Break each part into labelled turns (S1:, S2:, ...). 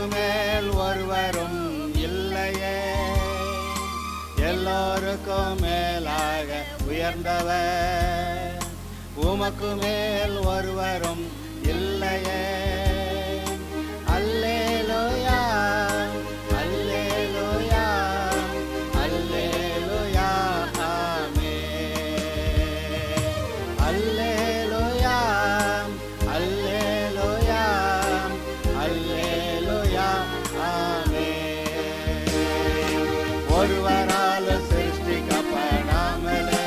S1: உமக்கு மேல் ஒருவரும் இல்லையே, எல்லோருக்கும் மேலாக உயர்ந்தவர், உமக்கு மேல் ஒருவரும் இல்லையே. அல்லேலூயா அல்லேலூயா அல்லேலூயா ஆமென். அல்லேலூயா அல்லேலூயா அல்லேலூயா ஆமென். ஒருவரால் சிருஷ்டிக்கப்படாமலே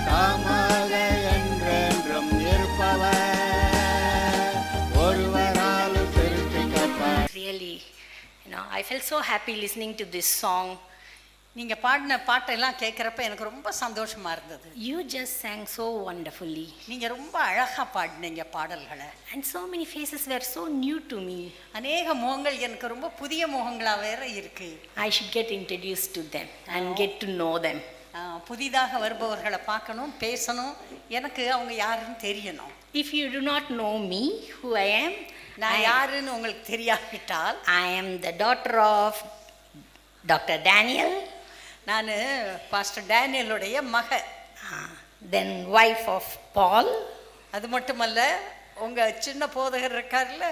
S1: தாமாக என்றென்றும் இருப்பவர், ஒருவரால் சிருஷ்டிக்கப்பட.
S2: Really, I felt so happy listening to this song.
S3: நீங்க பாடின பாட்டெல்லாம் கேட்குறப்ப எனக்கு ரொம்ப சந்தோஷமா இருந்தது.
S2: You just sang so wonderfully.
S3: நீங்க ரொம்ப அழகா பாடினீங்க பாடல்களை.
S2: And so many faces were so new to me.
S3: அநேக முகங்கள் எனக்கு ரொம்ப புதிய முகங்களா வேற இருக்கு.
S2: I should get introduced to them and get to know them.
S3: புதிதாக வருபவர்களை பார்க்கணும், பேசணும், எனக்கு அவங்க யாருன்னு தெரியணும்.
S2: If you do not know me, who I am,
S3: நான் யாருன்னு உங்களுக்கு தெரியாவிட்டால்,
S2: I am the daughter of Dr. Daniel,
S3: நான் பாஸ்டர் டேனியலுடைய மக,
S2: then wife of Paul.
S3: அது மட்டுமல்ல, உங்க சின்ன போதகர் இருக்கார்ல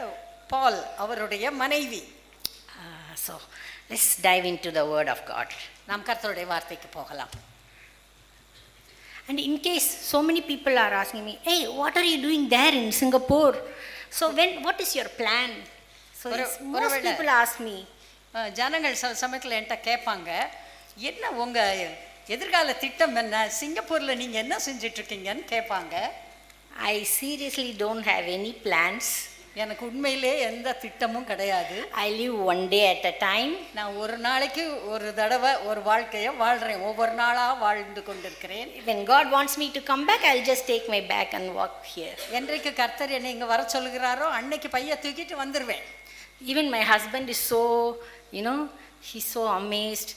S3: பால், அவருடைய மனைவி.
S2: So let's dive into the word of God.
S3: நாம் கர்த்தருடைய வார்த்தைக்கு போகலாம்.
S2: And in case so many people are asking me, hey, what are you doing there in Singapore? So what is your plan? So most people ask me.
S3: ஜனங்கள் சில சமயத்தில் என்கிட்ட கேட்பாங்க, என்ன உங்கள் எதிர்கால திட்டம் என்ன, சிங்கப்பூரில் நீங்கள் என்ன செஞ்சிட்ருக்கீங்கன்னு கேட்பாங்க.
S2: I seriously don't have any plans.
S3: எனக்கு உண்மையிலே எந்த திட்டமும் கிடையாது.
S2: I live one day at a time.
S3: நான் ஒரு நாளைக்கு ஒரு தடவை ஒரு வாழ்க்கையை வாழ்கிறேன், ஒவ்வொரு நாளாக வாழ்ந்து கொண்டிருக்கிறேன்.
S2: When God wants me to come back, I'll just take my bag and walk here.
S3: என்றைக்கு கர்த்தர் என்னை இங்கே வர சொல்கிறாரோ அன்னைக்கு பைய தூக்கிட்டு வந்துடுவேன்.
S2: Even my husband is so, he's so amazed.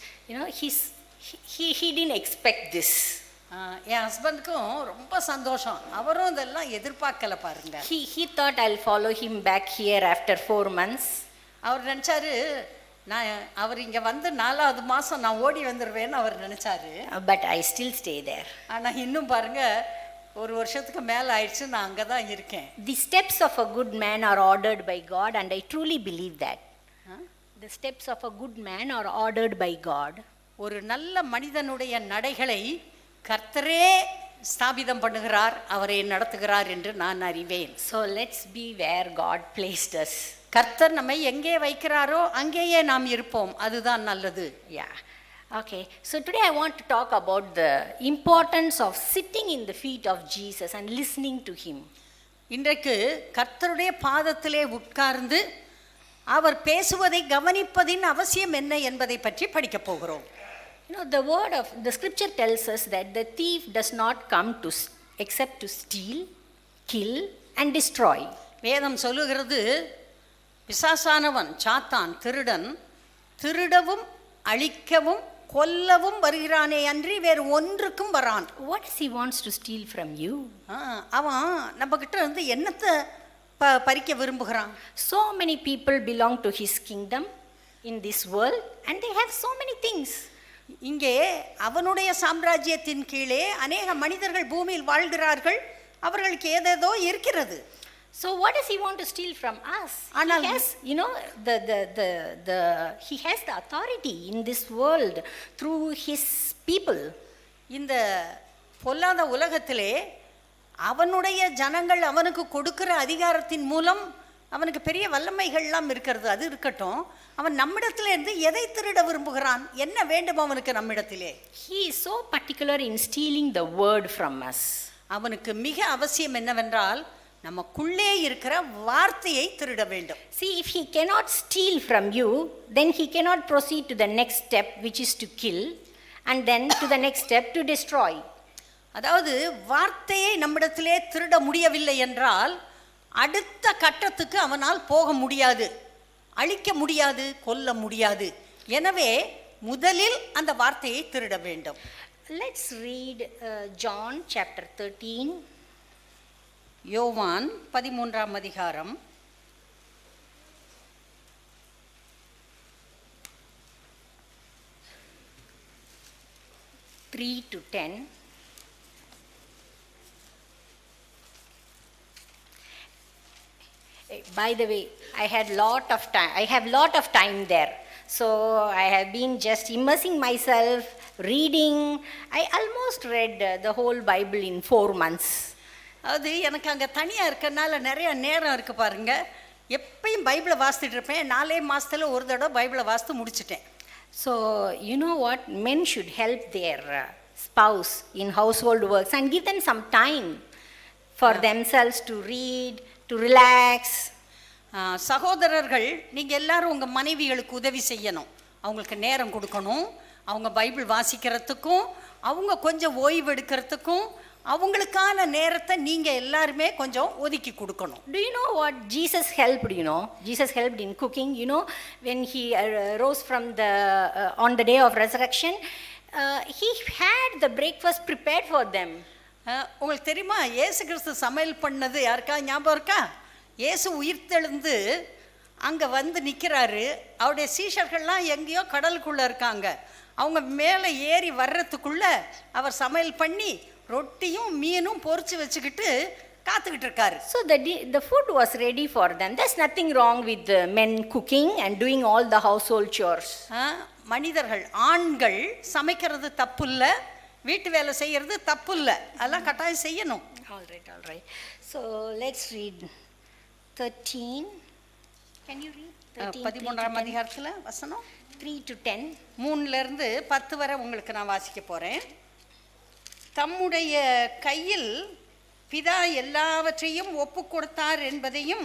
S2: He didn't expect this.
S3: என் ஹஸ்பண்டுக்கும் ரொம்ப சந்தோஷம், அவரும் இதெல்லாம் எதிர்பார்க்கல பாருங்க.
S2: He thought I'll follow him back here after 4 months.
S3: அவர் நினச்சாரு, நான் அவர் இங்கே வந்து 4வது மாதம் நான் ஓடி வந்துடுவேன்னு அவர் நினச்சாரு.
S2: But I still stay there.
S3: ஆனால் இன்னும் பாருங்க, ஒரு வருஷத்துக்கு மேலே ஆயிடுச்சு, நான் அங்கே தான் இருக்கேன்.
S2: The steps of a good man are ordered by God, and I truly believe that. The steps of a good man are ordered by God.
S3: ஒரு நல்ல மனிதனுடைய நடைகளை கர்த்தரே ஸ்தாபிதம் பண்ணுகிறார், அவரை நடத்துகிறார் என்று நான் அறிவேன்.
S2: So let's be where God placed us.
S3: கர்த்தர் நம்மை எங்கே வைக்கிறாரோ அங்கேயே நாம் இருப்போம், அதுதான் நல்லது.
S2: Yeah. Okay, so today I want to talk about the importance of sitting in the feet of Jesus and listening to him.
S3: இன்றைக்கு கர்த்தருடைய பாதத்திலே உட்கார்ந்து அவர் பேசுவதை கவனிப்பதின் அவசியம் என்ன என்பதை பற்றி படிக்க போகிறோம்.
S2: The scripture tells us that the thief does not come to except to steal, kill and destroy.
S3: வேதம் சொல்லுகிறது, பிசாசானவன் சாத்தான் திருடன் திருடவும் அழிக்கவும் கொல்லவும் வருகிறானே அன்றி வேறு ஒன்றுக்கும் வரான்.
S2: What does he wants to steal from you?
S3: அவன் நம்ம கிட்ட இருந்து என்னத்தை பறிக்க விரும்புகிறான்.
S2: So many people belong to his kingdom in this world and they have so many things.
S3: இங்கே அவனுடைய சாம்ராஜ்யத்தின் கீழே அநேக மனிதர்கள் பூமியில் வாழ்கிறார்கள், அவர்களுக்கு ஏதேதோ இருக்கிறது.
S2: So what does he want to steal from us? He has, he has the authority in this world through his people.
S3: இந்த பொல்லாத உலகத்திலே அவனுடைய ஜனங்கள் அவனுக்கு கொடுக்கிற அதிகாரத்தின் மூலம் அவனுக்கு பெரிய வல்லமைகள்லாம் இருக்கிறது. அது இருக்கட்டும், அவன் நம்மிடத்திலே இருந்து எதை திருட விரும்புகிறான், என்ன வேண்டும் அவனுக்கு நம்மிடத்திலே?
S2: He is so particular in stealing the word from us.
S3: அவனுக்கு மிக அவசியம் என்னவென்றால் நமக்குள்ளே இருக்கிற வார்த்தையை திருட வேண்டும்.
S2: See, if he cannot steal from you, then he cannot proceed to the next step, which is to kill, and then to the next step to destroy.
S3: அதாவது வார்த்தையை நம்மிடத்திலே திருட முடியவில்லை என்றால் அடுத்த கட்டத்துக்கு அவனால் போக முடியாது, அழிக்க முடியாது, கொல்ல முடியாது. எனவே முதலில் அந்த வார்த்தையை திருட வேண்டும்.
S2: Let's read John chapter 13.
S3: யோவான் 13ஆம் அதிகாரம்
S2: 3 to 10. By the way, I have lot of time there. So I have been just immersing myself, reading. I almost read the whole Bible in 4 months.
S3: அது எனக்கு அங்கே தனியாக இருக்கறனால நிறைய நேரம் இருக்குது பாருங்க. எப்பயும் பைபிளை வாசித்துட்டு இருப்பேன். 4 மாதத்தில் ஒரு தடவை பைபிளை வாசித்து முடிச்சிட்டேன்.
S2: So you know what? Men should help their spouse in household works and give them some time for themselves to read, to relax.
S3: சகோதரர்கள் நீங்கள் எல்லாரும் உங்கள் மனைவிகளுக்கு உதவி செய்யணும். அவங்களுக்கு நேரம் கொடுக்கணும். அவங்க பைபிள் வாசிக்கிறதுக்கும் அவங்க கொஞ்சம் ஓய்வு எடுக்கிறதுக்கும் அவங்களுக்கான நேரத்தை நீங்கள் எல்லாருமே கொஞ்சம் ஒதுக்கி கொடுக்கணும்.
S2: Do you know what Jesus helped? Jesus helped in cooking. When he rose from on the day of resurrection, he had the breakfast prepared for them.
S3: உங்களுக்கு தெரியுமா, இயேசு கிறிஸ்து சமையல் பண்ணது யாருக்கா ஞாபகம் இருக்கா? இயேசு உயிர்த்தெழுந்து அங்கே வந்து நிற்கிறாரு. அவருடைய சீஷர்கள்லாம் எங்கேயோ கடலுக்குள்ளே இருக்காங்க. அவங்க மேலே ஏறி வர்றதுக்குள்ளே அவர் சமையல் பண்ணி ரொட்டியும் மீனும் பொரிச்சு வச்சுக்கிட்டு காத்துக்கிட்டு இருக்காரு.
S2: So the food was ready for them. There's nothing wrong with the men cooking and doing all the household chores.
S3: மனிதர்கள் ஆண்கள் சமைக்கிறது தப்பு இல்லை, வீட்டு வேலை செய்கிறது தப்பு இல்லை, அதெல்லாம் கட்டாயம் செய்யணும்.
S2: All right. So let's read 13. Can you read 13?
S3: 13ஆம் அதிகாரத்தில் வசனம்
S2: 3 to 10.
S3: 3லேருந்து 10 வரை உங்களுக்கு நான் வாசிக்க போகிறேன். தம்முடைய கையில் பிதா எல்லாவற்றையும் ஒப்பு கொடுத்தார் என்பதையும்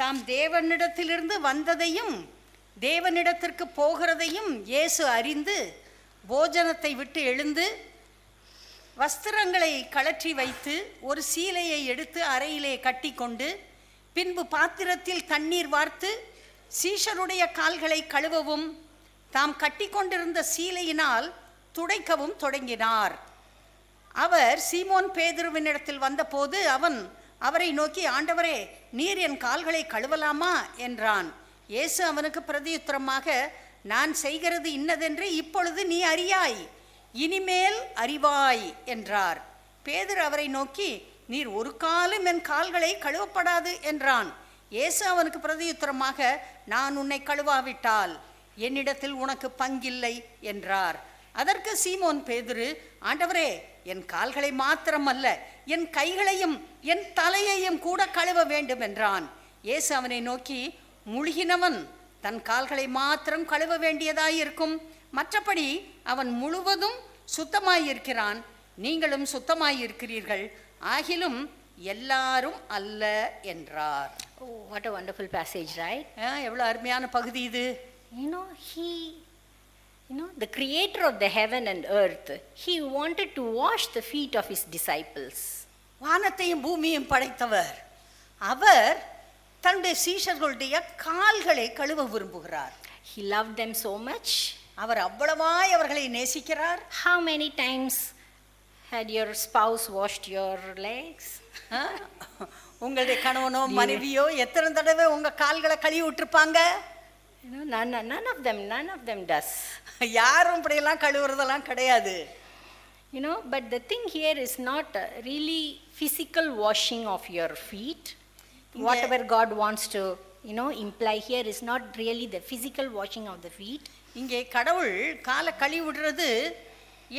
S3: தாம் தேவனிடத்திலிருந்து வந்ததையும் தேவனிடத்திற்கு போகிறதையும் இயேசு அறிந்து போஜனத்தை விட்டு எழுந்து வஸ்திரங்களை கழற்றி வைத்து ஒரு சீலையை எடுத்து அறையிலே கட்டி கொண்டு பின்பு பாத்திரத்தில் தண்ணீர் வார்த்து சீஷருடைய கால்களை கழுவவும் தாம் கட்டி கொண்டிருந்த சீலையினால் துடைக்கவும் தொடங்கினார். அவர் சீமோன் பேதுருவினிடத்தில் வந்தபோது அவன் அவரை நோக்கி, ஆண்டவரே, நீர் என் கால்களை கழுவலாமா என்றான். இயேசு அவனுக்கு பிரதியுத்தரமாக, நான் செய்கிறது இன்னதென்று இப்பொழுது நீ அறியாய், இனிமேல் அறிவாய் என்றார். பேதுரு அவரை நோக்கி, நீர் ஒரு காலும் என் கால்களை கழுவப்படாது என்றான். இயேசு அவனுக்கு பிரதியுத்தரமாக, நான் உன்னை கழுவாவிட்டால் என்னிடத்தில் உனக்கு பங்கில்லை என்றார். அதற்கு சீமோன் பேதுரு, ஆண்டவரே, என் கால்களை மாத்திரமல்ல என் கைகளையும் என் தலையையும் கூட கழுவ வேண்டும் என்றான். இயேசு அவனை நோக்கி, முழுகினவன் தன் கால்களை மாத்திரம் கழுவ வேண்டியதாயிருக்கும், மற்றபடி அவன் முழுவதும் சுத்தமாயிருக்கிறான். நீங்களும் சுத்தமாயிருக்கிறீர்கள், ஆகிலும் எல்லாரும் அல்ல என்றார்.
S2: Oh, what a wonderful passage, right?
S3: எவ்வளோ அருமையான பகுதி இது.
S2: The creator of the heaven and earth, he wanted to wash the feet of his disciples.
S3: வானத்தையும் பூமியையும் படைத்தவர் அவர் தன்னுடைய சீஷர்களுடைய கால்களை கழுவ விரும்புகிறார்.
S2: He loved them so much.
S3: அவர் அவ்வளவாய் அவர்களை நேசிக்கிறார்.
S2: How many times had your spouse washed your legs?
S3: உங்களுடைய கணவனோ மனைவியோ எத்தனை தடவை உங்க கால்களை கழுவி விட்டுருப்பாங்க?
S2: None of them does.
S3: யாரும் இப்படியெல்லாம் கழுவுறதெல்லாம் கிடையாது.
S2: But the thing here is not really physical washing of your feet. Whatever God wants to imply here is not really the physical washing of the feet.
S3: இங்கே கடவுள் காலை கழுவி விடுறது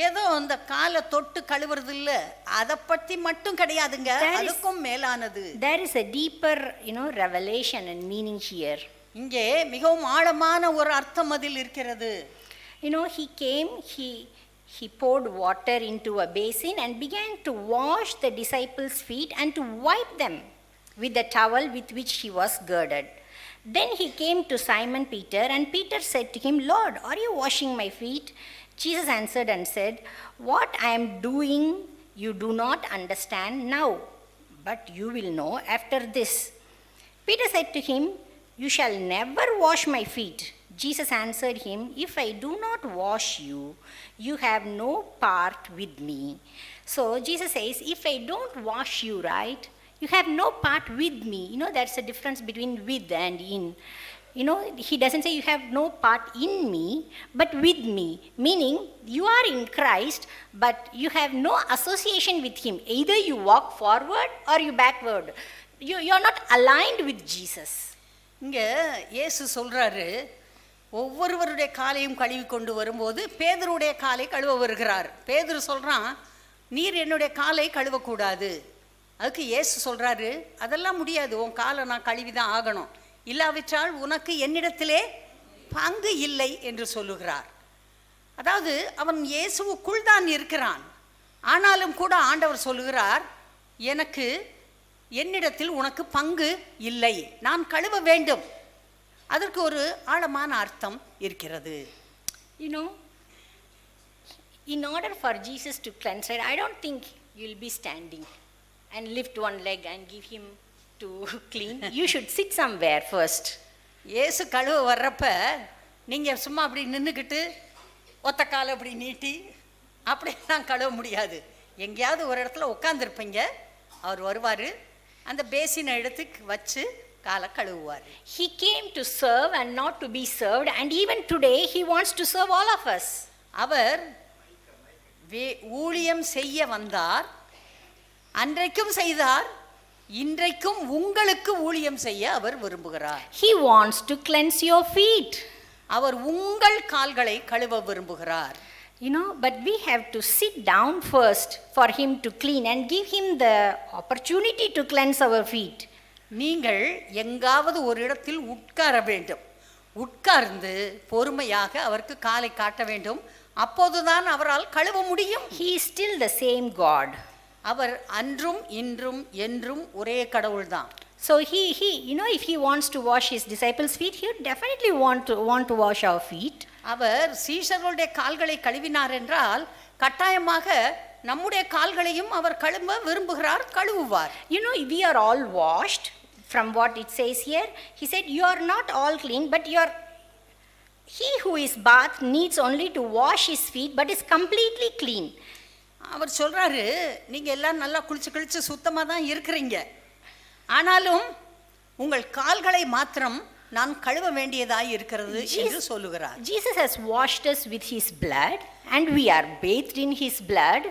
S3: ஏதோ அந்த காலை தொட்டு கழுவுறது இல்ல, அதை பத்தி மட்டும் கிடையாதுங்க, அதுக்கும் மேலானது.
S2: There is a deeper revelation and meaning here.
S3: இங்கே மிகவும் ஆழமான ஒரு அர்த்தம் அதில் இருக்கிறது.
S2: He came, he poured water into a basin and began to wash the disciples' feet and to wipe them with the towel with which he was girded. Then he came to Simon Peter, and Peter said to him, Lord, are you washing my feet? Jesus answered and said, what I am doing you do not understand now, but you will know after this. Peter said to him, you shall never wash my feet. Jesus answered him, if I do not wash you, you have no part with me. So Jesus says, if I don't wash you, right, you have no part with me. That's the difference between with and in. he doesn't say you have no part in me, but with me. Meaning, you are in Christ, but you have no association with him. Either you walk forward or you backward. You are not aligned with Jesus.
S3: இங்கே இயேசு சொல்கிறாரு, ஒவ்வொருவருடைய காலையும் கழுவி கொண்டு வரும்போது பேதுருடைய காலை கழுவ வருகிறார். பேதுரு சொல்கிறான், நீர் என்னுடைய காலை கழுவக்கூடாது. அதுக்கு இயேசு சொல்கிறாரு, அதெல்லாம் முடியாது, உன் காலை நான் கழுவி தான் ஆகணும், இல்லாவிட்டால் உனக்கு என்னிடத்திலே பங்கு இல்லை என்று சொல்லுகிறார். அதாவது அவன் இயேசுவுக்குள் தான் இருக்கிறான். ஆனாலும் கூட ஆண்டவர் சொல்லுகிறார், எனக்கு என்னிடத்தில் உனக்கு பங்கு இல்லை, நான் கழுவ வேண்டும். அதற்கு ஒரு ஆழமான அர்த்தம் இருக்கிறது.
S2: In order for Jesus to cleanse it, I don't think you'll be standing and lift one leg and give him to clean. You should sit somewhere first.
S3: இயேசு கழுவ வர்றப்ப நீங்கள் சும்மா அப்படி நின்றுக்கிட்டு ஒத்த காலை அப்படி நீட்டி அப்படியெல்லாம் கழுவ முடியாது. எங்கேயாவது ஒரு இடத்துல உட்காந்துருப்பீங்க, அவர் வருவார், அந்த பேசினை எடுத்து வச்சு காலை கழுவுவார்.
S2: He came to serve and not to be served, and even today he wants to serve all of us.
S3: அவர் ஊழியம் செய்ய வந்தார், அன்றைக்கும் செய்தார், இன்றைக்கும் உங்களுக்கு ஊழியம் செய்ய அவர் விரும்புகிறார்.
S2: He wants to cleanse your feet.
S3: அவர் உங்கள் கால்களை கழுவ விரும்புகிறார்.
S2: But we have to sit down first for him to clean and give him the opportunity to cleanse our feet.
S3: நீங்கள் எங்காவது ஒரு இடத்தில் உட்கார வேண்டும், உட்கார்ந்து பொறுமையாக அவருக்கு காலை காட்ட வேண்டும், அப்போதுதான் அவரால் கழுவ முடியும்.
S2: He is still the same God.
S3: அவர் அன்றும் இன்றும் என்றும் ஒரே கடவுள்தான்.
S2: So he if he wants to wash his disciples' feet, he would definitely want to wash our feet.
S3: அவர் சீஷர்களுடைய கால்களை கழுவினார் என்றால் கட்டாயமாக நம்முடைய கால்களையும் அவர் கழுவ விரும்புகிறார், கழுவுவார்.
S2: We are all washed from what it says here. He said, you are not all clean, but he who is bathed needs only to wash his feet, but is completely clean.
S3: அவர் சொல்றாரு, நீங்க எல்லாம் நல்லா குளிச்சு சுத்தமாக தான் இருக்கிறீங்க, ஆனாலும் உங்கள் கால்களை மாத்திரம் நான் கழுவ வேண்டியதாய் இருக்கிறது என்று சொல்லுகிறார்.
S2: Jesus has washed us with his blood and we are bathed in his blood.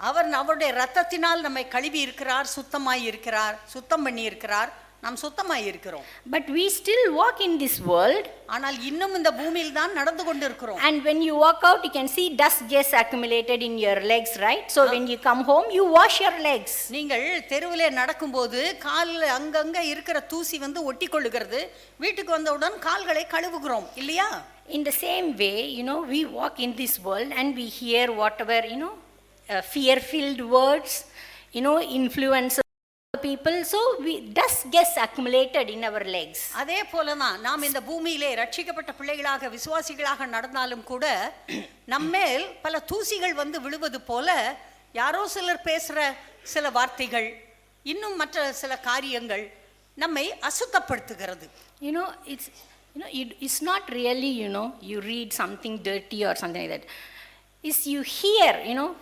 S3: அவர் அவருடைய இரத்தத்தினால் நம்மை கழுவி இருக்கிறார், சுத்தமாய் இருக்கிறார், சுத்தம் பண்ணி இருக்கிறார், நாம் சுத்தமாய் இருக்கிறோம்.
S2: But we still walk in this world.
S3: ஆனால் இன்னும் இந்த பூமியில் தான் நடந்து கொண்டிருக்கிறோம்.
S2: And when you walk out, you can see dust gets accumulated in your legs, right? So when you come home, you wash your legs.
S3: நீங்கள் தெருவிலே நடக்கும்போது காலில் அங்கங்க இருக்கிற தூசி வந்து ஒட்டி கொள்ளுகிறது, வீட்டுக்கு வந்தவுடன் கால்களை கழுவுகிறோம் இல்லையா?
S2: In the same way, we walk in this world and we hear whatever, fear-filled words, influence people, so dust gets accumulated in our legs.
S3: அதே போல தான் நாம் இந்த பூமியிலே ரட்சிக்கப்பட்ட பிள்ளைகளாக விசுவாசிகளாக நடந்தாலும் கூட நம்மேல் பல தூசிகள் வந்து விழுவது போல யாரோ சிலர் பேசுகிற சில வார்த்தைகள், இன்னும் மற்ற சில காரியங்கள் நம்மை அசுத்தப்படுத்துகிறது.
S2: It's not really, you read something dirty or something like that. Is you hear,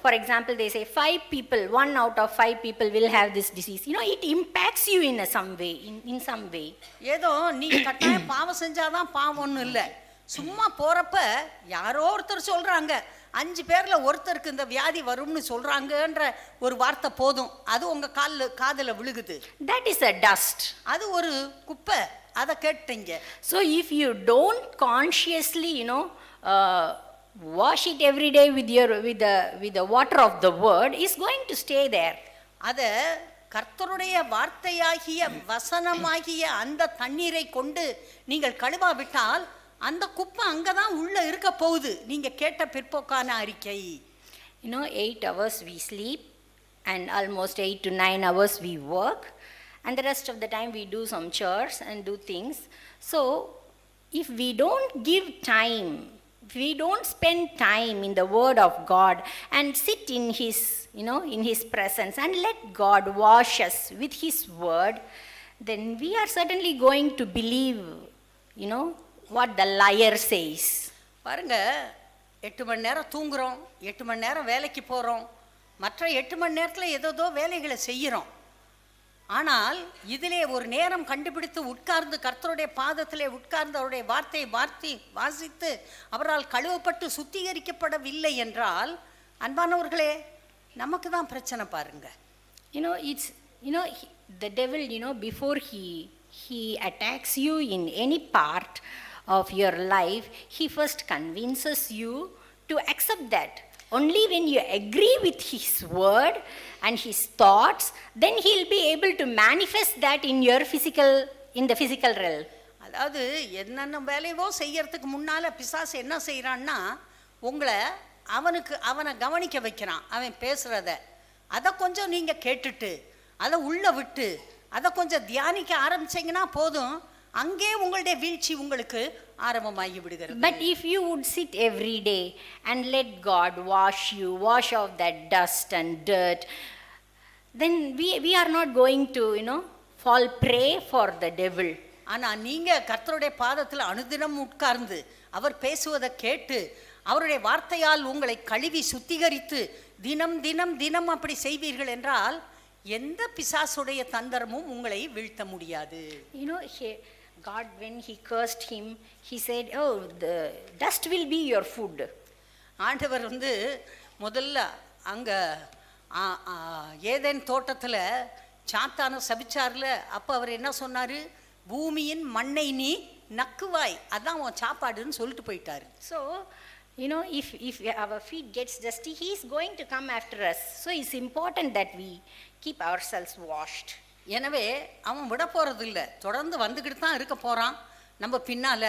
S2: for example, they say 5 people, 1 out of 5 people will have this disease. It impacts you in some way, in some way.
S3: ஏதோ நீ கட்டாயம் பாவம் செஞ்சாதான் பாவம்னு இல்லை, சும்மா போறப்ப யாரோ ஒருத்தர் சொல்றாங்க, 5 பேர்ல ஒருத்தருக்கு இந்த வியாதி வரும்னு சொல்றாங்கன்ற ஒரு வார்த்தை போதும், அது உங்க காதுல விழுகுது.
S2: That is a dust.
S3: அது ஒரு குப்பை, அதை கேட்டீங்க.
S2: So if you don't consciously, wash it every day with the water of the word, is going to stay there.
S3: அத கர்த்தருடைய வார்த்தையாகிய வசனமாகிய அந்த தண்ணீரை கொண்டு நீங்கள் கழுவாவிட்டால் அந்த குப்பை அங்கதான் உள்ள இருக்க போகுது. நீங்க கேட்ட பிற்போக்கான அறிக்கை.
S2: 8 hours we sleep and almost 8 to 9 hours we work, and the rest of the time we do some chores and do things. So if we don't give time, if we don't spend time in the word of God and sit in his, in his presence and let God wash us with his word, then we are certainly going to believe, what the liar says.
S3: பாருங்க, 8 மணி நேரம் தூங்குறோம், 8 மணி நேரம் வேலைக்கு போகிறோம், மற்ற 8 மணி நேரத்தில் ஏதோ வேலைகளை செய்கிறோம். ஆனால் இதிலே ஒரு நேரம் கண்டுபிடித்து உட்கார்ந்து கர்த்தருடைய பாதத்திலே உட்கார்ந்து அவருடைய வார்த்தையை வாசித்து அவரால் கழுவப்பட்டு சுத்திகரிக்கப்படவில்லை என்றால், அன்பானவர்களே, நமக்கு தான் பிரச்சனை பாருங்க.
S2: The devil, before he attacks you in any part of your life, he first convinces you to accept that. Only when you agree with his word and his thoughts, then he'll be able to manifest that in the physical realm.
S3: அதாவது என்னென்ன வேலையோ செய்யறதுக்கு முன்னால பிசாசு என்ன செய்யறான்னா, அவனை கவனிக்க வைக்கிறான். அவன் பேசுறத அதை கொஞ்சம் நீங்க கேட்டுட்டு அதை உள்ள விட்டு அதை கொஞ்சம் தியானிக்க ஆரம்பிச்சீங்கன்னா போதும், அங்கே உங்களுடைய வீழ்ச்சி உங்களுக்கு ஆரம்பமாகி விடுகிறது.
S2: But if you would sit every day and let God wash off that dust and dirt, then we are not going to fall prey for the devil.
S3: ஆனா நீங்க கர்த்தருடைய பாதத்தில் அனுதினம் உட்கார்ந்து அவர் பேசுவதை கேட்டு அவருடைய வார்த்தையால் உங்களை கழுவி சுத்திகரித்து தினம் தினம் தினம் அப்படி செய்வீர்கள் என்றால் எந்த பிசாசுடைய தந்திரமும் உங்களை வீழ்த்த முடியாது.
S2: God, when he cursed him, he said, oh, the dust will be your food.
S3: ஆண்டவர் முதல்ல அங்க ஏதேன் தோட்டத்துல சாத்தான சபிச்சார்ல, அப்ப அவர் என்ன சொன்னாரு, பூமியின் மண்ணை நீ நக்குவாய், அதான் உன் சாப்பாடுன்னு சொல்லிட்டு போயிட்டாரு.
S2: So if our feet gets dusty, he is going to come after us. So it's important that we keep ourselves washed.
S3: எனவே அவன் விட போறது இல்லை, தொடர்ந்து வந்துக்கிட்டு தான் இருக்க போறான். நம்ம பின்னால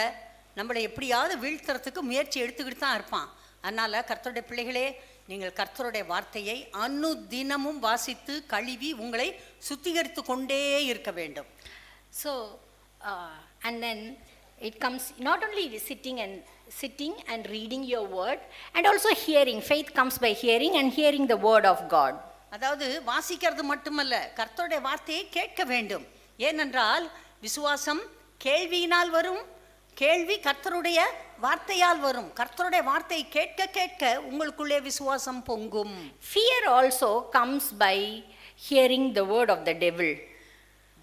S3: நம்மளை எப்படியாவது வீழ்த்துறதுக்கு முயற்சி எடுத்துக்கிட்டு தான் இருப்பான். அதனால கர்த்தருடைய பிள்ளைகளே, நீங்கள் கர்த்தருடைய வார்த்தையை அனுதினமும் வாசித்து கழுவி உங்களை சுத்திகரித்து கொண்டே இருக்க வேண்டும்.
S2: So and then it comes not only sitting and reading your word, and also hearing. Faith comes by hearing, and hearing the word of God.
S3: அதாவது வாசிக்கிறது மட்டுமல்ல, கர்த்தருடைய வார்த்தையை கேட்க வேண்டும். ஏனென்றால் விசுவாசம் கேள்வியினால் வரும், கேள்வி கர்த்தருடைய வார்த்தையால் வரும். கர்த்தருடைய வார்த்தையை கேட்க கேட்க உங்களுக்குள்ளே விசுவாசம் பொங்கும்.
S2: Fear also comes by hearing the word of the devil.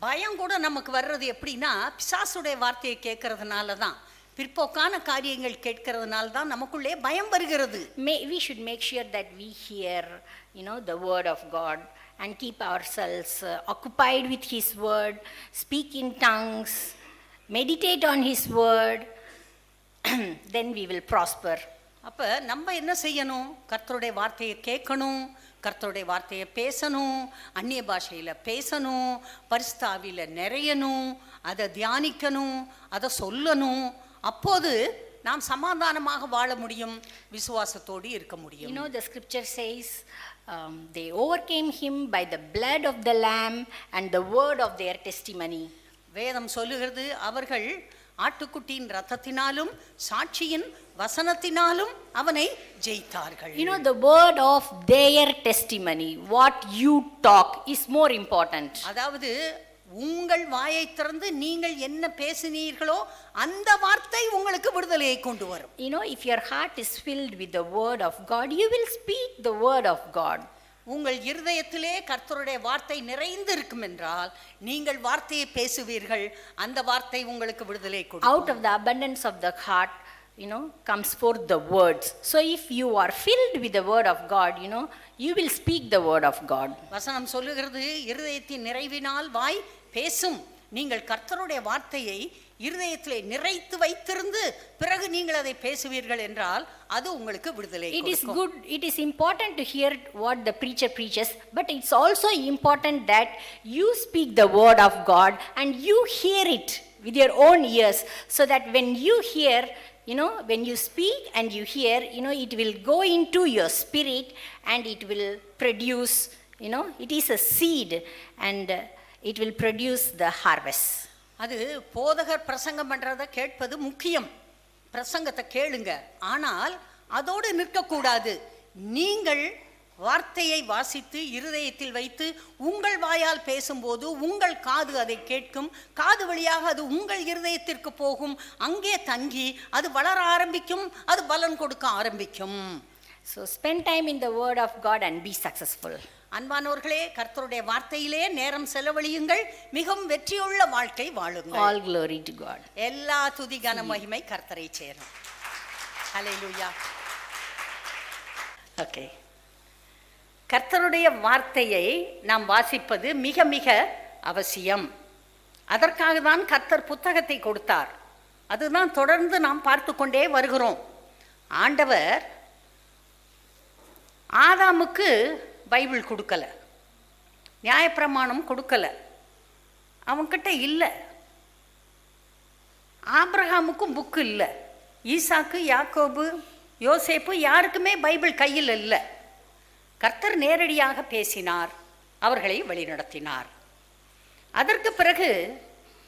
S3: பயம் கூட நமக்கு வர்றது எப்படின்னா, பிசாசுடைய வார்த்தையை கேட்கறதுனால தான், பிற்போக்கான காரியங்கள் கேட்கறதுனால தான் நமக்குள்ளே பயம் வருகிறது.
S2: We should make sure that we hear the word of God and keep ourselves occupied with his word, speak in tongues, meditate on his word, then we will prosper.
S3: அப்ப நம்ம என்ன செய்யணும், கர்த்தருடைய வார்த்தையை கேட்கணும், கர்த்தருடைய வார்த்தையை பேசணும், அந்நிய பாஷையில் பேசணும், பரிசுத்தாவியில் நிறையணும், அதை தியானிக்கணும், அதை சொல்லணும். அப்போது நாம் சமாதானமாக வாழ முடியும், விசுவாசத்தோடு இருக்க முடியும்.
S2: The scripture says they overcame him by the blood of the lamb and the word of their testimony.
S3: வேதம் சொல்லுகிறது, அவர்கள் ஆட்டுக்குட்டியின் இரத்தத்தினாலும் சாட்சியின் வசனத்தினாலும் அவனை ஜெயித்தார்கள்.
S2: The word of their testimony, what you talk is more important.
S3: அதாவது உங்கள் வாயை திறந்து நீங்கள் என்ன பேசினீர்களோ அந்த வார்த்தை உங்களுக்கு விடுதலையை கொண்டு வரும்.
S2: If your heart is filled with the word of God, you will speak the word of God.
S3: உங்கள் இருதயத்திலே கர்த்தருடைய வார்த்தை நிறைந்து இருக்கும் என்றால் நீங்கள் வார்த்தையை பேசுவீர்கள், அந்த வார்த்தை உங்களுக்கு விடுதலை கொடுக்கும்.
S2: Out of the abundance of the heart comes forth the words. So if you are filled with the word of God, you will speak the word of God.
S3: வசனம் சொல்லுகிறது, இருதயத்தின் நிறைவினால் வாய் பேசும். நீங்கள் கர்த்தருடைய வார்த்தையை இருதயத்திலே நிறைத்து வைத்திருந்து பிறகு நீங்கள் அதை பேசுவீர்கள் என்றால் அது உங்களுக்கு விடுதலை கொடுக்கும்.
S2: It is important to hear what the preacher preaches, but it's also important that you speak the word of God and you hear it with your own ears, so that when you hear, when you speak and you hear, it will go into your spirit and it will produce, it is a seed and it will produce the harvest.
S3: அது போதகர் பிரசங்கம் பண்றதை கேட்பது முக்கியம், பிரசங்கத்தை கேளுங்க. ஆனால் அதோடு நிற்கக்கூடாது. நீங்கள் வார்த்தையை வாசித்து இருதயத்தில் வைத்து உங்கள் வாயால் பேசும்போது உங்கள் காது அதை கேட்கும், காது வழியாக அது உங்கள் இருதயத்திற்கு போகும், அங்கே தங்கி அது வளர ஆரம்பிக்கும், அது பலன் கொடுக்க ஆரம்பிக்கும்.
S2: So spend time in the word of God and be successful.
S3: அன்பானவர்களே, கர்த்தருடைய வார்த்தையிலே நேரம் செலவழியுங்கள், மிகவும் வெற்றியுள்ள வாழ்க்கை வாழுங்கள்.
S2: All glory to God.
S3: எல்லா துதி கன மகிமை கர்த்தரை சேரும். ஹல்லேலூயா. ஓகே, கர்த்தருடைய வார்த்தையை நாம் வாசிப்பது மிக மிக அவசியம். அதற்காக தான் கர்த்தர் புத்தகத்தை கொடுத்தார். அதுதான் தொடர்ந்து நாம் பார்த்து கொண்டே வருகிறோம். ஆண்டவர் ஆதாமுக்கு பைபிள் கொடுக்கல, நியாயப்பிரமாணம் கொடுக்கல, அவன்கிட்ட இல்லை. ஆபிரகாமுக்கும் புக்கு இல்லை, ஈசாக்கு, யாக்கோபு, யோசேப்பு யாருக்குமே பைபிள் கையில் இல்லை. கர்த்தர் நேரடியாக பேசினார், அவர்களை வழிநடத்தினார். அதற்கு பிறகு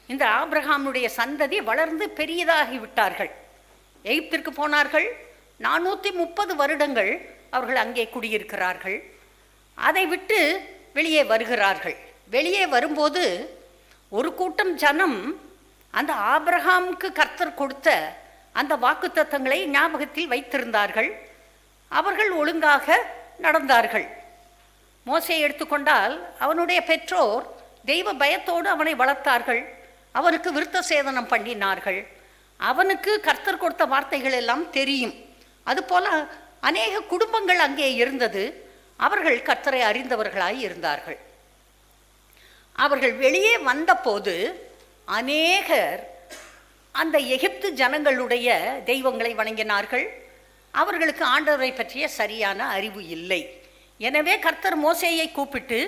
S3: இந்த ஆபிரகாமுடைய சந்ததி வளர்ந்து பெரியதாகி விட்டார்கள். எகிப்திற்கு போனார்கள். 430 வருடங்கள் அவர்கள் அங்கே குடியிருக்கிறார்கள். அதை விட்டு வெளியே வருகிறார்கள். வெளியே வரும்போது ஒரு கூட்டம் ஜனம் அந்த ஆபிரகாமுக்கு கர்த்தர் கொடுத்த அந்த வாக்குத்தத்தங்களை ஞாபகத்தில் வைத்திருந்தார்கள். அவர்கள் ஒழுங்காக நடந்தார்கள். மோசேயை எடுத்துக்கொண்டால் அவனுடைய பெற்றோர் தெய்வ பயத்தோடு அவனை வளர்த்தார்கள். அவனுக்கு விருத்த சேதனம் பண்ணினார்கள். அவனுக்கு கர்த்தர் கொடுத்த வார்த்தைகள் எல்லாம் தெரியும். அதுபோல அநேக குடும்பங்கள் அங்கே இருந்தது. அவர்கள் கர்த்தரை அறிந்தவர்களாய் இருந்தார்கள். அவர்கள் வெளியே வந்தபோது அநேகர் அந்த எகிப்து ஜனங்களுடைய தெய்வங்களை வணங்கினார்கள். அவர்களுக்கு ஆண்டவரை பற்றிய சரியான அறிவு இல்லை. எனவே கர்த்தர் மோசேயை கூப்பிட்டு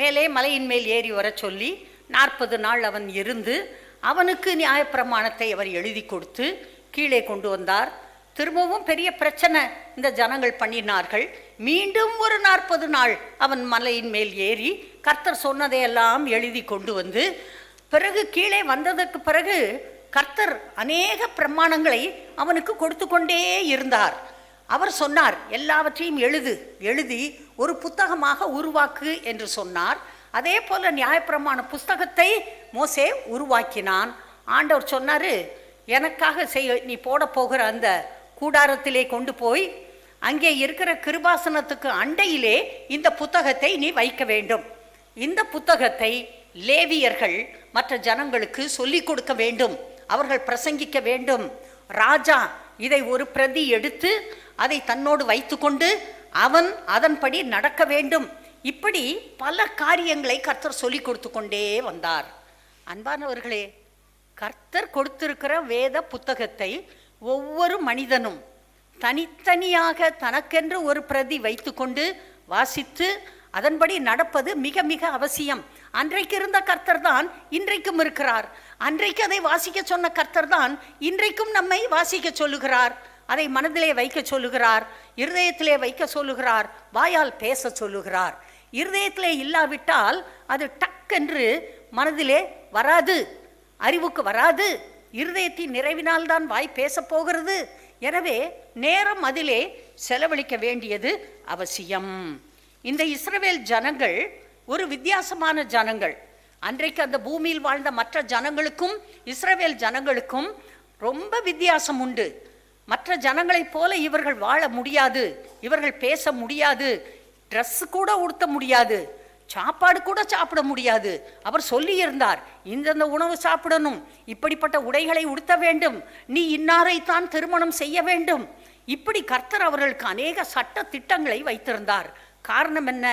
S3: மேலே மலையின் மேல் ஏறி வர சொல்லி 40 நாள் அவன் இருந்து அவனுக்கு நியாயப்பிரமாணத்தை அவர் எழுதி கொடுத்து கீழே கொண்டு வந்தார். திரும்பவும் பெரிய பிரச்சனை இந்த ஜனங்கள் பண்ணினார்கள். மீண்டும் ஒரு 40 நாள் அவன் மலையின் மேல் ஏறி கர்த்தர் சொன்னதையெல்லாம் எழுதி கொண்டு வந்து பிறகு கீழே வந்ததற்கு பிறகு கர்த்தர் அநேக பிரமாணங்களை அவனுக்கு கொடுத்து கொண்டே இருந்தார். அவர் சொன்னார், எல்லாவற்றையும் எழுதி ஒரு புத்தகமாக உருவாக்கு என்று சொன்னார். அதே போல நியாயப்பிரமாண புஸ்தகத்தை மோசே உருவாக்கினான். ஆண்டவர் சொன்னார், எனக்காக நீ போட போகிற அந்த கூடாரத்திலே கொண்டு போய் அங்கே இருக்கிற கிருபாசனத்துக்கு அண்டையிலே இந்த புத்தகத்தை நீ வைக்க வேண்டும். இந்த புத்தகத்தை லேவியர்கள் மற்ற ஜனங்களுக்கு சொல்லிக் கொடுக்க வேண்டும், அவர்கள் பிரசங்கிக்க வேண்டும். ராஜா இதை ஒரு பிரதி எடுத்து அதை தன்னோடு வைத்து கொண்டு அவன் அதன்படி நடக்க வேண்டும். இப்படி பல காரியங்களை கர்த்தர் சொல்லி கொடுத்து கொண்டே வந்தார். அன்பானவர்களே, கர்த்தர் கொடுத்திருக்கிற வேத புத்தகத்தை ஒவ்வொரு மனிதனும் தனித்தனியாக தனக்கென்று ஒரு பிரதி வைத்து கொண்டு வாசித்து அதன்படி நடப்பது மிக மிக அவசியம். அன்றைக்கு இருந்த கர்த்தர் தான் இன்றைக்கும் இருக்கிறார். அன்றைக்கு அதை வாசிக்க சொன்ன கர்த்தர் தான் இன்றைக்கும் நம்மை வாசிக்க சொல்லுகிறார். அதை மனதிலே வைக்க சொல்லுகிறார், இருதயத்திலே வைக்க சொல்லுகிறார், வாயால் பேச சொல்லுகிறார். இருதயத்திலே இல்லாவிட்டால் அது டக்கென்று மனதிலே வராது, அறிவுக்கு வராது. இருதயத்தின் நிறைவினால்தான் வாய் பேச போகிறது. எனவே நேரம் அதிலே செலவழிக்க வேண்டியது அவசியம். இந்த இஸ்ரவேல் ஜனங்கள் ஒரு வித்தியாசமான ஜனங்கள். அன்றைக்கு அந்த பூமியில் வாழ்ந்த மற்ற ஜனங்களுக்கும் இஸ்ரவேல் ஜனங்களுக்கும் ரொம்ப வித்தியாசம் உண்டு. மற்ற ஜனங்களைப் போல இவர்கள் வாழ முடியாது, இவர்கள் பேச முடியாது, ட்ரெஸ் கூட உடுத்த முடியாது, சாப்பாடு கூட சாப்பிட முடியாது. அவர் சொல்லியிருந்தார், இந்தந்த உணவு சாப்பிடணும், இப்படிப்பட்ட உடைகளை உடுத்த வேண்டும், நீ இன்னாரைத்தான் திருமணம் செய்ய வேண்டும். இப்படி கர்த்தர் அவர்களுக்கு அநேக சட்ட திட்டங்களை வைத்திருந்தார். காரணம் என்ன?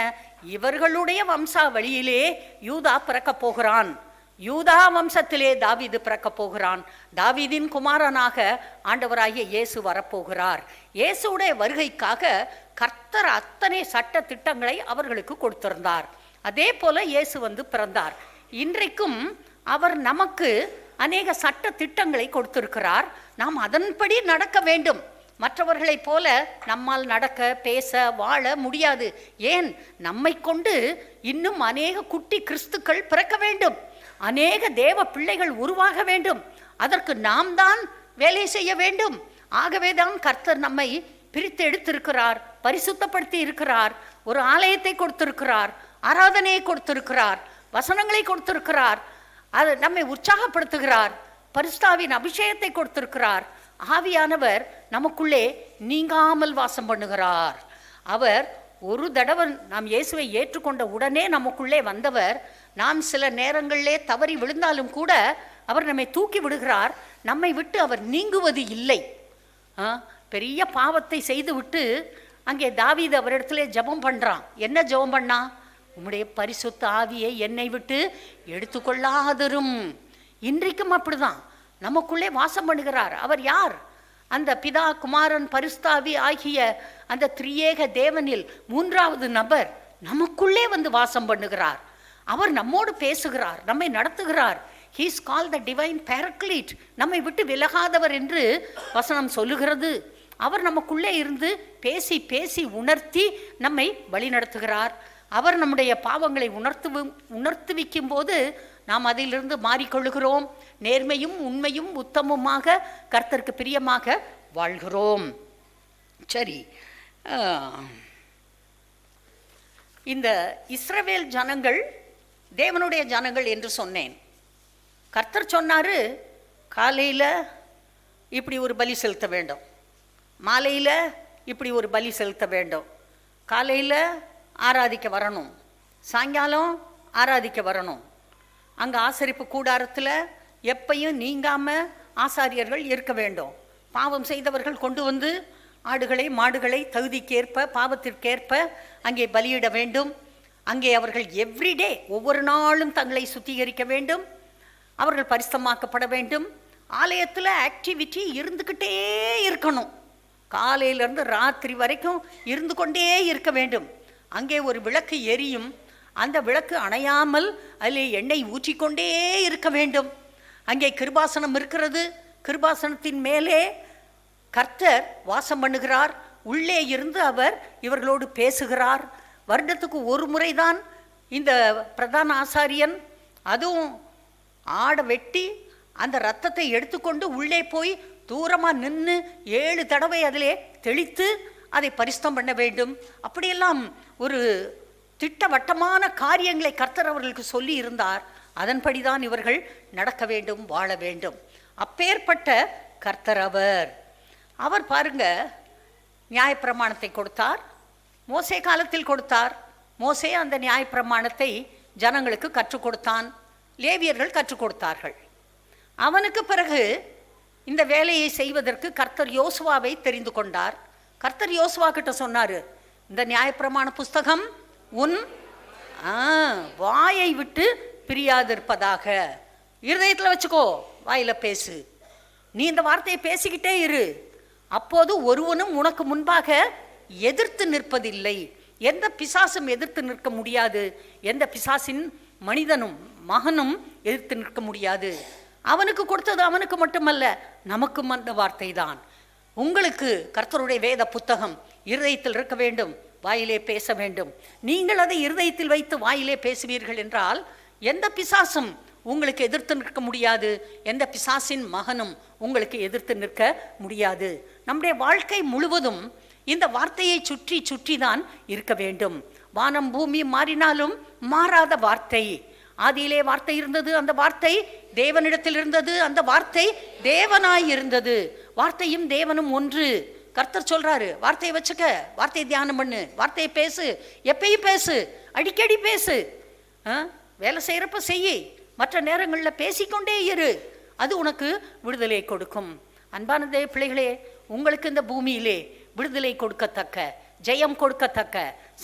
S3: இவர்களுடைய வம்சாவளியிலே யூதா பிறக்கப் போகிறான், யூதா வம்சத்திலே தாவீது பிறக்கப் போகிறான், தாவீதின் குமாரனாக ஆண்டவராகிய இயேசு வரப்போகிறார். இயேசுடைய வருகைக்காக கர்த்தர் அத்தனை சட்ட திட்டங்களை அவர்களுக்கு கொடுத்திருந்தார். அதே போல இயேசு வந்து பிறந்தார். இன்றைக்கும் அவர் நமக்கு அநேக சட்ட திட்டங்களை கொடுத்திருக்கிறார். நாம் அதன்படி நடக்க வேண்டும். மற்றவர்களைப் போல நம்மால் நடக்க, பேச, வாழ முடியாது. ஏன்? நம்மை கொண்டு இன்னும் அநேக குட்டி கிறிஸ்துக்கள் பிறக்க வேண்டும், அநேக தேவ பிள்ளைகள் உருவாக வேண்டும். அதற்கு நாம் தான் வேலை செய்ய வேண்டும். ஆகவே தான் கர்த்தர் நம்மை பிரித்து எடுத்திருக்கிறார், பரிசுத்தப்படுத்தி இருக்கிறார், ஒரு ஆலயத்தை கொடுத்திருக்கிறார், ஆராதனையை கொடுத்திருக்கிறார், வசனங்களை கொடுத்திருக்கிறார், அது நம்மை உற்சாகப்படுத்துகிறார், பரிசுத்தாவின் அபிஷேகத்தை கொடுத்திருக்கிறார். ஆவியானவர் நமக்குள்ளே நீங்காமல் வாசம் பண்ணுகிறார். அவர் ஒரு தடவை நாம் இயேசுவை ஏற்றுக்கொண்ட உடனே நமக்குள்ளே வந்தவர். நாம் சில நேரங்களிலே தவறி விழுந்தாலும் கூட அவர் நம்மை தூக்கி விடுகிறார். நம்மை விட்டு அவர் நீங்குவது இல்லை. பெரிய பாவத்தை செய்து விட்டு அங்கே தாவீது அவரிடத்துல ஜெபம் பண்ணுறான். என்ன ஜெபம் பண்ணா? உம்முடைய பரிசுத்த ஆவியை என்னை விட்டு எடுத்துக்கொள்ளாதரும். இன்றைக்கும் அப்படிதான் நமக்குள்ளே வாசம் பண்ணுகிறார். அவர் யார்? அந்த பிதா, குமாரன், பரிசுத்தாவி ஆகிய அந்த திரியேக தேவனில் மூன்றாவது நபர் நமக்குள்ளே வந்து வாசம் பண்ணுகிறார். அவர் நம்மோடு பேசுகிறார், நம்மை நடத்துகிறார். He is called the divine paraclete. நம்மை விட்டு விலகாதவர் என்று வசனம் சொல்லுகிறது. அவர் நமக்குள்ளே இருந்து பேசி பேசி உணர்த்தி நம்மை வழி நடத்துகிறார். அவர் நம்முடைய பாவங்களை உணர்த்துவிக்கும் போது நாம் அதிலிருந்து மாறிக்கொள்கிறோம். நேர்மையும் உண்மையும் உத்தமமாக கர்த்தருக்கு பிரியமாக வாழ்கிறோம். சரி, இந்த இஸ்ரவேல் ஜனங்கள் தேவனுடைய ஜனங்கள் என்று சொன்னேன். கர்த்தர் சொன்னார், காலையில் இப்படி ஒரு பலி செலுத்த வேண்டும், மாலையில் இப்படி ஒரு பலி செலுத்த வேண்டும், காலையில் ஆராதிக்க வரணும், சாயங்காலம் ஆராதிக்க வரணும். அங்கே ஆசரிப்பு கூடாரத்தில் எப்பையும் நீங்காமல் ஆசாரியர்கள் இருக்க வேண்டும். பாவம் செய்தவர்கள் கொண்டு வந்து ஆடுகளை மாடுகளை தகுதிக்கேற்ப பாவத்திற்கேற்ப அங்கே பலியிட வேண்டும். அங்கே அவர்கள் எவ்ரிடே ஒவ்வொரு நாளும் தங்களை சுத்திகரிக்க வேண்டும். அவர்கள் பரிசுத்தமாக்கப்பட வேண்டும். ஆலயத்தில் ஆக்டிவிட்டி இருந்துக்கிட்டே இருக்கணும். காலையிலேருந்து ராத்திரி வரைக்கும் இருந்து கொண்டே இருக்க வேண்டும். அங்கே ஒரு விளக்கு எரியும். அந்த விளக்கு அணையாமல் அதில் எண்ணெய் ஊற்றிக்கொண்டே இருக்க வேண்டும். அங்கே கிருபாசனம் இருக்கிறது. கிருபாசனத்தின் மேலே கர்த்தர் வாசம் பண்ணுகிறார். உள்ளே இருந்து அவர் இவர்களோடு பேசுகிறார். வருடத்துக்கு ஒரு முறைதான் இந்த பிரதான ஆசாரியன், அதுவும் ஆடை வெட்டி அந்த இரத்தத்தை எடுத்துக்கொண்டு உள்ளே போய் தூரமாக நின்று 7 தடவை அதிலே தெளித்து அதை பரிசுத்தம் பண்ண வேண்டும். அப்படியெல்லாம் ஒரு திட்டவட்டமான காரியங்களை கர்த்தர் அவர்களுக்கு சொல்லி இருந்தார். அதன்படிதான் இவர்கள் நடக்க வேண்டும், வாழ வேண்டும். அப்பேற்பட்ட கர்த்தர் அவர் பாருங்க, நியாயப்பிரமாணத்தை கொடுத்தார். மோசே காலத்தில் கொடுத்தார். மோசே அந்த நியாயப்பிரமாணத்தை ஜனங்களுக்கு கற்றுக் கொடுத்தான். லேவியர்கள் கற்றுக் கொடுத்தார்கள். அவனுக்கு பிறகு இந்த வேலையை செய்வதற்கு கர்த்தர் யோசுவாவை தெரிந்து கொண்டார். கர்த்தர் யோசுவா கிட்ட சொன்னார், இந்த நியாயப்பிரமாண புஸ்தகம் உன் வாயை விட்டு பிரியாதிருப்பதாக. இருதயத்தில் வச்சுக்கோ, வாயில் பேசு. நீ இந்த வார்த்தையை பேசிக்கிட்டே இரு. அப்போது ஒருவனும் உனக்கு முன்பாக எதிர்த்து நிற்பதில்லை. எந்த பிசாசும் எதிர்த்து நிற்க முடியாது. எந்த பிசாசின் மனிதனும் மகனும் எதிர்த்து நிற்க முடியாது. அவனுக்கு கொடுத்தது அவனுக்கு மட்டுமல்ல, நமக்கும் அந்த வார்த்தை தான். உங்களுக்கு கர்த்தருடைய வேத புத்தகம் இருதயத்தில் இருக்க வேண்டும், வாயிலே பேச வேண்டும். நீங்கள் அதை இருதயத்தில் வைத்து வாயிலே பேசுவீர்கள் என்றால் எந்த பிசாசும் உங்களுக்கு எதிர்த்து நிற்க முடியாது. எந்த பிசாசின் மகனும் உங்களுக்கு எதிர்த்து நிற்க முடியாது. நம்முடைய வாழ்க்கை முழுவதும் இந்த வார்த்தையை சுற்றி சுற்றி தான் இருக்க வேண்டும். வானம் பூமி மாறினாலும் மாறாத வார்த்தை. ஆதியிலே வார்த்தை இருந்தது, அந்த வார்த்தை தேவனிடத்தில் இருந்தது, அந்த வார்த்தை தேவனாய் இருந்தது. வார்த்தையும் தேவனும் ஒன்று. கர்த்தர் சொல்றாரு, வார்த்தையை வச்சுக்க, வார்த்தையை தியானம் பண்ணு, வார்த்தையை பேசு, எப்பயும் பேசு, அடிக்கடி பேசு. வேலை செய்யறப்ப செய்யி, மற்ற நேரங்களில் பேசிக்கொண்டே இரு. அது உனக்கு விடுதலை கொடுக்கும். அன்பான தேவ பிள்ளைகளே, உங்களுக்கு இந்த பூமியிலே விடுதலை கொடுக்கத்தக்க, ஜெயம் கொடுக்கத்தக்க,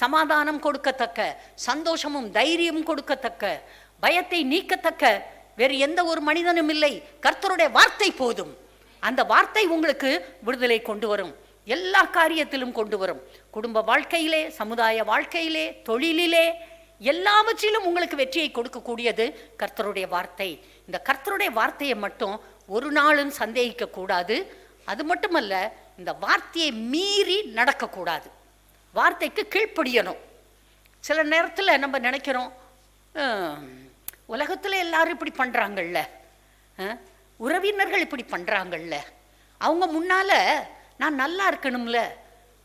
S3: சமாதானம் கொடுக்கத்தக்க, சந்தோஷமும் தைரியம் கொடுக்கத்தக்க, பயத்தை நீக்கத்தக்க வேறு எந்த ஒரு மனிதனும் இல்லை. கர்த்தருடைய வார்த்தை போதும். அந்த வார்த்தை உங்களுக்கு விடுதலை கொண்டு வரும். எல்லா காரியத்திலும் கொண்டு வரும். குடும்ப வாழ்க்கையிலே, சமுதாய வாழ்க்கையிலே, தொழிலிலே, எல்லாவற்றிலும் உங்களுக்கு வெற்றியை கொடுக்கக்கூடியது கர்த்தருடைய வார்த்தை. இந்த கர்த்தருடைய வார்த்தையை மட்டும் ஒரு நாளும் சந்தேகிக்க கூடாது. அது மட்டுமல்ல, இந்த வார்த்தையை மீறி நடக்கக்கூடாது. வார்த்தைக்கு கீழ்ப்படியணும். சில நேரத்தில் நம்ம நினைக்கிறோம், உலகத்தில் எல்லாரும் இப்படி பண்ணுறாங்கல்ல, உறவினர்கள் இப்படி பண்ணுறாங்கல்ல, அவங்க முன்னால் நான் நல்லா இருக்கணும்ல,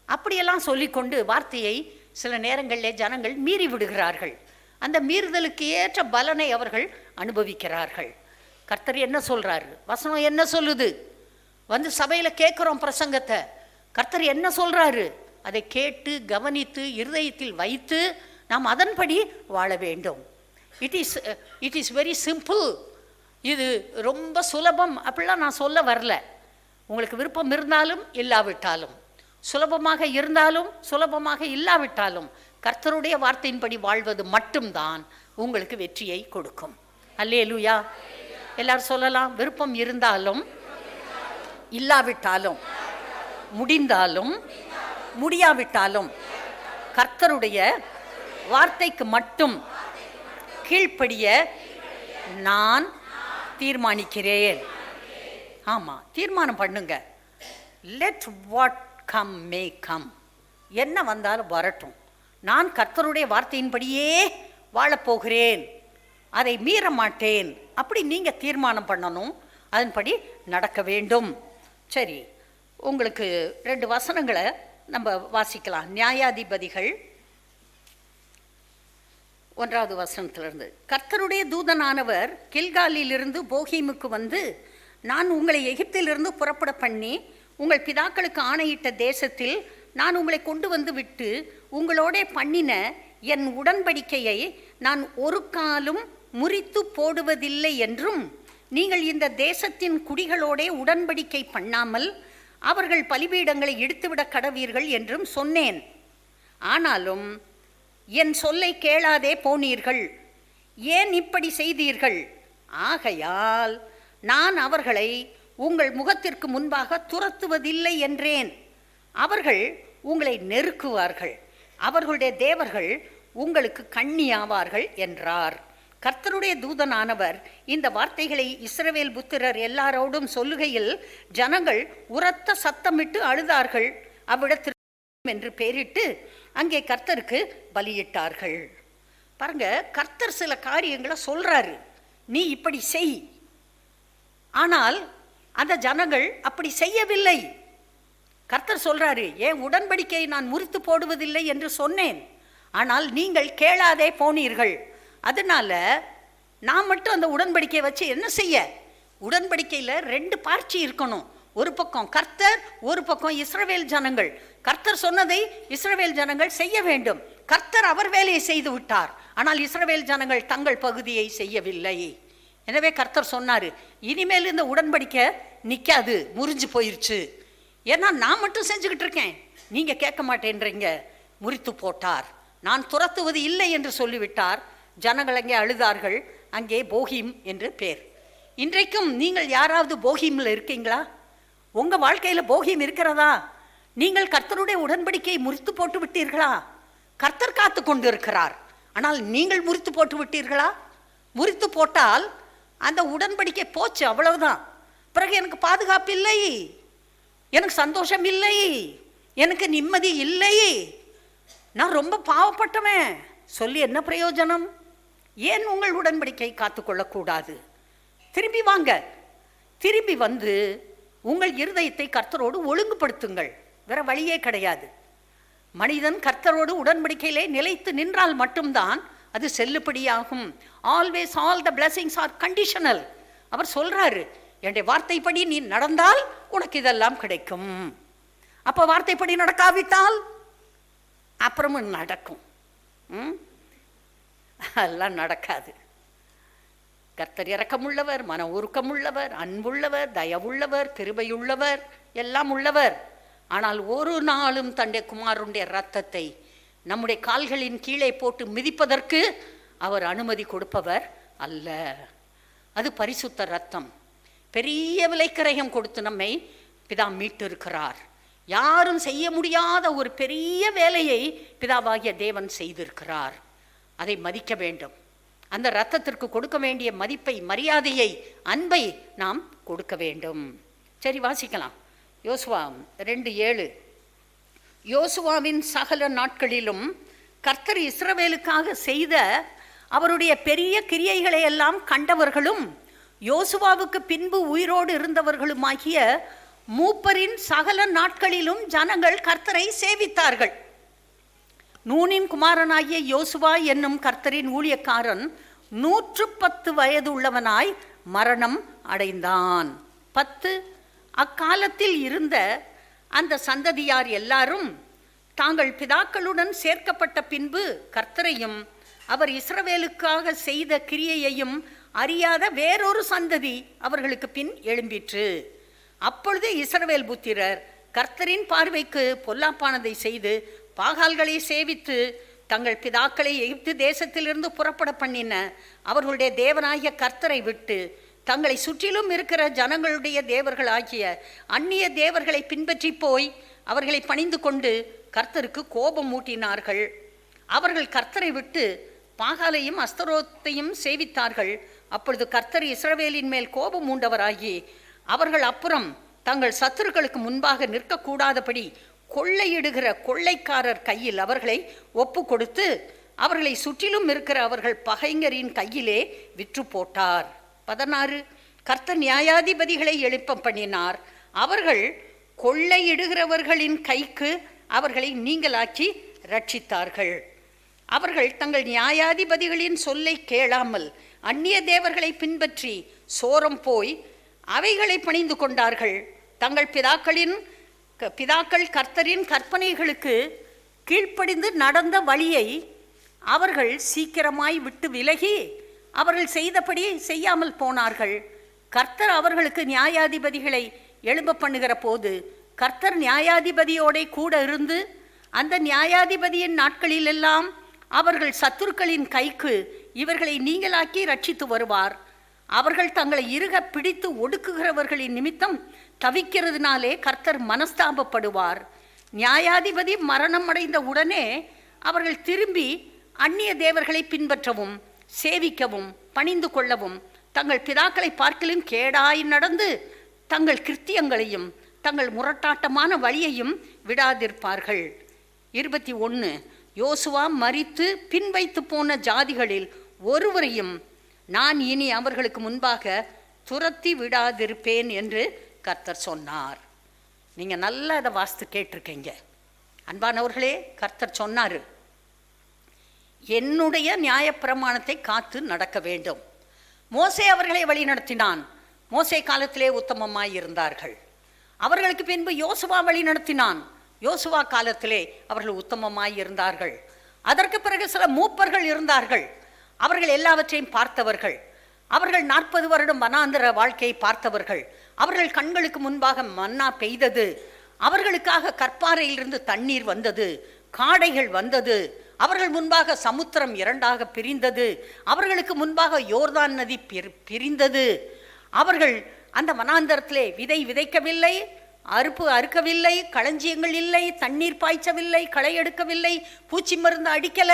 S3: அப்படியெல்லாம் சொல்லிக்கொண்டு வார்த்தையை சில நேரங்களில் ஜனங்கள் மீறி விடுகிறார்கள். அந்த மீறுதலுக்கு ஏற்ற பலனை அவர்கள் அனுபவிக்கிறார்கள். கர்த்தர் என்ன சொல்கிறாரு? வசனம் என்ன சொல்லுது? வந்து சபையில் கேட்குறோம் பிரசங்கத்தை, கர்த்தர் என்ன சொல்றாரு அதை கேட்டு கவனித்து இருதயத்தில் வைத்து நாம் அதன்படி வாழ வேண்டும். It is very simple. இது ரொம்ப சுலபம் அப்படிலாம் நான் சொல்ல வரல. உங்களுக்கு விருப்பம் இருந்தாலும் இல்லாவிட்டாலும், சுலபமாக இருந்தாலும் சுலபமாக இல்லாவிட்டாலும், கர்த்தருடைய வார்த்தையின்படி வாழ்வது மட்டும்தான் உங்களுக்கு வெற்றியை கொடுக்கும். அல்லேலூயா. எல்லாரும் சொல்லலாம், விருப்பம் இருந்தாலும் இல்லாவிட்டாலும், முடிந்தாலும் முடியாவிட்டாலும், கர்த்தருடைய வார்த்தைக்கு மட்டும் கீழ்ப்படிய நான் தீர்மானிக்கிறேன். ஆமாம், தீர்மானம் பண்ணுங்க. Let what come may come. என்ன வந்தாலும் வரட்டும், நான் கர்த்தருடைய வார்த்தையின்படியே வாழப்போகிறேன், அதை மீற மாட்டேன். அப்படி நீங்கள் தீர்மானம் பண்ணணும், அதன்படி நடக்க வேண்டும். சரி, உங்களுக்கு 2 வசனங்களை நம்ம வாசிக்கலாம். நியாயாதிபதிகள் 1வது வசனத்திலிருந்து. கர்த்தருடைய தூதனானவர் கில்காலிலிருந்து போகீமுக்கு வந்து, நான் உங்களை எகிப்திலிருந்து புறப்பட பண்ணி உங்கள் பிதாக்களுக்கு ஆணையிட்ட தேசத்தில் நான் உங்களை கொண்டு வந்து விட்டு உங்களோட பண்ணின என் உடன்படிக்கையை நான் ஒரு காலும் முறித்து போடுவதில்லை என்றும், நீங்கள் இந்த தேசத்தின் குடிகளோட உடன்படிக்கை பண்ணாமல் அவர்கள் பலிபீடங்களை இடித்துவிட கடவீர்கள் என்றும் சொன்னேன். ஆனாலும் என் சொல்லை கேளாதே போனீர்கள். ஏன் இப்படி செய்தீர்கள்? ஆகையால் நான் அவர்களை உங்கள் முகத்திற்கு முன்பாக துரத்துவதில்லை என்றேன். அவர்கள் உங்களை நெருக்குவார்கள், அவர்களுடைய தேவர்கள் உங்களுக்கு கண்ணியாவார்கள் என்றார். கர்த்தருடைய தூதனானவர் இந்த வார்த்தைகளை இஸ்ரவேல் புத்திரர் எல்லாரோடும் சொல்லுகையில் ஜனங்கள் உரத்த சத்தமிட்டு அழுதார்கள். அவ்விடத்தில் என்று பெயரிட்டு அங்கே கர்த்தருக்கு பலியிட்டார்கள். பாருங்க, கர்த்தர் சில காரியங்களை சொல்றாரு, நீ இப்படி செய். ஆனால் அந்த ஜனங்கள் அப்படி செய்யவில்லை. கர்த்தர் சொல்றாரு, என் உடன்படிக்கையை நான் முறித்து போடுவதில்லை என்று சொன்னேன், ஆனால் நீங்கள் கேளாதே போனீர்கள். அதனால நான் மட்டும் அந்த உடன்படிக்கையை வச்சு என்ன செய்ய? உடன்படிக்கையில் 2 பார்ட்டி இருக்கணும். ஒரு பக்கம் கர்த்தர், ஒரு பக்கம் இஸ்ரவேல் ஜனங்கள். கர்த்தர் சொன்னதை இஸ்ரவேல் ஜனங்கள் செய்ய வேண்டும். கர்த்தர் அவர் வேலையை செய்து விட்டார், ஆனால் இஸ்ரவேல் ஜனங்கள் தங்கள் பகுதியை செய்யவில்லை. எனவே கர்த்தர் சொன்னார், இனிமேல் இந்த உடன்படிக்கை நிற்காது, முறிஞ்சு போயிருச்சு. ஏன்னா நான் மட்டும் செஞ்சுக்கிட்டு இருக்கேன், நீங்கள் கேட்க மாட்டேன்றீங்க. முறித்து போட்டார். நான் துரத்துவது இல்லை என்று சொல்லிவிட்டார். ஜனங்கள் அங்கே அழுதார்கள். அங்கே போகீம் என்று பேர். இன்றைக்கும் நீங்கள் யாராவது போகீமில் இருக்கீங்களா? உங்கள் வாழ்க்கையில் போகீம் இருக்கிறதா? நீங்கள் கர்த்தருடைய உடன்படிக்கையை முறித்து போட்டு விட்டீர்களா? கர்த்தர் காத்து கொண்டு இருக்கிறார், ஆனால் நீங்கள் முறித்து போட்டு விட்டீர்களா? முறித்து போட்டால் அந்த உடன்படிக்கை போச்சு, அவ்வளவுதான். பிறகு எனக்கு பாதுகாப்பு இல்லை, எனக்கு சந்தோஷம் இல்லை, எனக்கு நிம்மதி இல்லை, நான் ரொம்ப பாவப்பட்டவன் சொல்லி என்ன பிரயோஜனம்? ஏன் உங்கள் உடன்படிக்கை காத்துக்கொள்ளக்கூடாது? திரும்பி வாங்க, திரும்பி வந்து உங்கள் இருதயத்தை கர்த்தரோடு ஒழுங்குபடுத்துங்கள். வேற வழியே கிடையாது. மனிதன் கர்த்தரோடு உடன்படிக்கையிலே நிலைத்து நின்றால் மட்டும்தான் அது செல்லுபடியாகும். Always all the blessings are conditional. அவர் சொல்றாரு, என்னுடைய வார்த்தைப்படி நீ நடந்தால் உனக்கு இதெல்லாம் கிடைக்கும். அப்போ வார்த்தைப்படி நடக்காவிட்டால் அப்புறமும் நடக்கும், எல்லாம் நடக்காது. கர்த்தர் இரக்கமுள்ளவர், மன உருக்கமுள்ளவர், அன்புள்ளவர், தயவுள்ளவர், கிருபையுள்ளவர், எல்லாம் உள்ளவர். ஆனால் ஒரு நாளும் தன்னுடைய குமாரனுடைய இரத்தத்தை நம்முடைய கால்களின் கீழே போட்டு மிதிப்பதற்கு அவர் அனுமதி கொடுப்பவர் அல்ல. அது பரிசுத்த இரத்தம். பெரிய விலைக்கிரயம் கொடுத்து நம்மை பிதா மீட்டு இருக்கிறார். யாரும் செய்ய முடியாத ஒரு பெரிய வேலையை பிதாவாகிய தேவன் செய்திருக்கிறார். அதை மதிக்க வேண்டும். அந்த இரத்தத்திற்கு கொடுக்க வேண்டிய மதிப்பை, மரியாதையை, அன்பை நாம் கொடுக்க வேண்டும். சரி, வாசிக்கலாம். யோசுவா 2:7. யோசுவாவின் சகல நாட்களிலும் கர்த்தர் இஸ்ரவேலுக்காக செய்த அவருடைய பெரிய கிரியைகளை எல்லாம் கண்டவர்களும் யோசுவாவுக்கு பின்பு உயிரோடு இருந்தவர்களுமாகிய மூப்பரின் சகல நாட்களிலும் ஜனங்கள் கர்த்தரை சேவித்தார்கள். நூனின் குமாரனாகிய யோசுவா என்னும் கர்த்தரின் ஊழியக்காரன் 110 வயது உள்ளவனாய் மரணம் அடைந்தான். 10 அக்காலத்தில் இருந்த அந்த சந்ததியார் எல்லாரும் தாங்கள் பிதாக்களுடன் சேர்க்கப்பட்ட பின்பு கர்த்தரையும் அவர் இஸ்ரவேலுக்காக செய்த கிரியையையும் அறியாத வேறொரு சந்ததி அவர்களுக்கு பின் எழும்பிற்று. அப்பொழுது இஸ்ரவேல் புத்திரர் கர்த்தரின் பார்வைக்கு பொல்லாப்பானதை செய்து பாகால்களை சேவித்து தங்கள் பிதாக்களை எகிப்து தேசத்திலிருந்து புறப்பட பண்ணின அவர்களுடைய தேவனாகிய கர்த்தரை விட்டு தங்களை சுற்றிலும் இருக்கிற ஜனங்களுடைய தேவர்களாகிய அந்நிய தேவர்களை பின்பற்றி போய் அவர்களை பணிந்து கொண்டு கர்த்தருக்கு கோபம் மூட்டினார்கள். அவர்கள் கர்த்தரை விட்டு பாகாலையும் அஸ்தரோத்தையும் சேவித்தார்கள். அப்பொழுது கர்த்தர் இஸ்ரவேலின் மேல் கோபம் மூண்டவராகி அவர்கள் அப்புறம் தங்கள் சத்துருக்களுக்கு முன்பாக நிற்கக்கூடாதபடி கொள்ளையிடுகிற கொள்ளைக்காரர் கையில் அவர்களை ஒப்பு கொடுத்து அவர்களை சுற்றிலும் இருக்கிற அவர்கள் பகைஞரின் கையிலே விற்று போட்டார். 16 கர்த்தர் நியாயாதிபதிகளை எழுப்ப பண்ணினார். அவர்கள் கொள்ளையிடுகிறவர்களின் கைக்கு அவர்களை நீங்களாக்கி ரட்சித்தார்கள். அவர்கள் தங்கள் நியாயாதிபதிகளின் சொல்லை கேளாமல் அந்நிய தேவர்களை பின்பற்றி சோரம் போய் அவைகளை பணிந்து கொண்டார்கள். தங்கள் பிதாக்கள் கர்த்தரின் கற்பனைகளுக்கு கீழ்ப்படிந்து நடந்த வழியை அவர்கள் சீக்கிரமாய் விட்டு விலகி அவர்கள் செய்தபடி செய்யாமல் போனார்கள். கர்த்தர் அவர்களுக்கு நியாயாதிபதிகளை எழும்ப பண்ணுகிற போது கர்த்தர் நியாயாதிபதியோட கூட இருந்து அந்த நியாயாதிபதியின் நாட்களிலெல்லாம் அவர்கள் சத்துருக்களின் கைக்கு இவர்களை நீங்களாக்கி ரட்சித்து வருவார். அவர்கள் தங்களை இறுக பிடித்து ஒடுக்குகிறவர்களின் நிமித்தம் தவிக்கிறதுனாலே கர்த்தர் மனஸ்தாபப்படுவார். நியாயாதிபதி மரணம் அடைந்த உடனே அவர்கள் திரும்பி அந்நிய தேவர்களை பின்பற்றவும் சேவிக்கவும் பணிந்து கொள்ளவும் தங்கள் பிதாக்களை பார்க்கலும் கேடாய் நடந்து தங்கள் கிருத்தியங்களையும் தங்கள் முரட்டாட்டமான வழியையும் விடாதிருப்பார்கள். 21 யோசுவா மரித்து பின் வைத்து போன ஜாதிகளில் ஒருவரையும் நான் இனி அவர்களுக்கு முன்பாக துரத்தி விடாதிருப்பேன் என்று கர்த்தர் சொன்னார். நீங்கள் நல்லா அதை வாசித்து கேட்டிருக்கீங்க. அன்பானவர்களே, கர்த்தர் சொன்னார், என்னுடைய நியாயப்பிரமாணத்தை காத்து நடக்க வேண்டும். மோசே அவர்களை வழி நடத்தினான். மோசே காலத்திலே உத்தமமாய் இருந்தார்கள். அவர்களுக்கு பின்பு யோசுவா வழி நடத்தினான். யோசுவா காலத்திலே அவர்கள் உத்தமமாய் இருந்தார்கள். அதற்கு பிறகு சில மூப்பர்கள் இருந்தார்கள். அவர்கள் எல்லாவற்றையும் பார்த்தவர்கள். அவர்கள் 40 வருடம் வனாந்தர வாழ்க்கையை பார்த்தவர்கள். அவர்கள் கண்களுக்கு முன்பாக மன்னா பெய்தது. அவர்களுக்காக கற்பாறையிலிருந்து தண்ணீர் வந்தது, காடைகள் வந்தது. அவர்கள் முன்பாக சமுத்திரம் 2ஆக பிரிந்தது. அவர்களுக்கு முன்பாக யோர்தான் நதி பிரிந்தது. அவர்கள் அந்த வனாந்தரத்திலே விதை விதைக்கவில்லை, அறுப்பு அறுக்கவில்லை, களஞ்சியங்கள் இல்லை, தண்ணீர் பாய்ச்சவில்லை, களை எடுக்கவில்லை, பூச்சி மருந்து அடிக்கல.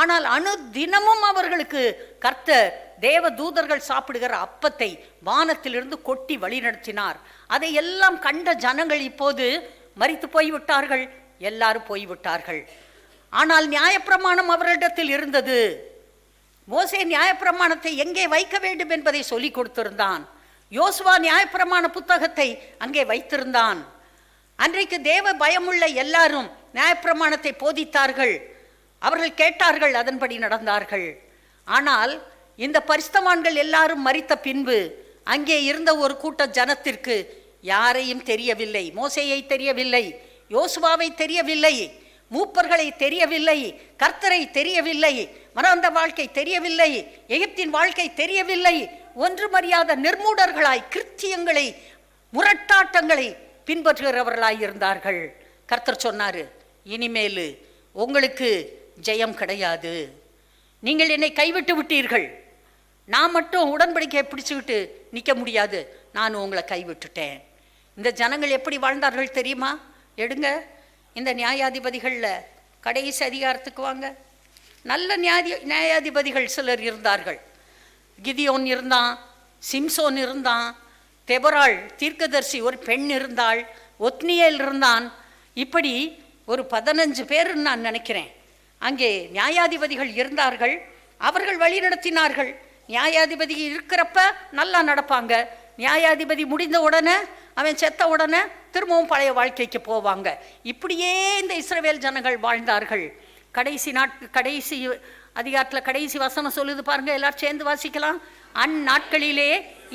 S3: ஆனால் தினமும் அவர்களுக்கு கர்த்தர் தேவ தூதர்கள் சாப்பிடுகிற அப்பத்தை வானத்திலிருந்து கொட்டி வழிநடத்தினார். அதை எல்லாம் கண்ட ஜனங்கள் இப்போது மரித்து போய்விட்டார்கள், எல்லாரும் போய்விட்டார்கள். ஆனால் நியாயப்பிரமாணம் அவர்களிடத்தில் இருந்தது. மோசே நியாயப்பிரமாணத்தை எங்கே வைக்க வேண்டும் என்பதை சொல்லிக் கொடுத்திருந்தான். யோசுவா நியாயப்பிரமாண புத்தகத்தை அங்கே வைத்திருந்தான். அன்றைக்கு தேவ பயமுள்ள எல்லாரும் நியாயப்பிரமாணத்தை போதித்தார்கள். அவர்கள் கேட்டார்கள், அதன்படி நடந்தார்கள். ஆனால் இந்த பரிசுத்தவான்கள் எல்லாரும் மரித்த பின்பு அங்கே இருந்த ஒரு கூட்ட ஜனத்திற்கு யாரையும் தெரியவில்லை. மோசேயை தெரியவில்லை, யோசுவாவை தெரியவில்லை, மூப்பர்களை தெரியவில்லை, கர்த்தரை தெரியவில்லை, மனாந்த வாழ்க்கை தெரியவில்லை, எகிப்தின் வாழ்க்கை தெரியவில்லை. ஒன்றுமறியாத நிர்மூடர்களாய் கிருத்தியங்களை முரட்டாட்டங்களை பின்பற்றுகிறவர்களாய் இருந்தார்கள். கர்த்தர் சொன்னார், இனிமேல் உங்களுக்கு ஜெயம் கிடையாது. நீங்கள் என்னை கைவிட்டு விட்டீர்கள். நான் மட்டும் உடன்படிக்கையை பிடிச்சுக்கிட்டு நிற்க முடியாது. நான் உங்களை கைவிட்டுட்டேன். இந்த ஜனங்கள் எப்படி வாழ்ந்தார்கள் தெரியுமா? எடுங்க இந்த நியாயாதிபதிகளில் கடைசி அதிகாரத்துக்கு வாங்க. நல்ல நியாயாதிபதிகள் சிலர் இருந்தார்கள். கிதியோன் இருந்தான், சிம்சோன் இருந்தான், தெபராள் தீர்க்கதர்சி ஒரு பெண் இருந்தாள், ஒத்னியேல் இருந்தான். இப்படி ஒரு 15 பேர் நான் நினைக்கிறேன் அங்கே நியாயாதிபதிகள் இருந்தார்கள். அவர்கள் வழி நடத்தினார்கள். நியாயாதிபதி இருக்கிறப்ப நல்லா நடப்பாங்க. நியாயாதிபதி முடிந்த உடனே, அவன் செத்த உடனே திரும்பவும் பழைய வாழ்க்கைக்கு போவாங்க. இப்படியே இந்த இஸ்ரவேல் ஜனங்கள் வாழ்ந்தார்கள். கடைசி அதிகாரத்தில் கடைசி வசனம் சொல்லுது பாருங்க, எல்லாரும் சேர்ந்து வாசிக்கலாம். அந்நாட்களிலே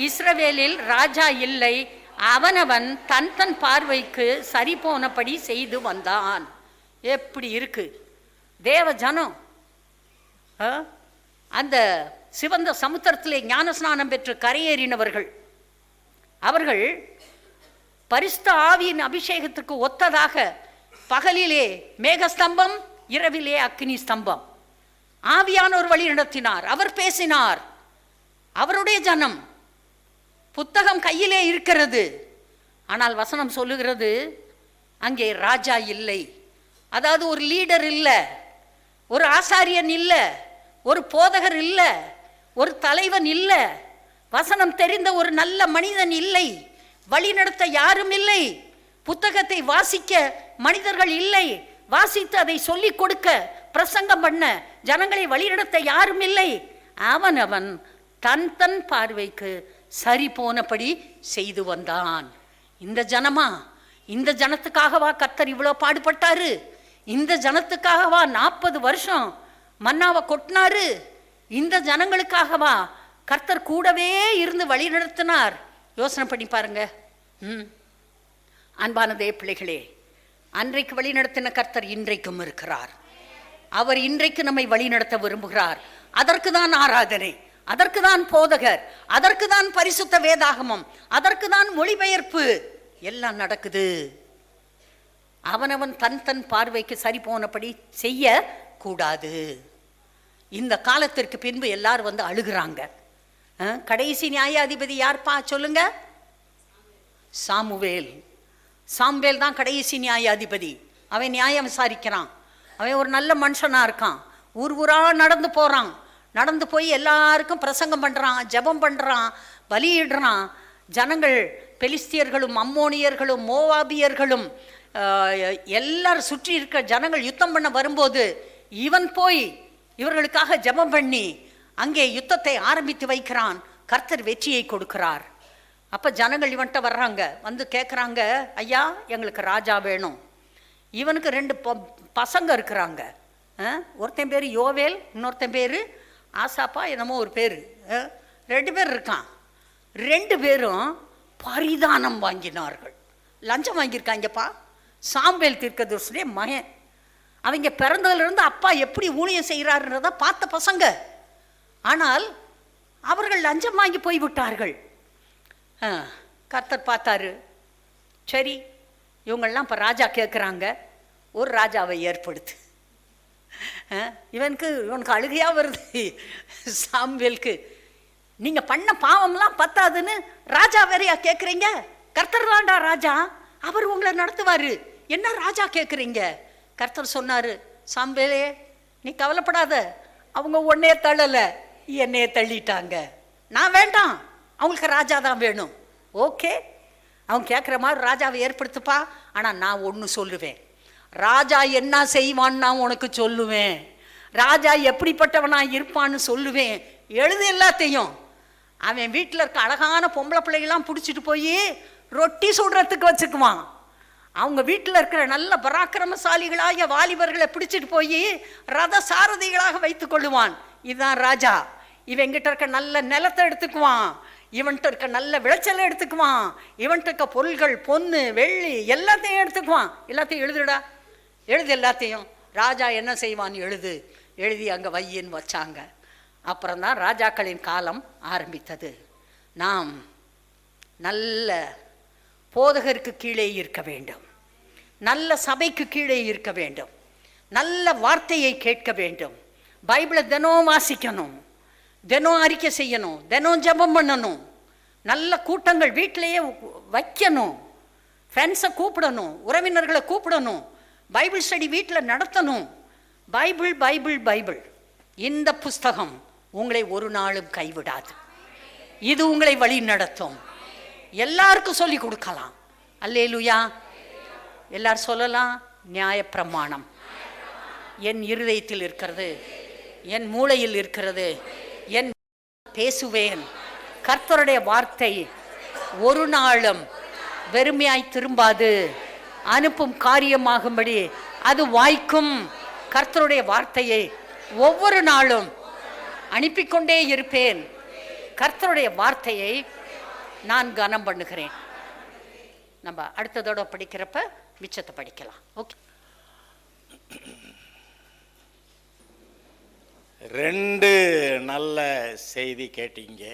S3: இஸ்ரவேலில் ராஜா இல்லை, அவனவன் தன் தன் பார்வைக்கு சரி போனபடி செய்து வந்தான். எப்படி இருக்கு தேவ ஜனம்! அந்த சிவந்த சமுத்திரத்திலே ஞானஸ்நானம் பெற்று கரையேறினவர்கள், அவர்கள் பரிசுத்த ஆவியின் அபிஷேகத்துக்கு ஒத்ததாக பகலிலே மேகஸ்தம்பம், இரவிலே அக்னி ஸ்தம்பம். ஆவியானோர் வழி நடத்தினார், அவர் பேசினார். அவருடைய ஜனம், புத்தகம் கையிலே இருக்கிறது. ஆனால் வசனம் சொல்லுகிறது அங்கே ராஜா இல்லை. அதாவது ஒரு லீடர் இல்லை, ஒரு ஆசாரியன் இல்லை, ஒரு போதகர் இல்லை, ஒரு தலைவன் இல்லை, வசனம் தெரிந்த ஒரு நல்ல மனிதன் இல்லை, வழிநடத்த யாரும் இல்லை, புத்தகத்தை வாசிக்க மனிதர்கள் இல்லை, வாசித்து அதை சொல்லிக் கொடுக்க பிரசங்கம் பண்ண ஜனங்களை வழிநடத்த யாரும் இல்லை. அவனவன் தன் தன் பார்வைக்கு சரி போனபடி செய்து வந்தான். இந்த ஜனமா, இந்த ஜனத்துக்காகவா கர்த்தர் இவ்வளோ பாடுபட்டாரு? இந்த ஜனத்துக்காகவா 40 வருஷம் மன்னாவை கொட்டினாரு? இந்த ஜனங்களுக்காகவா கர்த்தர் கூடவே இருந்து வழி நடத்தினார்? யோசனை பண்ணி பாருங்க. அன்பானதே பிள்ளைகளே, அன்றைக்கு வழி நடத்தின கர்த்தர் இன்றைக்கும் இருக்கிறார். அவர் இன்றைக்கு நம்மை வழி நடத்த விரும்புகிறார். அதற்கு தான் ஆராதனை, அதற்கு தான் போதகர், அதற்கு தான் பரிசுத்த வேதாகமம், அதற்கு தான் மொழிபெயர்ப்பு எல்லாம் நடக்குது. அவனவன் தன் தன் பார்வைக்கு சரி போனபடி செய்ய கூடாது. இந்த காலத்திற்கு பின்பு எல்லாரும் வந்து அழுகிறாங்க. கடைசி நியாயாதிபதி யார்ப்பா சொல்லுங்க? சாமுவேல். சாமுவேல் தான் கடைசி நியாயாதிபதி. அவன் நியாயம் விசாரிக்கிறான். அவன் ஒரு நல்ல மனுஷனாக இருக்கான். ஊர் ஊராக நடந்து போகிறான். நடந்து போய் எல்லாருக்கும் பிரசங்கம் பண்ணுறான், ஜெபம் பண்ணுறான், பலியிடுறான். ஜனங்கள் பெலிஸ்தியர்களும் அம்மோனியர்களும் மோவாபியர்களும் எல்லாரும் சுற்றி இருக்க ஜனங்கள் யுத்தம் பண்ண வரும்போது இவன் போய் இவர்களுக்காக ஜெபம் பண்ணி அங்கே யுத்தத்தை ஆரம்பித்து வைக்கிறான். கர்த்தர் வெற்றியை கொடுக்கிறார். அப்போ ஜனங்கள் இவன்கிட்ட வர்றாங்க, வந்து கேட்குறாங்க, ஐயா எங்களுக்கு ராஜா வேணும். இவனுக்கு 2 பசங்க இருக்கிறாங்க. ஒருத்தன் பேர் யோவேல், இன்னொருத்தன் பேர் ஆசாப்பா என்னமோ ஒரு பேர். 2 பேர் இருக்கான். 2 பேரும் பரிதானம் வாங்கினார்கள், லஞ்சம் வாங்கியிருக்காங்கப்பா. சாமுவேல் தீர்க்கதரிசியுடைய மகன். அவங்க பிறந்ததுலேருந்து அப்பா எப்படி ஊழியம் செய்கிறாருன்றத பார்த்த பசங்க. ஆனால் அவர்கள் லஞ்சம் வாங்கி போய்விட்டார்கள். கர்த்தர் பார்த்தாரு, சரி இவங்கெல்லாம் இப்போ ராஜா கேட்குறாங்க, ஒரு ராஜாவை ஏற்படுத்து. இவனுக்கு அழுகையாக வருது சாமுவேலுக்கு. நீங்கள் பண்ண பாவம்லாம் பத்தாதுன்னு ராஜா வேறையா கேட்குறீங்க? கர்த்தர் தான்டா ராஜா, அவர் உங்களை நடத்துவார், என்ன ராஜா கேட்குறீங்க? கர்த்தர் சொன்னார், சாமுவேலே நீ கவலைப்படாத, அவங்க உன்னையே தள்ளலை, என்னையே தள்ளிட்டாங்க. நான் வேண்டாம், அவங்களுக்கு ராஜா தான் வேணும். ஓகே, அவங்க கேட்குற மாதிரி ராஜாவை ஏற்படுத்துப்பா. ஆனால் நான் ஒன்று சொல்லுவேன், ராஜா என்ன செய்வான்னு நான் உனக்கு சொல்லுவேன், ராஜா எப்படிப்பட்டவனா இருப்பான்னு சொல்லுவேன். எழுது எல்லாத்தையும். அவன் வீட்டில் இருக்க அழகான பொம்பளை பிள்ளைகள்லாம் பிடிச்சிட்டு போய் ரொட்டி சுடுறதுக்கு வச்சுக்குவான். அவங்க வீட்டில் இருக்கிற நல்ல பராக்கிரமசாலிகளாக வாலிபர்களை பிடிச்சிட்டு போய் ரத சாரதிகளாக வைத்து கொள்ளுவான். இதுதான் ராஜா. இவங்கிட்ட இருக்க நல்ல நிலத்தை எடுத்துக்குவான், இவன்கிட்ட இருக்க நல்ல விளைச்சலை எடுத்துக்குவான், இவன்கிட்ட இருக்க பொருள்கள் பொண்ணு வெள்ளி எல்லாத்தையும் எடுத்துக்குவான். எல்லாத்தையும் எழுதுடா, எழுது எல்லாத்தையும். ராஜா என்ன செய்வான்னு எழுது. எழுதி அங்கே வையின்னு வச்சாங்க. அப்புறம்தான் ராஜாக்களின் காலம் ஆரம்பித்தது. நாம் நல்ல போதகருக்கு கீழே இருக்க வேண்டும், நல்ல சபைக்கு கீழே இருக்க வேண்டும், நல்ல வார்த்தையை கேட்க வேண்டும், பைபிளை தினம் வாசிக்கணும், தினம் அறிக்கை செய்யணும், தினம் ஜெபம் பண்ணணும், நல்ல கூட்டங்கள் வீட்டிலேயே வைக்கணும், ஃப்ரெண்ட்ஸை கூப்பிடணும், உறவினர்களை கூப்பிடணும், பைபிள் ஸ்டடி வீட்டில் நடத்தணும். பைபிள் பைபிள் பைபிள் இந்த புஸ்தகம் உங்களை ஒரு நாளும் கைவிடாது. இது உங்களை வழி நடத்தும். எல்லாருக்கும் சொல்லி கொடுக்கலாம். அல்லேலூயா. எல்லாரும் சொல்லலாம், நியாயப்பிரமாணம் என் இருதயத்தில் இருக்கிறது, என் மூளையில் இருக்கிறது, என் பேசுவேன். கர்த்தருடைய வார்த்தை ஒரு நாளும் வெறுமையாய் திரும்பாது, அனுப்பும் காரியமாகும்படி அது வாய்க்கும். கர்த்தருடைய வார்த்தையை ஒவ்வொரு நாளும் அனுப்பிக்கொண்டே இருப்பேன். கர்த்தருடைய வார்த்தையை நான் கனம் பண்ணுகிறேன். நம்ம அடுத்ததோட படிக்கிறப்ப மிச்சத்தை படிக்கலாம். ஓகே.
S1: 2 நல்ல செய்தி கேட்டீங்க.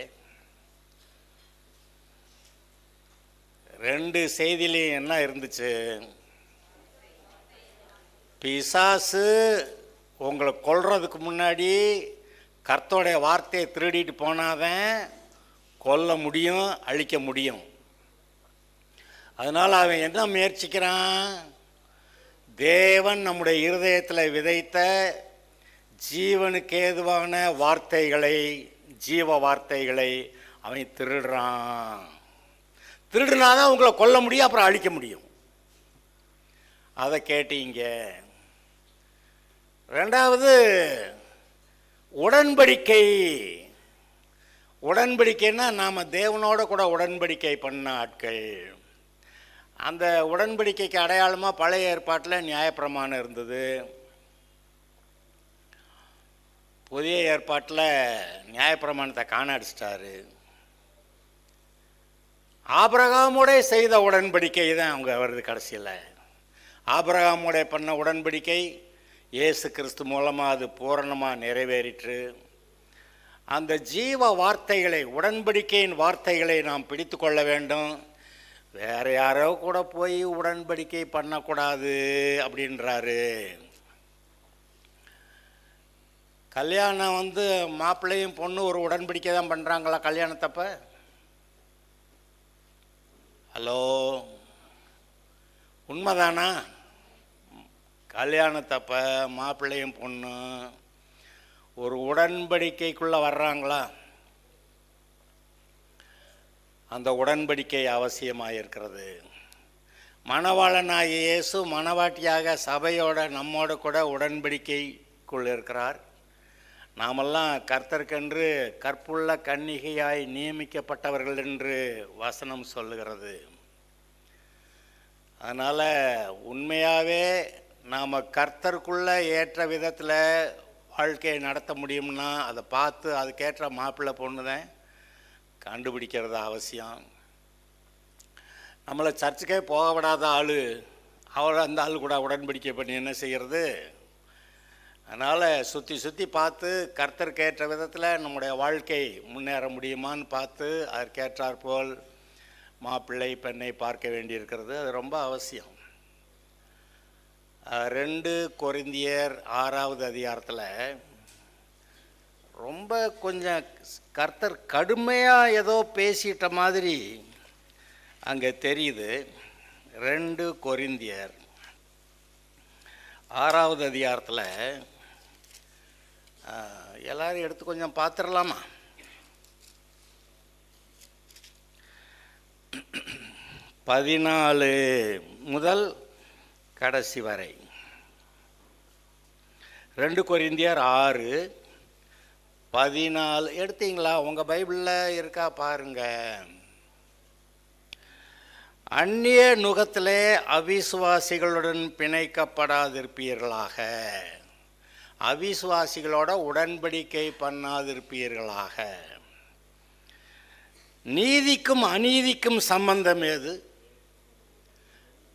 S1: 2 செய்திலையும் என்ன இருந்துச்சு? பிசாசு உங்களை கொல்றதுக்கு முன்னாடி கர்த்தருடைய வார்த்தையை திருடிட்டு போனாதான் கொல்ல முடியும், அழிக்க முடியும். அதனால் அவன் என்ன முயற்சிக்கிறான்? தேவன் நம்முடைய இருதயத்தில் விதைத்த ஜீவனுக்கு ஏதுவான வார்த்தைகளை, ஜீவ வார்த்தைகளை அவன் திருடுறான். திருடுனாதான் உங்களை கொல்ல முடியும், அப்புறம் அழிக்க முடியும். அதை கேட்டீங்க. 2வது உடன்படிக்கை. உடன்படிக்கைன்னா நாம் தேவனோட கூட உடன்படிக்கை பண்ண ஆட்கள். அந்த உடன்படிக்கைக்கு அடையாளமாக பழைய ஏற்பாட்டில் நியாயப்பிரமாணம் இருந்தது. புதிய ஏற்பாட்டில் நியாயப்பிரமாணத்தை காண அடிச்சிட்டாரு. ஆபிரகாமோட செய்த உடன்படிக்கை தான் அவங்க வருது. கடைசியில் ஆபிரகாமோட பண்ண உடன்படிக்கை இயேசு கிறிஸ்து மூலமாக அது பூரணமாக நிறைவேறிற்று. அந்த ஜீவ வார்த்தைகளை, உடன்படிக்கையின் வார்த்தைகளை நாம் பிடித்து கொள்ள வேண்டும். வேறு யாரோ கூட போய் உடன்படிக்கை பண்ணக்கூடாது அப்படின்றாரு. கல்யாணம் மாப்பிள்ளையும் பொண்ணு ஒரு உடன்படிக்கை தான் பண்ணுறாங்களா கல்யாணத்தப்ப? ஹலோ, உண்மைதானா? கல்யாணத்தப்ப மாப்பிள்ளையும் பொண்ணு ஒரு உடன்படிக்கைக்குள்ளே வர்றாங்களா? அந்த உடன்படிக்கை அவசியமாக இருக்கிறது. மணவாளனாகிய இயேசு மணவாட்டியாக சபையோட நம்மோட கூட உடன்படிக்கைக்குள் இருக்கிறார். நாமெல்லாம் கர்த்தருக்கென்று கற்புள்ள கன்னிகையாய் நியமிக்கப்பட்டவர்கள் என்று வசனம் சொல்லுகிறது. அதனால் உண்மையாகவே நாம் கர்த்தருக்குள்ளே ஏற்ற விதத்தில் வாழ்க்கையை நடத்த முடியும்னா அதை பார்த்து அதுக்கேற்ற மாப்பிள்ளை பொண்ணு தான் கண்டுபிடிக்கிறது அவசியம். நம்மளை சர்ச்சுக்கே போக விடாத ஆள், அந்த ஆள் கூட உடன்படிக்கை பண்ணி என்ன செய்கிறது? அதனால் சுற்றி சுற்றி பார்த்து கர்த்தருக்கு ஏற்ற விதத்தில் நம்முடைய வாழ்க்கை முன்னேற முடியுமான்னு பார்த்து அதற்கேற்றாற்போல் மாப்பிள்ளை பெண்ணை பார்க்க வேண்டியிருக்கிறது. அது ரொம்ப அவசியம். 2 கொரிந்தியர் 6வது அதிகாரத்தில் ரொம்ப கொஞ்சம் கர்த்தர் கடுமையாக ஏதோ பேசிட்ட மாதிரி அங்கே தெரியுது. 2 கொரிந்தியர் 6வது அதிகாரத்தில் எல்லாரும் எடுத்து கொஞ்சம் பார்த்துடலாமா? 14 முதல் கடைசி வரை. 2 கொரிந்தியர் 6:14 எடுத்தீங்களா? உங்கள் பைபிளில் இருக்கா பாருங்க. அந்நிய நுகத்திலே அவிசுவாசிகளுடன் பிணைக்கப்படாதிருப்பீர்களாக, அவிசுவாசிகளோட உடன்படிக்கை பண்ணாதிருப்பீர்களாக. நீதிக்கும் அநீதிக்கும் சம்பந்தம் ஏது?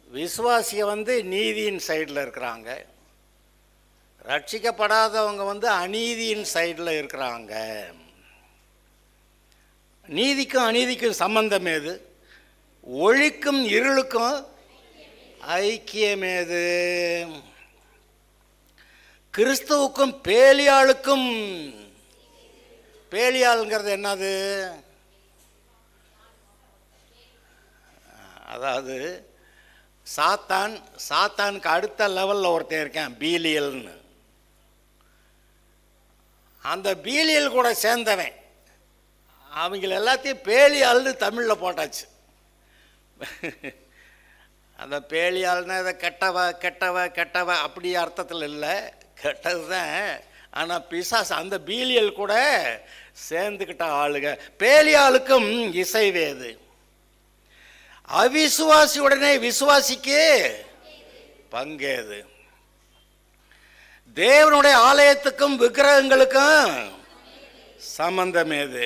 S1: விசுவாசியை நீதியின் சைடில் இருக்கிறாங்க, ரட்சிக்கப்படாதவங்க அநீதியின் சைடில் இருக்கிறாங்க. நீதிக்கும் அநீதிக்கும் சம்பந்தம் ஏது? ஒளிக்கும் இருளுக்கும் ஐக்கியம் ஏது? கிறிஸ்துவுக்கும் பேலியாளுக்கும், பேலியாளுங்கிறது என்னது? அதாவது சாத்தானுக்கு அடுத்த லெவலில் ஒருத்தன் இருக்கேன், பீலியல்னு. அந்த பீலியல் கூட சேர்ந்தவன் அவங்கள எல்லாத்தையும் பேலியாள்னு தமிழில் போட்டாச்சு. அந்த பேலியாள்னா இதை கெட்டவ கெட்டவ கெட்டவ அப்படி அர்த்தத்தில் இல்லை, கெட்டது தான். ஆனால் பிசாசு அந்த பீலியல் கூட சேர்ந்துக்கிட்ட ஆளுங்க. பேலியாளுக்கும் இசைவேது. அவிசுவாசியுடனே விசுவாசிக்கு பங்கேது. தேவனுடைய ஆலயத்துக்கும் விக்கிரகங்களுக்கும் சம்பந்தம் ஏது?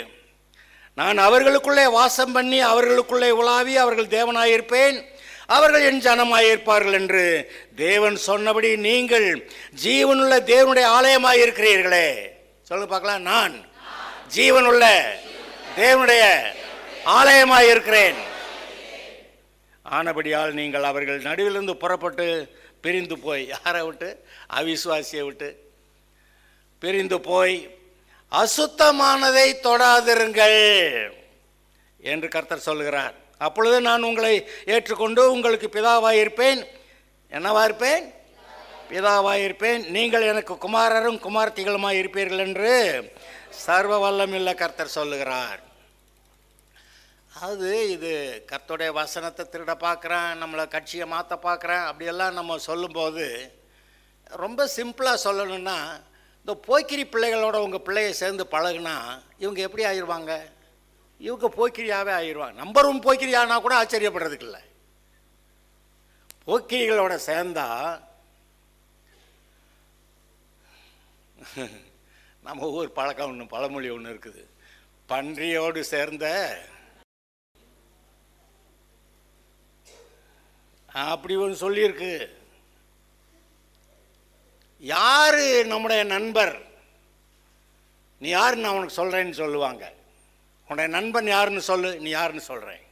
S1: நான் அவர்களுக்குள்ளே வாசம் பண்ணி அவர்களுக்குள்ளே உலாவி அவர்கள் தேவனாயிருப்பேன், அவர்கள் என் ஜனமாயிருப்பார்கள் என்று தேவன் சொன்னபடி நீங்கள் ஜீவனுள்ள தேவனுடைய ஆலயமாயிருக்கிறீர்களே. சொல்லுங்க பார்க்கலாம். நான் ஜீவனுள்ள தேவனுடைய ஆலயமாயிருக்கிறேன். ஆனபடியால் நீங்கள் அவர்கள் நடுவிலிருந்து புறப்பட்டு பிரிந்து போய், யாரை விட்டு? அவிசுவாசியை விட்டு பிரிந்து போய் அசுத்தமானதை தொடாதிருங்கள் என்று கர்த்தர் சொல்கிறார். அப்பொழுது நான் உங்களை ஏற்றுக்கொண்டு உங்களுக்கு பிதாவாயிருப்பேன். என்னவாயிருப்பேன்? பிதாவாயிருப்பேன். நீங்கள் எனக்கு குமாரரும் குமார்த்திகளுமாய் இருப்பீர்கள் என்று சர்வ வல்லமையுள்ள கர்த்தர் சொல்லுகிறார். அது இது கர்த்தருடைய வசனத்தை திருட பார்க்குறேன், நம்மளை கட்சியை மாற்ற பார்க்குறேன் அப்படியெல்லாம் நம்ம சொல்லும்போது ரொம்ப சிம்பிளாக சொல்லணும்னா, இந்த போக்கிரி பிள்ளைகளோட உங்கள் பிள்ளையை சேர்ந்து பழகுனா இவங்க எப்படி ஆயிடுவாங்க? இவங்க போக்கிரியாகவே ஆயிடுவாங்க. நம்பர் 1 போக்கிரி ஆனால் கூட ஆச்சரியப்படுறதுக்கு இல்லை. போக்கிரிகளோட சேர்ந்தா நம்ம ஊர் பழக்கம் ஒன்று, பழமொழி ஒன்று இருக்குது, பன்றியோடு சேர்ந்த அப்படி ஒன்று சொல்லியிருக்கு. யாரு நம்முடைய நண்பர்? நீ யாருன்னு நான் உனக்கு சொல்கிறேன்னு சொல்லுவாங்க. உன்னுடைய நண்பன் யாருன்னு சொல்லு, நீ யாருன்னு சொல்கிறேன்.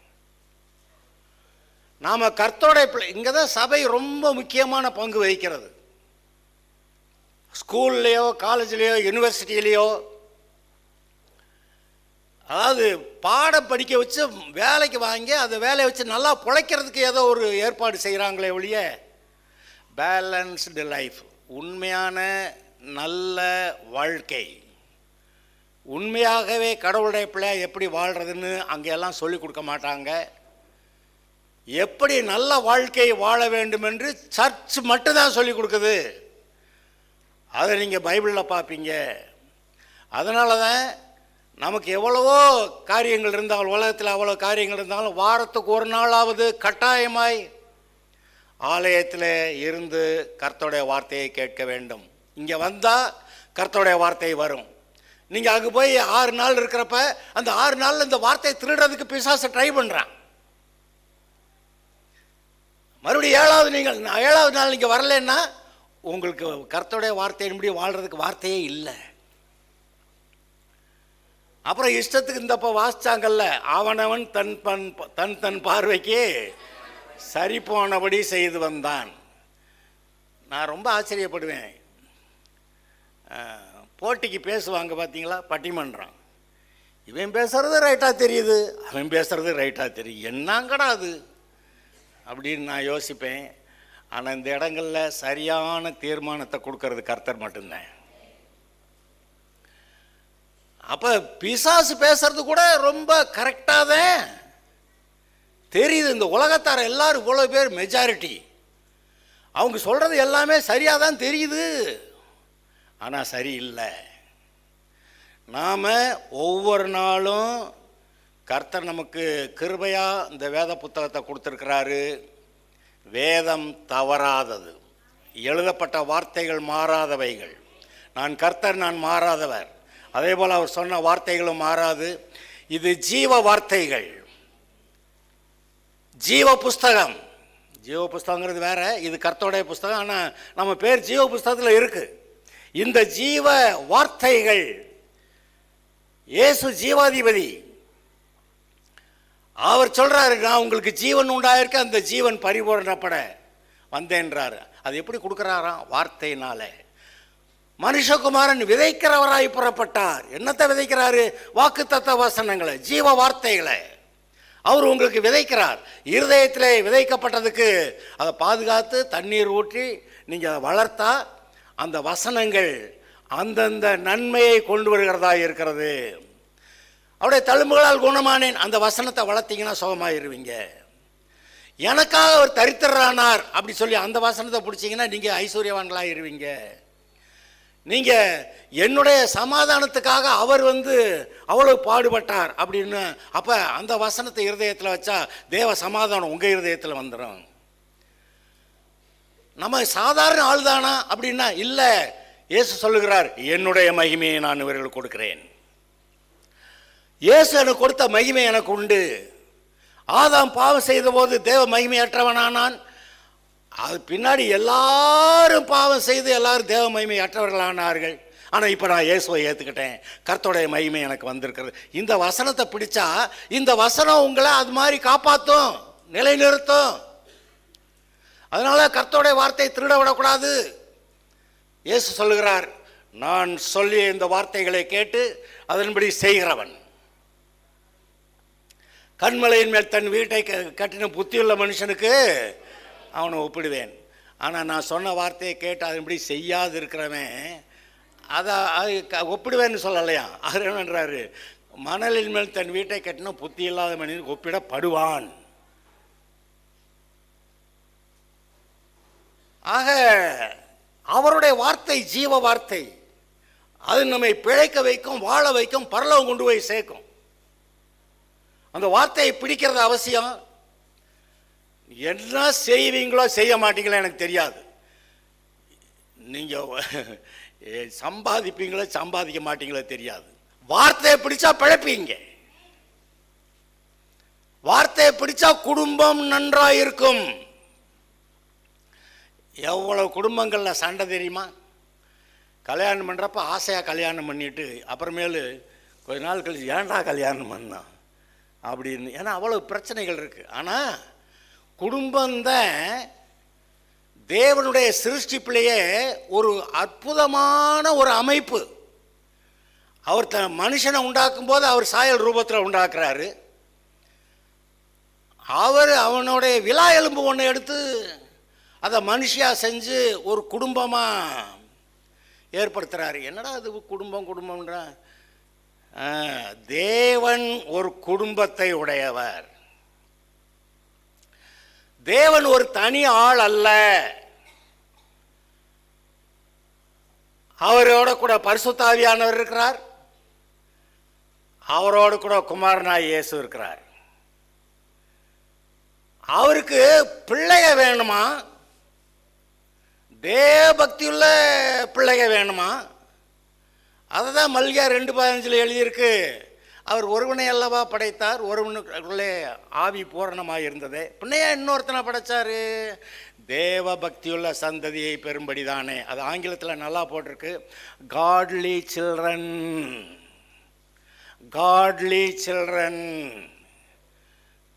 S1: நாம் கர்த்தருடைய பிள்ளை. இங்கே தான் சபை ரொம்ப முக்கியமான பங்கு வகிக்கிறது. ஸ்கூல்லையோ காலேஜ்லேயோ யூனிவர்சிட்டியிலையோ, அதாவது பாடம் படிக்க வச்சு வேலைக்கு வாங்கி அந்த வேலையை வச்சு நல்லா பிழைக்கிறதுக்கு ஏதோ ஒரு ஏற்பாடு செய்கிறாங்களே ஒழிய பேலன்ஸ்டு லைஃப், உண்மையான நல்ல வாழ்க்கை, உண்மையாகவே கடவுளுடைய பிள்ளை எப்படி வாழ்கிறதுன்னு அங்கெல்லாம் சொல்லிக் கொடுக்க மாட்டாங்க. எப்படி நல்ல வாழ்க்கையை வாழ வேண்டும் என்று சர்ச் மட்டும்தான் சொல்லிக் கொடுக்குது. அதை நீங்கள் பைபிளில் பார்ப்பீங்க. அதனால தான் நமக்கு எவ்வளவோ காரியங்கள் இருந்தாலும், உலகத்தில் அவ்வளோ காரியங்கள் இருந்தாலும், வாரத்துக்கு ஒரு நாளாவது கட்டாயமாய் ஆலயத்தில் இருந்து கர்த்தருடைய வார்த்தையை கேட்க வேண்டும். இங்கே வந்தால் கர்த்தருடைய வார்த்தை வரும். நீங்கள் அங்கே போய் 6 நாள் இருக்கிறப்ப அந்த 6 நாளில் இந்த வார்த்தையை திருடுறதுக்கு பிசாசை ட்ரை பண்ணுறான். மறுபடியும் 7வது நாள் நீங்கள் வரலன்னா உங்களுக்கு கர்த்தருடைய வார்த்தையின்படி வாழ்கிறதுக்கு வார்த்தையே இல்லை. அப்புறம் இஷ்டத்துக்கு இந்தப்போ வாசிச்சாங்கல்ல, அவனவன் தன் பார்வைக்கு சரி போனபடி செய்து வந்தான். நான் ரொம்ப ஆச்சரியப்படுவேன். போட்டிக்கு பேசுவாங்க பார்த்தீங்களா, பட்டிமன்றம். இவன் பேசுறது ரைட்டாக தெரியுது, அவன் பேசுறது ரைட்டாக தெரியுது, என்னங்கடா அது அப்படின்னு நான் யோசிப்பேன். ஆனால் இந்த இடங்களில் சரியான தீர்மானத்தை கொடுக்கறது கர்த்தர் மட்டும்தான். அப்போ பிசாசு பேசுறது கூட ரொம்ப கரெக்டாக தான் தெரியுது. இந்த உலகத்தார எல்லாரும் இவ்வளோ பேர் மெஜாரிட்டி, அவங்க சொல்கிறது எல்லாமே சரியாக தான் தெரியுது, ஆனால் சரியில்லை. நாம் ஒவ்வொரு நாளும் கர்த்தர் நமக்கு கிருபையாக இந்த வேத புத்தகத்தை கொடுத்துருக்கிறாரு. வேதம் தவறாதது, எழுதப்பட்ட வார்த்தைகள் மாறாதவைகள். நான் கர்த்தர், நான் மாறாதவர். அதே போல் அவர் சொன்ன வார்த்தைகளும் மாறாது. இது ஜீவ வார்த்தைகள், ஜீவ புஸ்தகம். ஜீவ புஸ்தகங்கிறது வேற, இது கர்த்தருடைய புஸ்தகம். ஆனால் நம்ம பேர் ஜீவ புஸ்தகத்தில் இருக்கு. இந்த ஜீவ வார்த்தைகள், இயேசு ஜீவாதிபதி, அவர் சொல்றாரு, நான் உங்களுக்கு ஜீவன் உண்டாயிருக்க, அந்த ஜீவன் பரிபூரணப்பட வந்தேன்றாரு. அது எப்படி கொடுக்குறாராம்? வார்த்தையினால. மனுஷகுமாரன் விதைக்கிறவராய் புறப்பட்டார். என்னத்தை விதைக்கிறாரு? வாக்குத்தத்த வசனங்களை, ஜீவ வார்த்தைகளை அவர் உங்களுக்கு விதைக்கிறார். இருதயத்திலே விதைக்கப்பட்டதுக்கு அதை பாதுகாத்து தண்ணீர் ஊற்றி நீங்கள் வளர்த்தா அந்த வசனங்கள் அந்தந்த நன்மையை கொண்டு வருகிறதா இருக்கிறது. அவருடைய தழும்புகளால் குணமானேன், அந்த வசனத்தை வளர்த்தீங்கன்னா சுகமாயிருவீங்க. எனக்காக அவர் தரித்திரரானார் அப்படி சொல்லி அந்த வசனத்தை பிடிச்சிங்கன்னா நீங்கள் ஐஸ்வர்யவான்களாக இருவீங்க. நீங்கள் என்னுடைய சமாதானத்துக்காக அவர் அவ்வளவு பாடுபட்டார் அப்படின்னு, அப்போ அந்த வசனத்தை இருதயத்தில் வச்சா தேவ சமாதானம் உங்கள் இருதயத்தில் வந்துடும். நம்ம சாதாரண ஆள் தானா அப்படின்னா இல்லை. இயேசு சொல்லுகிறார், என்னுடைய மகிமையை நான் இவர்களுக்கு கொடுக்கிறேன். இயேசு எனக்கு கொடுத்த மகிமை எனக்கு உண்டு. ஆதாம் பாவம் செய்த போது தேவ மகிமையற்றவனானான். அது பின்னாடி எல்லாரும் பாவம் செய்து எல்லாரும் தேவ மகிமையற்றவர்களானார்கள். ஆனால் இப்போ நான் இயேசுவை ஏற்றுக்கிட்டேன், கர்த்தருடைய மகிமை எனக்கு வந்திருக்கிறது. இந்த வசனத்தை பிடிச்சா இந்த வசனம் உங்களை அது மாதிரி காப்பாற்றும், நிலைநிறுத்தும். அதனால கர்த்தருடைய வார்த்தையை திருட விடக்கூடாது. இயேசு சொல்லுகிறார், நான் சொல்லிய இந்த வார்த்தைகளை கேட்டு அதன்படி செய்கிறவன் கண்மலையின் மேல் தன் வீட்டை கட்டின புத்தியுள்ள மனுஷனுக்கு அவனை ஒப்பிடுவேன். ஆனால் நான் சொன்ன வார்த்தையை கேட்டு அதன்படி செய்யாது இருக்கிறவன் அதை ஒப்பிடுவேன்னு சொல்லலையா? அவர் என்னன்றாரு, மணலின் மேல் தன் வீட்டை கட்டின புத்தி இல்லாத மனிதனுக்கு ஒப்பிடப்படுவான். ஆக அவருடைய வார்த்தை ஜீவ வார்த்தை. அது நம்மை பிழைக்க வைக்கும், வாழ வைக்கும், பரலோகம் கொண்டு போய் சேர்க்கும். அந்த வார்த்தையை பிடிக்கிறது அவசியம். என்ன செய்வீங்களோ செய்ய மாட்டீங்களோ எனக்கு தெரியாது. நீங்கள் சம்பாதிப்பீங்களோ சம்பாதிக்க மாட்டீங்களோ தெரியாது. வார்த்தையை பிடிச்சா பிழைப்பீங்க. வார்த்தையை பிடிச்சா குடும்பம் நன்றாக இருக்கும். எவ்வளவு குடும்பங்களில் சண்டை தெரியுமா? கல்யாணம் பண்ணுறப்ப ஆசையாக கல்யாணம் பண்ணிட்டு அப்புறமேலு கொஞ்ச நாள் கழிச்சு ஏன்டா கல்யாணம் பண்ணான் அப்படின்னு. ஏன்னா அவ்வளோ பிரச்சனைகள் இருக்குது. ஆனால் குடும்பம்தான் தேவனுடைய சிருஷ்டிப்பிலேயே ஒரு அற்புதமான ஒரு அமைப்பு. அவர் மனுஷனை உண்டாக்கும் போது அவர் சாயல் ரூபத்தில் உண்டாக்குறாரு. அவர் அவனுடைய விலா எலும்பு ஒன்று எடுத்து அதை மனுஷியாக செஞ்சு ஒரு குடும்பமாக ஏற்படுத்துகிறாரு. என்னடா அது குடும்பம் குடும்பம்ன்ற? தேவன் ஒரு குடும்பத்தை உடையவர். தேவன் ஒரு தனி ஆள் அல்ல. அவரோட கூட பரிசுத்த ஆவியானவர் இருக்கிறார். அவரோடு கூட குமாரனாய் இயேசு இருக்கிறார். அவருக்கு பிள்ளைக வேணுமா? தேவபக்தியுள்ள பிள்ளைக வேணுமா? அதை தான் மல்கியா 2:15 எழுதியிருக்கு. அவர் ஒருவனை அல்லவா படைத்தார், ஒருவனுக்குள்ளே ஆவி பூரணமாக இருந்தது. பின்னையா இன்னொருத்தனை படைச்சாரு? தேவ பக்தியுள்ள சந்ததியை பெரும்படி தானே. அது ஆங்கிலத்தில் நல்லா போட்டிருக்கு, காட்லி சில்ட்ரன். காட்லி சில்ட்ரன்.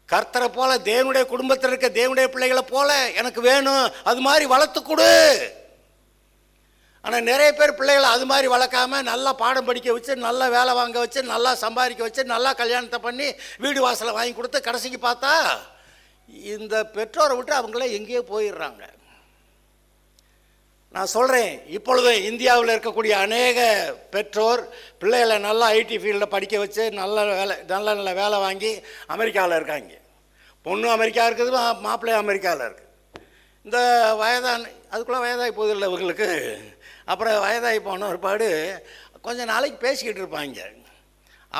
S1: கர்த்தரை போல தேவனுடைய குடும்பத்தில் இருக்க தேவனுடைய பிள்ளைகளை போல எனக்கு வேணும், அது மாதிரி வளர்த்து கொடு. ஆனால் நிறைய பேர் பிள்ளைகளை அது மாதிரி வளர்க்காம நல்லா பாடம் படிக்க வச்சு, நல்லா வேலை வாங்க வச்சு, நல்லா சம்பாதிக்க வச்சு, நல்லா கல்யாணத்தை பண்ணி வீடு வாசலை வாங்கி கொடுத்து கடைசிக்கு பார்த்தா இந்த பெற்றோரை விட்டு அவங்கள எங்கேயோ போயிடுறாங்க. நான் சொல்கிறேன், இப்பொழுது இந்தியாவில் இருக்கக்கூடிய அநேக பெற்றோர் பிள்ளைகளை நல்லா ஐடி ஃபீல்டில் படிக்க வச்சு நல்ல வேலை வாங்கி அமெரிக்காவில் இருக்காங்க. பொண்ணு அமெரிக்கா இருக்குது, மாப்பிள்ளை அமெரிக்காவில் இருக்குது. இந்த அதுக்குள்ளே வயதாகி போதில்லை இவங்களுக்கு. அப்புறம் வயதாகி போன ஒரு பாடு கொஞ்சம் நாளைக்கு பேசிக்கிட்டு இருப்பாங்க.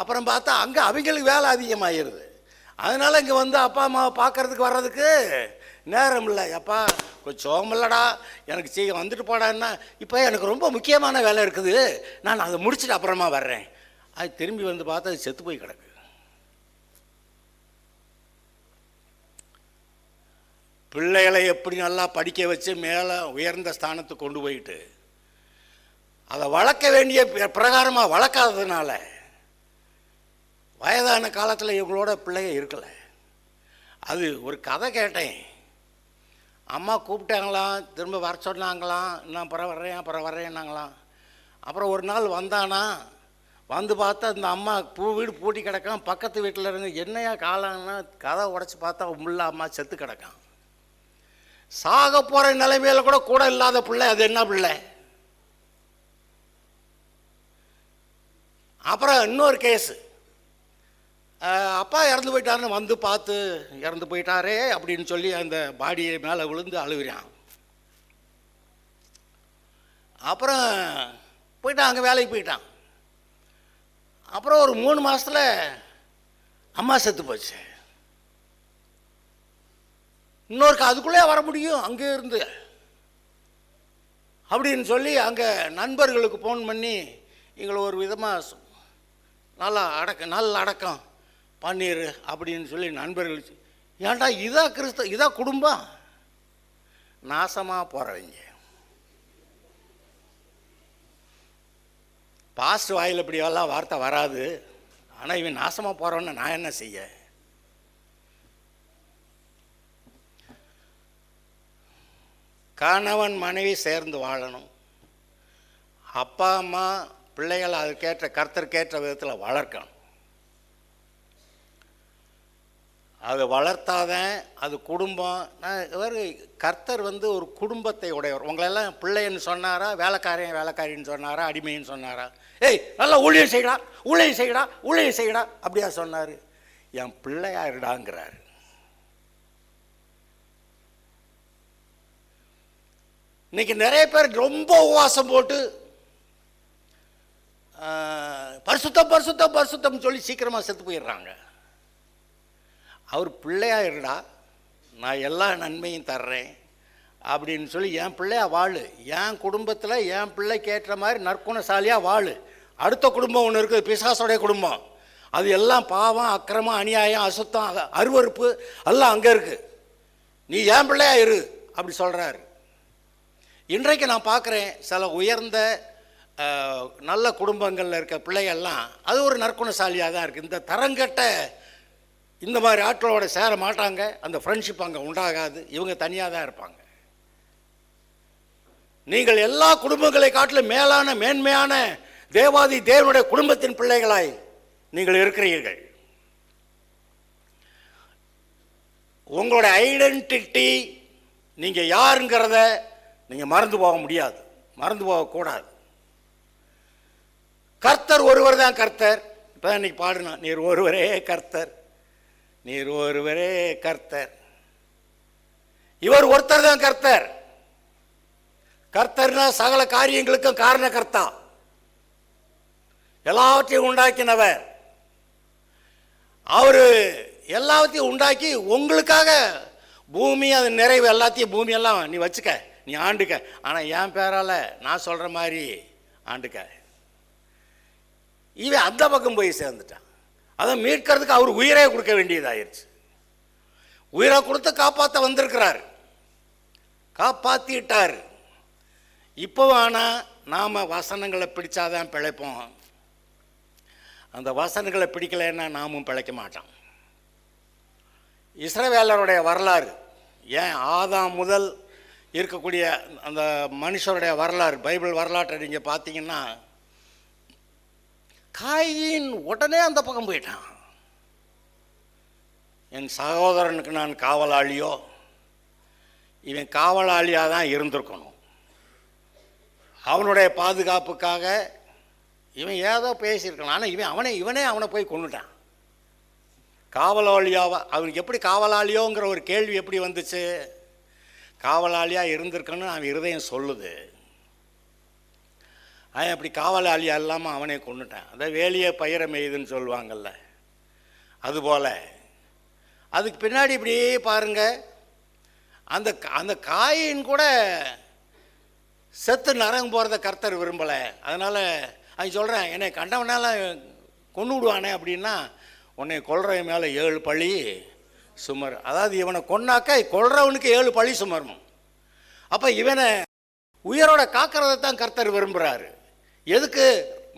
S1: அப்புறம் பார்த்தா அங்கே அவங்களுக்கு வேலை அதிகமாகிடுது. அதனால் இங்கே வந்து அப்பா அம்மாவை பார்க்குறதுக்கு வர்றதுக்கு நேரம் இல்லை. அப்பா கொஞ்சம் சோகம் இல்லைடா, எனக்கு சீக்கிரம் வந்துட்டு போடான்னா, இப்போ எனக்கு ரொம்ப முக்கியமான வேலை இருக்குது, நான் அதை முடிச்சுட்டு அப்புறமா வர்றேன். அது திரும்பி வந்து பார்த்தா அது செத்து போய் கிடக்கு. பிள்ளைகளை எப்படி நல்லா படிக்க வச்சு மேலே உயர்ந்த ஸ்தானத்துக்கு கொண்டு போயிட்டு அதை வளர்க்க வேண்டிய பிரகாரமாக வளர்க்காததுனால வயதான காலத்தில் இவங்களோட பிள்ளைங்க இருக்கலை. அது ஒரு கதை கேட்டேன். அம்மா கூப்பிட்டாங்களாம், திரும்ப வர சொன்னாங்களாம், நான் அப்புறம் வர்றேன்னாங்களாம். அப்புறம் ஒரு நாள் வந்தானா, வந்து பார்த்தா இந்த அம்மா வீடு பூட்டி கிடக்கான். பக்கத்து வீட்டில் இருந்து என்னையா காலம்னா கதை உடச்சி பார்த்தா முள்ள அம்மா செத்து கிடக்கான். சாக போகிற நிலைமையில கூட இல்லாத பிள்ளை, அது என்ன பிள்ளை? அப்புறம் இன்னொரு கேஸு, அப்பா இறந்து போயிட்டாருன்னு வந்து பார்த்து இறந்து போயிட்டாரே அப்படின்னு சொல்லி அந்த பாடியை மேலே விழுந்து அழுகிறான். அப்புறம் போயிட்டான், அங்கே வேலைக்கு போயிட்டான். அப்புறம் ஒரு 3 மாதத்தில் அம்மா செத்து போச்சு. இன்னொருக்கு அதுக்குள்ளே வர முடியும் அங்கே இருந்து அப்படின்னு சொல்லி அங்கே நண்பர்களுக்கு ஃபோன் பண்ணி எங்களை ஒரு விதமாக நல்ல அடக்கம் பண்ணிரு அப்படின்னு சொல்லி நண்பர்கள், ஏன்டா இதா குடும்பம்? நாசமாக போகிறவங்க. பாஸ்ட் வாயில் இப்படி எல்லாம் வார்த்தை வராது, ஆனால் இவன் நாசமாக போகிறவன்னு நான் என்ன செய்ய? கணவன் மனைவி சேர்ந்து வாழணும். அப்பா அம்மா பிள்ளைகளை அதுக்கேற்ற கர்த்தருக்கேற்ற விதத்தில் வளர்க்கணும். அது வளர்த்தாதான் அது குடும்பம். கர்த்தர் ஒரு குடும்பத்தை உடையவர். உங்களெல்லாம் பிள்ளைன்னு சொன்னாரா, வேலைக்காரின்னு சொன்னாரா, அடிமைன்னு சொன்னாரா? ஏய் நல்லா ஊழியம் செய்யடா அப்படியா சொன்னார்? என் பிள்ளையா இருடாங்கிறாரு. இன்னைக்கு நிறைய பேர் ரொம்ப உபவாசம் போட்டு பரிசுத்தம் சொல்லி சீக்கிரமாக செத்து போயிடுறாங்க. அவர் பிள்ளையா இருடா, நான் எல்லா நன்மையும் தர்றேன் அப்படின்னு சொல்லி என் பிள்ளையா வாழு, என் குடும்பத்தில் என் பிள்ளைக்கு ஏற்ற மாதிரி நற்குணசாலியாக வாழு. அடுத்த குடும்பம் ஒன்று இருக்குது, பிசாசுடைய குடும்பம். அது எல்லாம் பாவம், அக்கிரமம், அநியாயம், அசுத்தம், அருவருப்பு எல்லாம் அங்கே இருக்குது. நீ என் பிள்ளையா இரு அப்படி சொல்கிறாரு. இன்றைக்கு நான் பார்க்குறேன், சில உயர்ந்த நல்ல குடும்பங்களில் இருக்க பிள்ளைகள்லாம் அது ஒரு நற்குணசாலியாக தான் இருக்குது. இந்த தரங்கட்ட இந்த மாதிரி ஆட்களோட சேர மாட்டாங்க, அந்த ஃப்ரெண்ட்ஷிப் அங்கே உண்டாகாது, இவங்க தனியாக தான் இருப்பாங்க. நீங்கள் எல்லா குடும்பங்களை காட்டிலும் மேலான மேன்மையான தேவாதி தேவனுடைய குடும்பத்தின் பிள்ளைகளாய் நீங்கள் இருக்கிறீர்கள். உங்களுடைய ஐடென்டிட்டி, நீங்கள் யாருங்கிறத நீங்கள் மறந்து போக முடியாது, மறந்து போகக்கூடாது. கர்த்தர் ஒருவர் தான் கர்த்தர். இப்போ இன்னைக்கு பாடுனா, நீர் ஒருவரே கர்த்தர், நீர் ஒருவரே கர்த்தர். இவர் ஒருத்தர் தான் கர்த்தர். கர்த்தர்னா சகல காரியங்களுக்கும் காரண கர்த்தா, எல்லாவற்றையும் உண்டாக்கினவர். அவரு எல்லாவற்றையும் உண்டாக்கி உங்களுக்காக பூமி, அது நிறைவு எல்லாத்தையும் பூமியெல்லாம் நீ வச்சுக்க, நீ ஆண்டுக்க. ஆனால் என் பேரால் நான் சொல்கிற மாதிரி ஆண்டுக்க. இவன் அந்த பக்கம் போய் சேர்ந்துட்டான். அதை மீட்கிறதுக்கு அவர் உயிரை கொடுக்க வேண்டியதாயிருச்சு. உயிரை கொடுத்து காப்பாற்ற வந்திருக்கிறார், காப்பாற்றிட்டார். இப்போ ஆனால் நாம் வசனங்களை பிடிச்சாதான் பிழைப்போம். அந்த வசனங்களை பிடிக்கலைன்னா நாமும் பிழைக்க மாட்டோம். இஸ்ரவேலருடைய வரலாறு, ஏன் ஆதாம் முதல் இருக்கக்கூடிய அந்த மனுஷருடைய வரலாறு, பைபிள் வரலாற்றை நீங்கள் பார்த்தீங்கன்னா, காயின் உடனே அந்த பக்கம் போயிட்டான். என் சகோதரனுக்கு நான் காவலாளியோ, இவன் காவலாளியாக தான் இருந்திருக்கணும். அவனுடைய பாதுகாப்புக்காக இவன் ஏதோ பேசியிருக்கலாம். ஆனால் இவனே அவனை போய் கொண்டுட்டான். காவலாளியாவா? அவனுக்கு எப்படி காவலாளியோங்கிற ஒரு கேள்வி எப்படி வந்துச்சு? காவலாளியாக இருந்திருக்கணும்னு அவன் இருதயம் சொல்லுது. அவன் அப்படி காவலாளியாக இல்லாமல் அவனே கொண்டுட்டான். அதான் வேலியை பயிர மேயுதுன்னு சொல்லுவாங்கள்ல, அதுபோல். அதுக்கு பின்னாடி இப்படியே பாருங்க, அந்த காயின் கூட செத்து நரங்க போகிறத கர்த்தர் விரும்பலை. அதனால் அது சொல்கிறேன், என்னை கண்டவனால கொண்டு விடுவானே அப்படின்னா, உன்னை கொல்றவன் மேலே 7 பழி சுமர். அதாவது இவனை கொன்னாக்க கொல்றவனுக்கு 7 பழி சுமரணும். அப்போ இவனை உயிரோட காக்கிறத தான் கர்த்தர் விரும்புகிறாரு. எதுக்கு?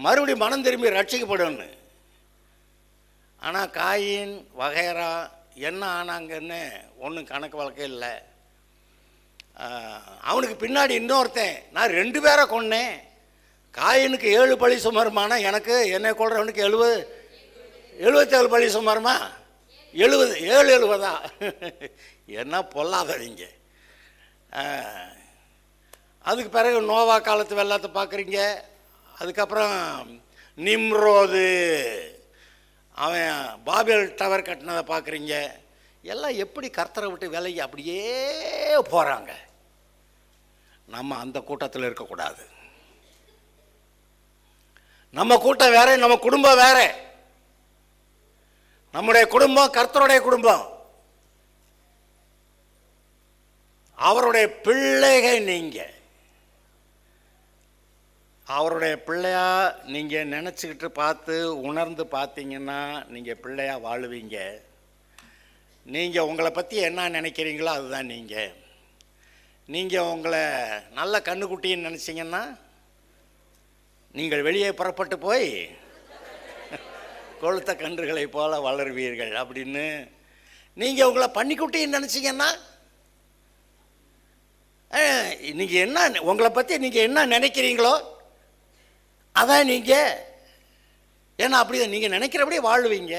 S1: மறுபடியும் மனம் திரும்பி ரட்சிக்கப்படணும்னு. ஆனால் காயின் வகைரா என்ன ஆனாங்கன்னு ஒன்றும் கணக்கு வழக்கம் இல்லை. அவனுக்கு பின்னாடி இன்னொருத்தன், நான் 2 பேரை கொன்னேன், காயினுக்கு 7 பழி சுமருமானா, எனக்கு என்னை கொள்றவனுக்கு 77 பழி சுமருமா? 70 என்ன பொல்லாதவங்க. அதுக்கு பிறகு நோவா காலத்து வெள்ளத்தை பார்க்குறீங்க. அதுக்கப்புறம் நிம்ரோது, அவன் பாபேல் டவர் கட்டினதை பார்க்குறீங்க. எல்லாம் எப்படி கர்த்தரை விட்டு விலகி அப்படியே போகிறாங்க. நம்ம அந்த கூட்டத்தில் இருக்கக்கூடாது. நம்ம கூட்டம் வேற, நம்ம குடும்பம் வேற. நம்முடைய குடும்பம் கர்த்தருடைய குடும்பம். அவருடைய பிள்ளைகள் நீங்க. அவருடைய பிள்ளையா நீங்கள் நினச்சிக்கிட்டு பார்த்து உணர்ந்து பார்த்தீங்கன்னா நீங்கள் பிள்ளையா வாழுவீங்க. நீங்கள் உங்களை பற்றி என்ன நினைக்கிறீங்களோ அதுதான் நீங்கள் உங்களை நல்ல கண்ணுக்குட்டின்னு நினச்சிங்கன்னா நீங்கள் வெளியே புறப்பட்டு போய் கொளுத்த கன்றுகளை போல வளருவீர்கள் அப்படின்னு. நீங்கள் உங்களை பன்னிக்குட்டின்னு நினச்சிங்கன்னா நீங்கள் என்ன உங்களை பற்றி நீங்கள் என்ன நினைக்கிறீங்களோ அதான் நீங்கள். ஏன்னா அப்படிதான் நீங்கள் நினைக்கிறபடியே வாழுவீங்க.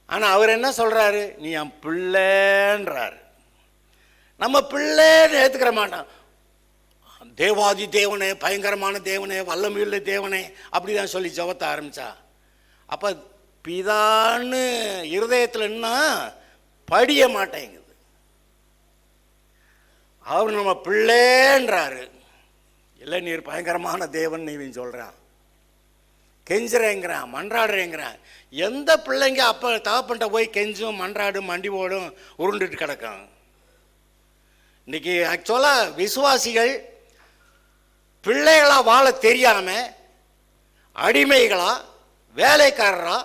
S1: ஆனால் அவர் என்ன சொல்கிறாரு, நீ என் பிள்ளைன்றாரு. நம்ம பிள்ளைன்னு ஏற்றுக்கிற மாட்டோம். தேவாதி தேவனே, பயங்கரமான தேவனே, வல்லமையுள்ள தேவனே அப்படி தான் சொல்லி ஜெபத்த ஆரம்பித்தா. அப்போ பிதான்னு இருதயத்தில் என்ன படிய மாட்டேங்குது. அவர் நம்ம பிள்ளைன்றாரு. இல்லை நீர் பயங்கரமான தேவன் நீவின்னு சொல்கிறான், கெஞ்சுறேங்கிறான், மன்றாடுறேங்கிறான். எந்த பிள்ளைங்க அப்போ தகப்பன்ட்ட போய் கெஞ்சும் மன்றாடும் மண்டி ஓடும் உருண்டுட்டு கிடக்கும். இன்னைக்கு ஆக்சுவலாக விசுவாசிகள் பிள்ளைகளாக வாழ தெரியாமல் அடிமைகளா வேலைக்காரரா,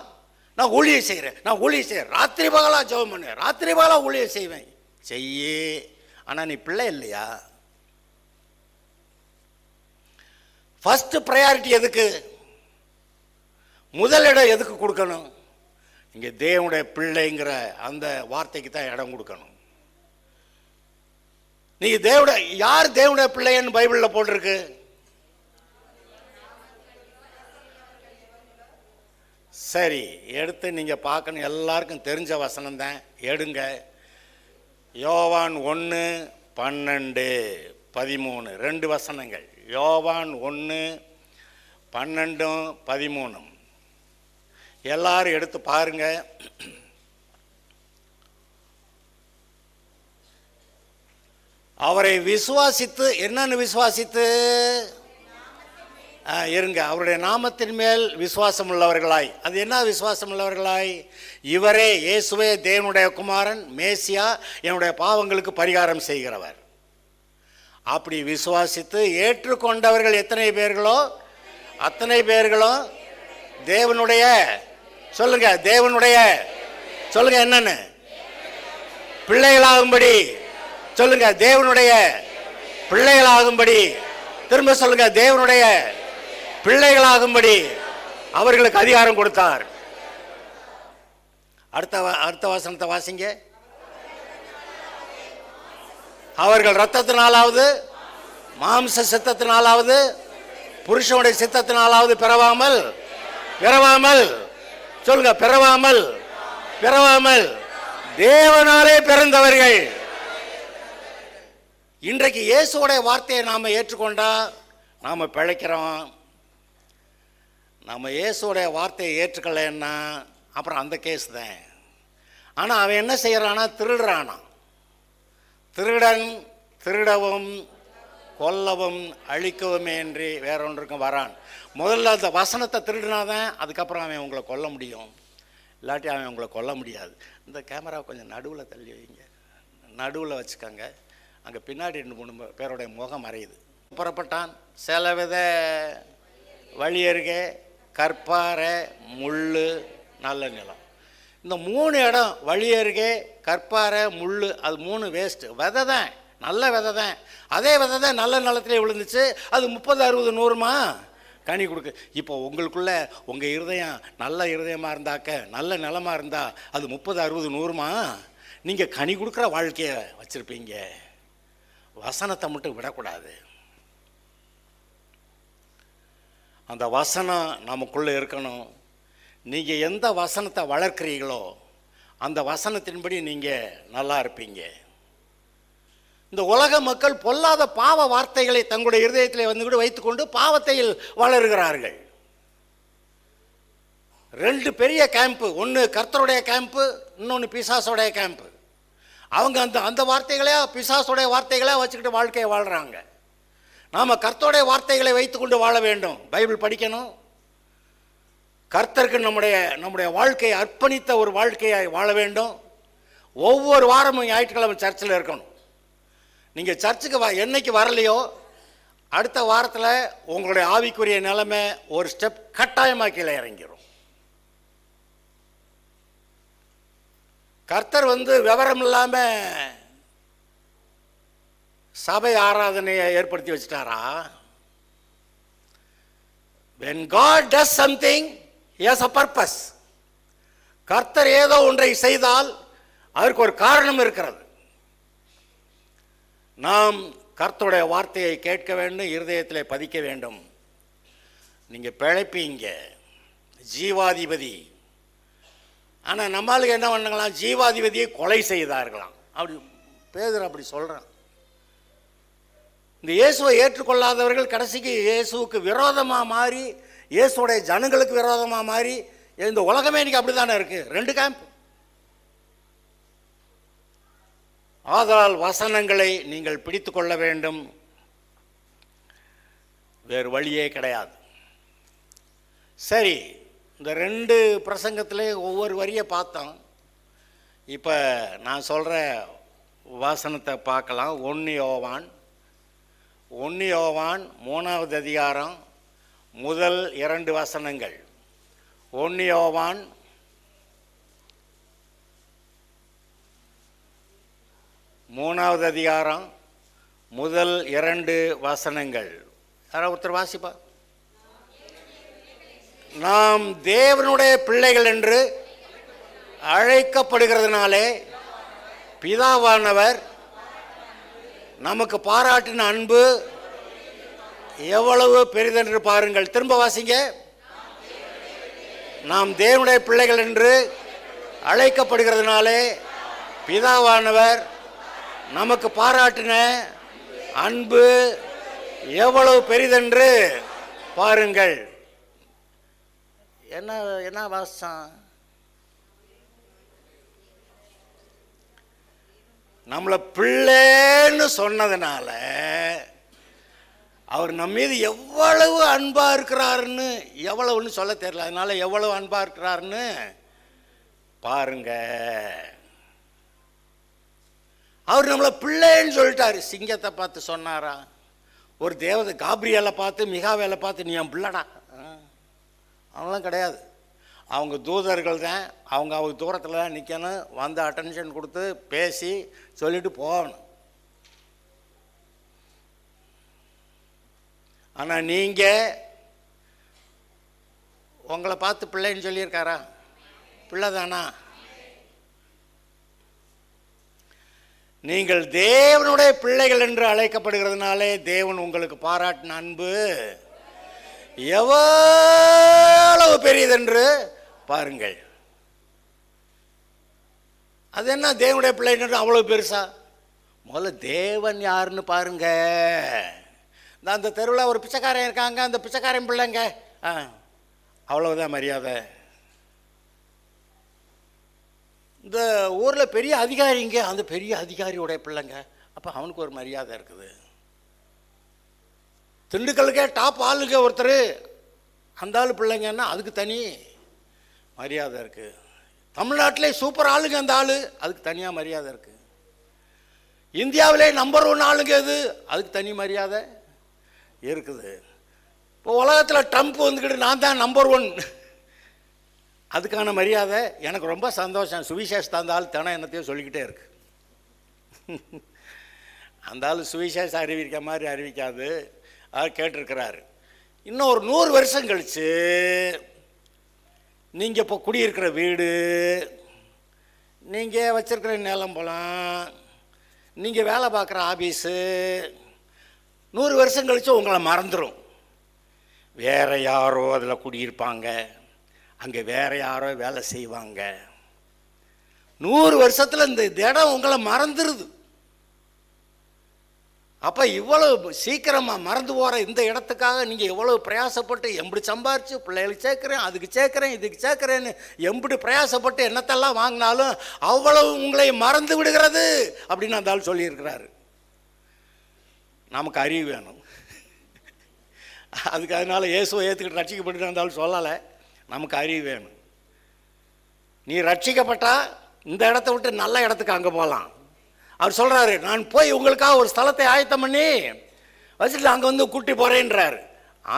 S1: நான் ஊழியம் செய்கிறேன், நான் ஊழியம் செய்கிறேன், ராத்திரி பகலாக ஜெபம் பண்ணுவேன், ராத்திரி பகலாக ஊழியம் செய்வேன். செய்யே, ஆனால் நீ பிள்ளை இல்லையா? ஃபர்ஸ்ட் ப்ரையாரிட்டி எதுக்கு, முதலிடம் எதுக்கு கொடுக்கணும்? இங்கே தேவனுடைய பிள்ளைங்கிற அந்த வார்த்தைக்கு தான் இடம் கொடுக்கணும். நீங்க தேவனுடைய யார் தேவனுடைய பிள்ளைன்னு பைபிளில் போட்டிருக்கு? சரி, எடுத்து நீங்க பார்க்கணும். எல்லாருக்கும் தெரிஞ்ச வசனம் தான், எடுங்க. யோவான் 1:12-13 2 வசனங்கள். யோவான் 1:12-13 எல்லாரும் எடுத்து பாருங்க. அவரை விசுவாசித்து, என்னன்னு விசுவாசித்து இருங்க, அவருடைய நாமத்தின் மேல் விசுவாசம் உள்ளவர்களாய். அது என்ன விசுவாசம் உள்ளவர்களாய்? இவரே இயேசுவே தேவனுடைய குமாரன், மேசியா, என்னுடைய பாவங்களுக்கு பரிகாரம் செய்கிறவர். அப்படி விசுவாசித்து ஏற்றுக்கொண்டவர்கள் எத்தனை பேர்களோ அத்தனை பேர்களும் தேவனுடைய, சொல்லுங்க, தேவனுடைய, சொல்லுங்க என்னன்னு, பிள்ளைகளாகும்படி, சொல்லுங்க, தேவனுடைய பிள்ளைகளாகும்படி, திரும்ப சொல்லுங்க, தேவனுடைய பிள்ளைகளாகும்படி அவர்களுக்கு அதிகாரம் கொடுத்தார். அடுத்த வசனத்தை வாசிங்க. அவர்கள் இரத்தத்தினாலாவது மாம்ச சித்தத்தினாலாவது புருஷனுடைய சித்தத்தினாலாவது பிறவாமல், சொல்லுங்க, பிறவாமல் தேவனாலே பிறந்தவர்கள். இன்றைக்கு இயேசுவோடைய வார்த்தையை நாம் ஏற்றுக்கொண்டா நாம் பிழைக்கிறோம். நம்ம இயேசுவோடைய வார்த்தையை ஏற்றுக்கலைன்னா அப்புறம் அந்த கேஸ் தான். ஆனால் அவன் என்ன செய்கிறானா, திருடுறானா. திருடன் திருடவும் கொல்லவும் அழிக்கவுமே என்று வேறொன்றுக்கும் வரான். முதல்ல அந்த வசனத்தை திருடினாதான் அதுக்கப்புறம் அவன் உங்களை கொல்ல முடியும், இல்லாட்டி அவன் உங்களை கொல்ல முடியாது. இந்த கேமராவை கொஞ்சம் நடுவில் தள்ளி வைங்க, நடுவில் வச்சுக்கோங்க. அங்கே பின்னாடி 2-3 பேருடைய முகம் மறையுது. புறப்பட்டான். செலவித வழி அருகே கற்பாறை முள்ளு நல்ல நிலம். இந்த 3 இடம், வழி அருகே கற்பாறை முள்ளு, அது 3 வேஸ்ட்டு. விதை தான், நல்ல விதை தான். அதே விதை தான் நல்ல நிலத்திலே விழுந்துச்சு. அது 30, 60, 100மா கனி கொடுக்கு. இப்போ உங்களுக்குள்ள உங்கள் இருதயம் நல்ல இருதயமாக இருந்தாக்க, நல்ல நிலமாக இருந்தால் அது 30, 60, 100மா நீங்கள் கனி கொடுக்குற வாழ்க்கையை வச்சுருப்பீங்க. வசனத்தை மட்டும் விடக்கூடாது. அந்த வசனம் நமக்குள்ளே இருக்கணும். நீங்கள் எந்த வசனத்தை வளர்க்குறீங்களோ அந்த வசனத்தின்படி நீங்கள் நல்லா இருப்பீங்க. இந்த உலக மக்கள் பொல்லாத பாவ வார்த்தைகளை தங்களுடைய இருதயத்தில் வந்து வைத்துக்கொண்டு பாவத்தில் வளருகிறார்கள். 2 பெரிய கேம்ப்பு, ஒன்று கர்த்தருடைய கேம்ப்பு, இன்னொன்று பிசாசுடைய கேம்ப்பு. அவங்க அந்த வார்த்தைகளே பிசாசுடைய வார்த்தைகளே வச்சுக்கிட்டு வாழ்க்கையை வாழ்கிறாங்க. நாம் கர்த்தருடைய வார்த்தைகளை வைத்துக்கொண்டு வாழ வேண்டும். பைபிள் படிக்கணும். கர்த்தருக்கு நம்முடைய வாழ்க்கையை அர்ப்பணித்த ஒரு வாழ்க்கையை வாழ வேண்டும். ஒவ்வொரு வாரமும் ஞாயிற்றுக்கிழமை சர்ச்சில் இருக்கணும். நீங்கள் சர்ச்சுக்கு என்னைக்கு வரலையோ அடுத்த வாரத்தில் உங்களுடைய ஆவிக்குரிய நிலைமை ஒரு ஸ்டெப் கட்டாயமாக கீழே இறங்கிடும். கர்த்தர் விவரம் இல்லாமல் சபை ஆராதனையை ஏற்படுத்தி வச்சுட்டாரா? When God does something, he has a purpose. கர்த்தர் ஏதோ ஒன்றை செய்தால் அதற்கு ஒரு காரணம் இருக்கிறது. நாம் கர்த்தருடைய வார்த்தையை கேட்க வேண்டும், இருதயத்தில் பதிக்க வேண்டும். நீங்கள் பிழைப்பீங்க, ஜீவாதிபதி. ஆனால் நம்மளுக்கு என்ன பண்ணுங்களாம், ஜீவாதிபதியை கொலை செய்தார்களாம். அப்படி பேதுரு அப்படி சொல்கிறான். இந்த இயேசுவை ஏற்றுக்கொள்ளாதவர்கள் கடைசிக்கு இயேசுவுக்கு விரோதமாக மாறி, இயேசுடைய ஜனங்களுக்கு விரோதமாக மாறி, இந்த உலகமே இன்னைக்கு அப்படி தானே இருக்குது. 2 கேம்ப். ஆதலால் வசனங்களை நீங்கள் பிடித்து கொள்ள வேண்டும், வேறு வழியே கிடையாது. சரி, இந்த 2 பிரசங்கத்திலே ஒவ்வொரு வரியை பார்த்தோம். இப்போ நான் சொல்கிற வசனத்தை பார்க்கலாம். 1 யோவான் 3வது அதிகாரம் முதல் 2 வசனங்கள். 1 யோவான் 3வது அதிகாரம் முதல் 2 வசனங்கள். யாராவது ஒருத்தர் வாசிப்பா. நாம் தேவனுடைய பிள்ளைகள் என்று அழைக்கப்படுகிறதுனாலே பிதாவானவர் நமக்கு பாராட்டின அன்பு எவ்வளவு பெரிதென்று பாருங்கள். திரும்ப வாசிங்க. நாம் தேவனுடைய பிள்ளைகள் என்று அழைக்கப்படுகிறதுனாலே பிதாவானவர் நமக்கு பாராட்டின அன்பு எவ்வளவு பெரிதென்று பாருங்கள். என்ன வாசம்? நம்மளை பிள்ளைன்னு சொன்னதுனால அவர் நம்ம மீது எவ்வளவு அன்பா இருக்கிறாருன்னு, எவ்வளவுன்னு சொல்ல தெரியல, அதனால எவ்வளவு அன்பா இருக்கிறாருன்னு பாருங்க. அவர் நம்மளை பிள்ளைன்னு சொல்லிட்டாரு. சிங்கத்தை பார்த்து சொன்னாரா? ஒரு தேவதை காப்ரியலை பார்த்து, மிகாவேலை பார்த்து நீ என் பிள்ளைடா, அவங்களாம் கிடையாது. அவங்க தூதர்கள் தான். அவங்க தூரத்தில் தான் நிற்கணும், வந்து அட்டென்ஷன் கொடுத்து பேசி சொல்லிட்டு போகணும். ஆனால் நீங்கள் உங்களை பார்த்து பிள்ளைன்னு சொல்லியிருக்காரா? பிள்ளை தானா? நீங்கள் தேவனுடைய பிள்ளைகள் என்று அழைக்கப்படுகிறதுனாலே தேவன் உங்களுக்கு பாராட்டின அன்பு எவ்வளவு பெரியதென்று பாருங்கள். அது என்ன தேவனுடைய பிள்ளைன்னு அவ்வளவு பெருசா? முதல்ல தேவன் யாருன்னு பாருங்க. அந்த தெருவில் ஒரு பிச்சைக்காரன் இருக்காங்க, அந்த பிச்சைக்காரன் பிள்ளைங்க, அவ்வளவுதான் மரியாதை. இந்த ஊரில் பெரிய அதிகாரிங்க, அந்த பெரிய அதிகாரியோடைய பிள்ளைங்க, அப்போ அவனுக்கு ஒரு மரியாதை இருக்குது. திண்டுக்கலுக்கே டாப் ஆளுங்க ஒருத்தர், அந்த ஆள் பிள்ளைங்கன்னா அதுக்கு தனி மரியாதை இருக்குது. தமிழ்நாட்டிலே சூப்பர் ஆளுங்க அந்த ஆள், அதுக்கு தனியாக மரியாதை இருக்குது. இந்தியாவிலே நம்பர் 1 ஆளுங்க எது, அதுக்கு தனி மரியாதை இருக்குது. இப்போ உலகத்தில் ட்ரம்ப் வந்துக்கிட்டு நான் தான் நம்பர் 1, அதுக்கான மரியாதை எனக்கு ரொம்ப சந்தோஷம். சுவிசேஷத்தை அந்த ஆள் தினம் என்னத்தையும் சொல்லிக்கிட்டே இருக்கு. அந்த ஆள் சுவிசேஷம் அறிவிக்க மாதிரி அறிவிக்காது, அவர் கேட்டிருக்கிறாரு. இன்னும் ஒரு 100 வருஷம் கழித்து நீங்கள் இப்போ குடியிருக்கிற வீடு, நீங்கள் வச்சிருக்கிற நிலம் போலாம், நீங்கள் வேலை பார்க்குற ஆஃபீஸு 100 வருஷம் கழித்து உங்களை மறந்துடும். வேறு யாரோ அதில் குடியிருப்பாங்க, அங்கே வேறு யாரோ வேலை செய்வாங்க. 100 வருஷத்தில் இந்த இடம் உங்களை மறந்துடுது. அப்போ இவ்வளவு சீக்கிரமாக மறந்து போகிற இந்த இடத்துக்காக நீங்கள் எவ்வளவு பிரயாசப்பட்டு எப்படி சம்பாரித்து பிள்ளைகளுக்கு சேர்க்குறேன், அதுக்கு சேர்க்குறேன், இதுக்கு சேர்க்குறேன்னு எப்படி பிரயாசப்பட்டு என்னத்தெல்லாம் வாங்கினாலும் அவ்வளவு உங்களை மறந்து விடுகிறது அப்படின்னு அந்த ஆள் சொல்லியிருக்கிறாரு. நமக்கு அறிவு வேணும். அதுக்கு அதனால் இயேசுவை ஏற்றுக்கிட்டு ரட்சிக்கப்பட்டு இருந்தாலும் சொல்லலை, நமக்கு அறிவு வேணும். நீ ரட்சிக்கப்பட்டா இந்த இடத்த விட்டு நல்ல இடத்துக்கு அங்கே போகலாம். அவர் சொல்கிறாரு, நான் போய் உங்களுக்காக ஒரு ஸ்தலத்தை ஆயத்தம் பண்ணி வச்சுட்டு அங்கே வந்து கூட்டி போகிறேன்றாரு.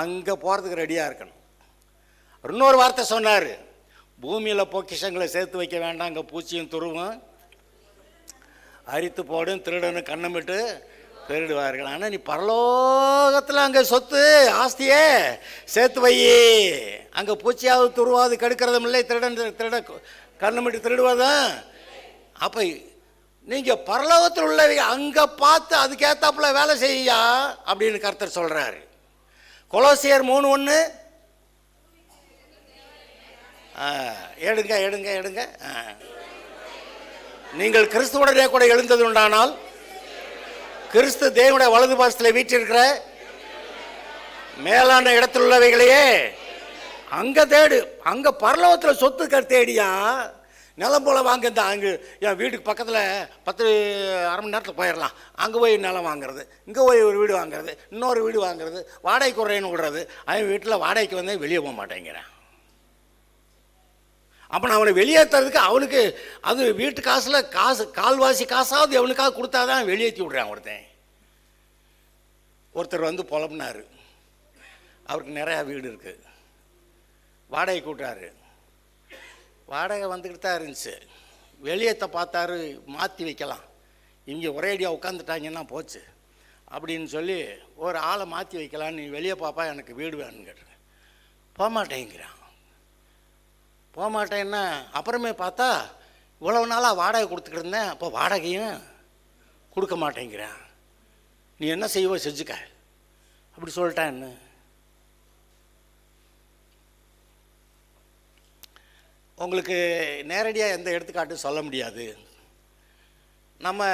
S1: அங்கே போகிறதுக்கு ரெடியாக இருக்கணும். இன்னொரு வார்த்தை சொன்னார், பூமியில் பொக்கிஷங்களை சேர்த்து வைக்க வேண்டாம், அங்கே பூச்சியும் துருவும் அரித்து போடும், திருடனும் கண்ணமிட்டு திருடுவார்கள். ஆனால் நீ பரலோகத்தில் அங்கே சொத்து ஆஸ்தியே சேர்த்து வை, அங்கே பூச்சியாவது துருவாது கெடுக்கிறதும் இல்லை, திருட கண்ணமிட்டு திருடுவதும். அப்போ நீங்கள் பரலோகத்தில் உள்ளவங்க அங்கே பார்த்து அதுக்கேற்றாப்புல வேலை செய்யா அப்படின்னு கர்த்தர் சொல்கிறாரு. கொலோசியர் 3:1 எடுங்க எடுங்க எடுங்க. நீங்கள் கிறிஸ்துவுடனே கூட எழுந்தது உண்டானால் கிறிஸ்து தேவனுடைய வலது பாசத்தில் வீற்றிருக்கிற மேலான இடத்தில் உள்ளவைகளையே அங்கே தேடு. அங்கே பரலோகத்தில் சொத்து தேடியா, நிலம் போல வாங்க. இந்த அங்கே என் வீட்டுக்கு பக்கத்தில் 10 அரை மணி நேரத்தில் போயிடலாம். அங்கே போய் நிலம் வாங்குறது, இங்கே போய் ஒரு வீடு வாங்குறது, இன்னொரு வீடு வாங்குறது, வாடகைக்கு விட்றேன்னு விடுறது. அவன் வீட்டில் வாடகைக்கு வந்து வெளியே போக மாட்டேங்கிறான். அப்போ நான் அவனை வெளியேற்றுறதுக்கு அவனுக்கு அது வீட்டு காசில் கால்வாசி காசாவது அவனுக்காக கொடுத்தாதான் வெளியேற்றி விட்றான். ஒருத்தர் வந்து புலம்புனார், அவருக்கு நிறையா வீடு இருக்குது, வாடகை கூட்டாரு, வாடகை வந்துக்கிட்டு தான் இருந்துச்சு. வெளியேற்ற பார்த்தாரு, மாற்றி வைக்கலாம், இங்கே ஒரேடியாக உட்காந்துட்டாங்கன்னா போச்சு அப்படின்னு சொல்லி ஒரு ஆளை மாற்றி வைக்கலான்னு, நீ வெளியே பாப்பா எனக்கு வீடு வேணும்னு கேட்டேன். போகமாட்டேங்கிறான். போகமாட்டேன்னா அப்புறமே பார்த்தா இவ்வளவு நாளாக வாடகை கொடுத்துக்கிட்டு இருந்தேன், அப்போ வாடகையும் கொடுக்க மாட்டேங்கிறேன், நீ என்ன செய்வோ செஞ்சுக்க அப்படி சொல்லிட்டேன். என்ன உங்களுக்கு நேரடியாக எந்த எடுத்துக்காட்டும் சொல்ல முடியாது. நம்ம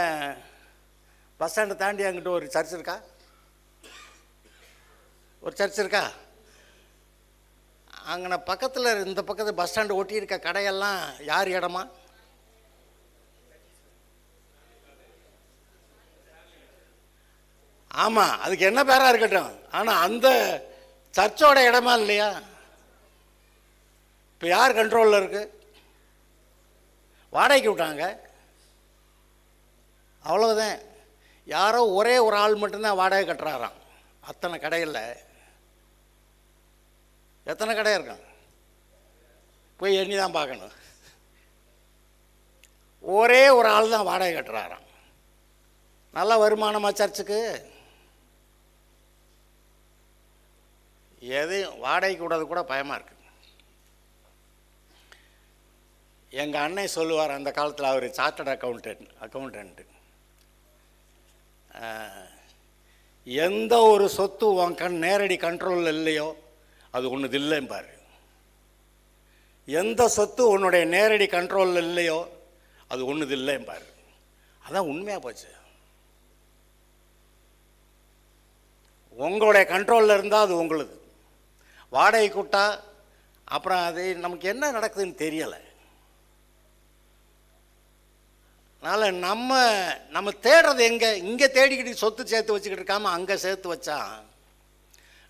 S1: பஸ் ஸ்டாண்டை தாண்டி அங்கிட்ட ஒரு சர்ச் இருக்கா, ஒரு சர்ச் இருக்கா, அங்கே பக்கத்தில் இந்த பக்கத்தில் பஸ் ஸ்டாண்டு ஒட்டி இருக்க கடையெல்லாம் யார் இடமா? ஆமாம், அதுக்கு என்ன பேராக இருக்கட்டும், ஆனால் அந்த சர்ச்சோட இடமா இல்லையா? இப்போ யார் கண்ட்ரோலில் இருக்கு? வாடகைக்கு விட்டாங்க, அவ்வளோதான். யாரோ ஒரே ஒரு ஆள் மட்டும்தான் வாடகை கட்டுறாராம். அத்தனை கடையில் எத்தனை கடை இருக்கும் போய் எண்ணி தான் பார்க்கணும். ஒரே ஒரு ஆள் தான் வாடகை கட்டுறாராம். நல்ல வருமானமா சர்ச்சுக்கு? எதையும் வாடகைக்கு விடுறது கூட பயமாக இருக்குது. எங்கள் அண்ணன் சொல்லுவார், அந்த காலத்தில் அவர் சார்ட்டர்ட் அக்கௌண்டன்ட்டு, எந்த ஒரு சொத்து உன் நேரடி கண்ட்ரோலில் இல்லையோ அது ஒன்று இல்லைம்பார். எந்த சொத்து உன்னுடைய நேரடி கண்ட்ரோலில் இல்லையோ அது ஒன்று இல்லைம்பார். அதான் உண்மையாக போச்சு. உங்களுடைய கண்ட்ரோலில் இருந்தால் அது உங்களுது. வாடகை கூட்டா அப்புறம் அது நமக்கு என்ன நடக்குதுன்னு தெரியலை. அதனால் நம்ம தேடுறது எங்கே? இங்கே தேடிக்கிட்டு சொத்து சேர்த்து வச்சுக்கிட்டு இருக்காமல் அங்கே சேர்த்து வச்சா,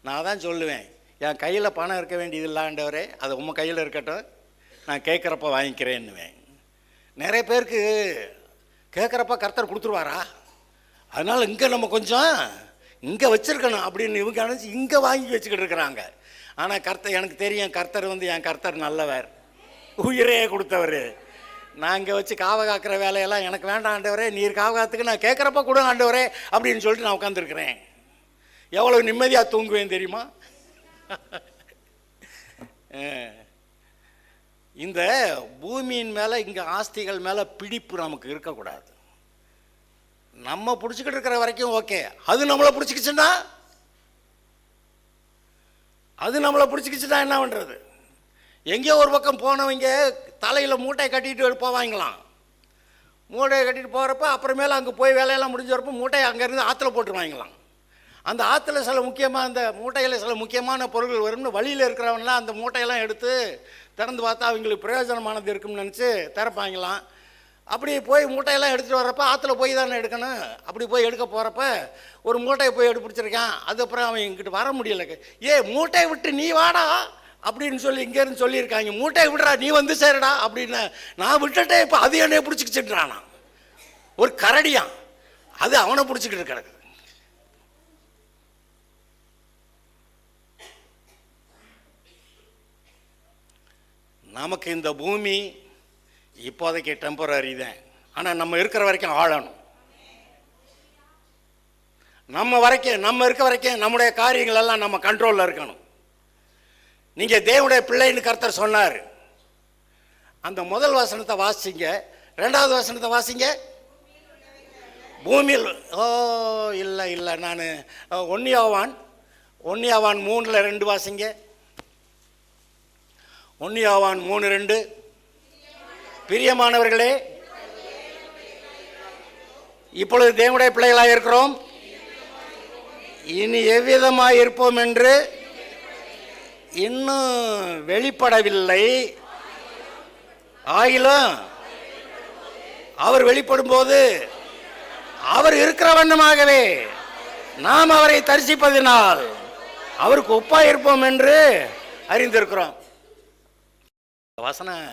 S1: நான் தான் சொல்லுவேன், என் கையில் பணம் இருக்க வேண்டியது இல்லாண்டவரே, அது உங்கள் கையில் இருக்கட்டும், நான் கேட்குறப்ப வாங்கிக்கிறேன்னுவேன். நிறைய பேருக்கு கேட்குறப்ப கர்த்தர் கொடுத்துருவாரா, அதனால் இங்கே நம்ம கொஞ்சம் இங்கே வச்சுருக்கணும் அப்படின்னு இவங்க நினச்சி இங்கே வாங்கி வச்சுக்கிட்டு இருக்கிறாங்க. ஆனால் கர்த்தர், எனக்கு தெரியும், கர்த்தர் வந்து என் கர்த்தர் நல்லவர், உயிரே கொடுத்தவர். நான் இங்கே வச்சு காவ காக்கிற வேலையெல்லாம் எனக்கு வேண்டாம் ஆண்டவரே, நீர் காவ காத்துக்கு நான் கேட்குறப்ப கூட ஆண்டவரே அப்படின்னு சொல்லிட்டு நான் உட்காந்துருக்கிறேன். எவ்வளோ நிம்மதியாக தூங்குவேன் தெரியுமா? இந்த பூமியின் மேலே, இங்கே ஆஸ்திகள் மேலே பிடிப்பு நமக்கு இருக்கக்கூடாது. நம்ம பிடிச்சிக்கிட்டு இருக்கிற வரைக்கும் ஓகே. அது நம்மளை பிடிச்சிக்கிச்சுன்னா என்ன பண்ணுறது? எங்கேயோ ஒரு பக்கம் போனவங்க தலையில் மூட்டையை கட்டிட்டு போவாங்களாம். மூட்டையை கட்டிட்டு போகிறப்ப அப்புறமேல அங்கே போய் வேலையெல்லாம் முடிஞ்ச மூட்டையை அங்கேருந்து ஆற்றுல போட்டுருவாங்களாம். அந்த ஆற்றுல சில முக்கியமாக, அந்த மூட்டையில் சில முக்கியமான பொருட்கள் வரும்னு வழியில் இருக்கிறவங்களாம் அந்த மூட்டையெல்லாம் எடுத்து திறந்து பார்த்தா அவங்களுக்கு பிரயோஜனமானது இருக்குன்னு நினச்சி திறப்பாங்களாம். அப்படி போய் மூட்டையெல்லாம் எடுத்துகிட்டு வர்றப்ப ஆற்றுல போய் தானே எடுக்கணும். அப்படி போய் எடுக்க போகிறப்ப ஒரு மூட்டையை போய் பிடிச்சிருக்கான். அதுக்கப்புறம் அவன் இங்கிட்டு வர முடியலை. மூட்டையை விட்டு நீ வாடா அப்படின்னு சொல்லி இங்கேருந்து சொல்லியிருக்காங்க. மூட்டையை விடுறா, நீ வந்து சேரடா அப்படின்னு. நான் விட்டுட்டேன், இப்போ அது என்னைய பிடிச்சிக்கிச்சுன்றானா. ஒரு கரடியான், அது அவனை பிடிச்சிக்கிட்டு கிடக்குது. நமக்கு இந்த பூமி இப்போதைக்கு டெம்பரரி தான். ஆனால் நம்ம இருக்கிற வரைக்கும் ஆளணும். நம்ம இருக்க வரைக்கும் நம்முடைய காரியங்கள் எல்லாம் நம்ம கண்ட்ரோலில் இருக்கணும். நீங்கள் தேவனுடைய பிள்ளைன்னு கர்த்தர் சொன்னார். அந்த முதல் வசனத்தை வாசிங்க, ரெண்டாவது வசனத்தை வாசிங்க. பூமியில் இல்லை நான் ஒன்னியாவான் 3:2 வாசிங்க. ஒன்னியாவான் 3:2. பிரியமானவர்களே, இப்பொழுது தேவனுடைய பிள்ளைகளாக இருக்கிறோம், இனி எவ்விதமாய் இருப்போம் என்று இன்னும் வெளிப்படவில்லை. ஆகிலும் அவர் வெளிப்படும் போது அவர் இருக்கிற வண்ணமாகவே நாம் அவரை தரிசிப்பதினால் அவருக்கு ஒப்பாய் இருப்போம் என்று அறிந்திருக்கிறோம். வசனம்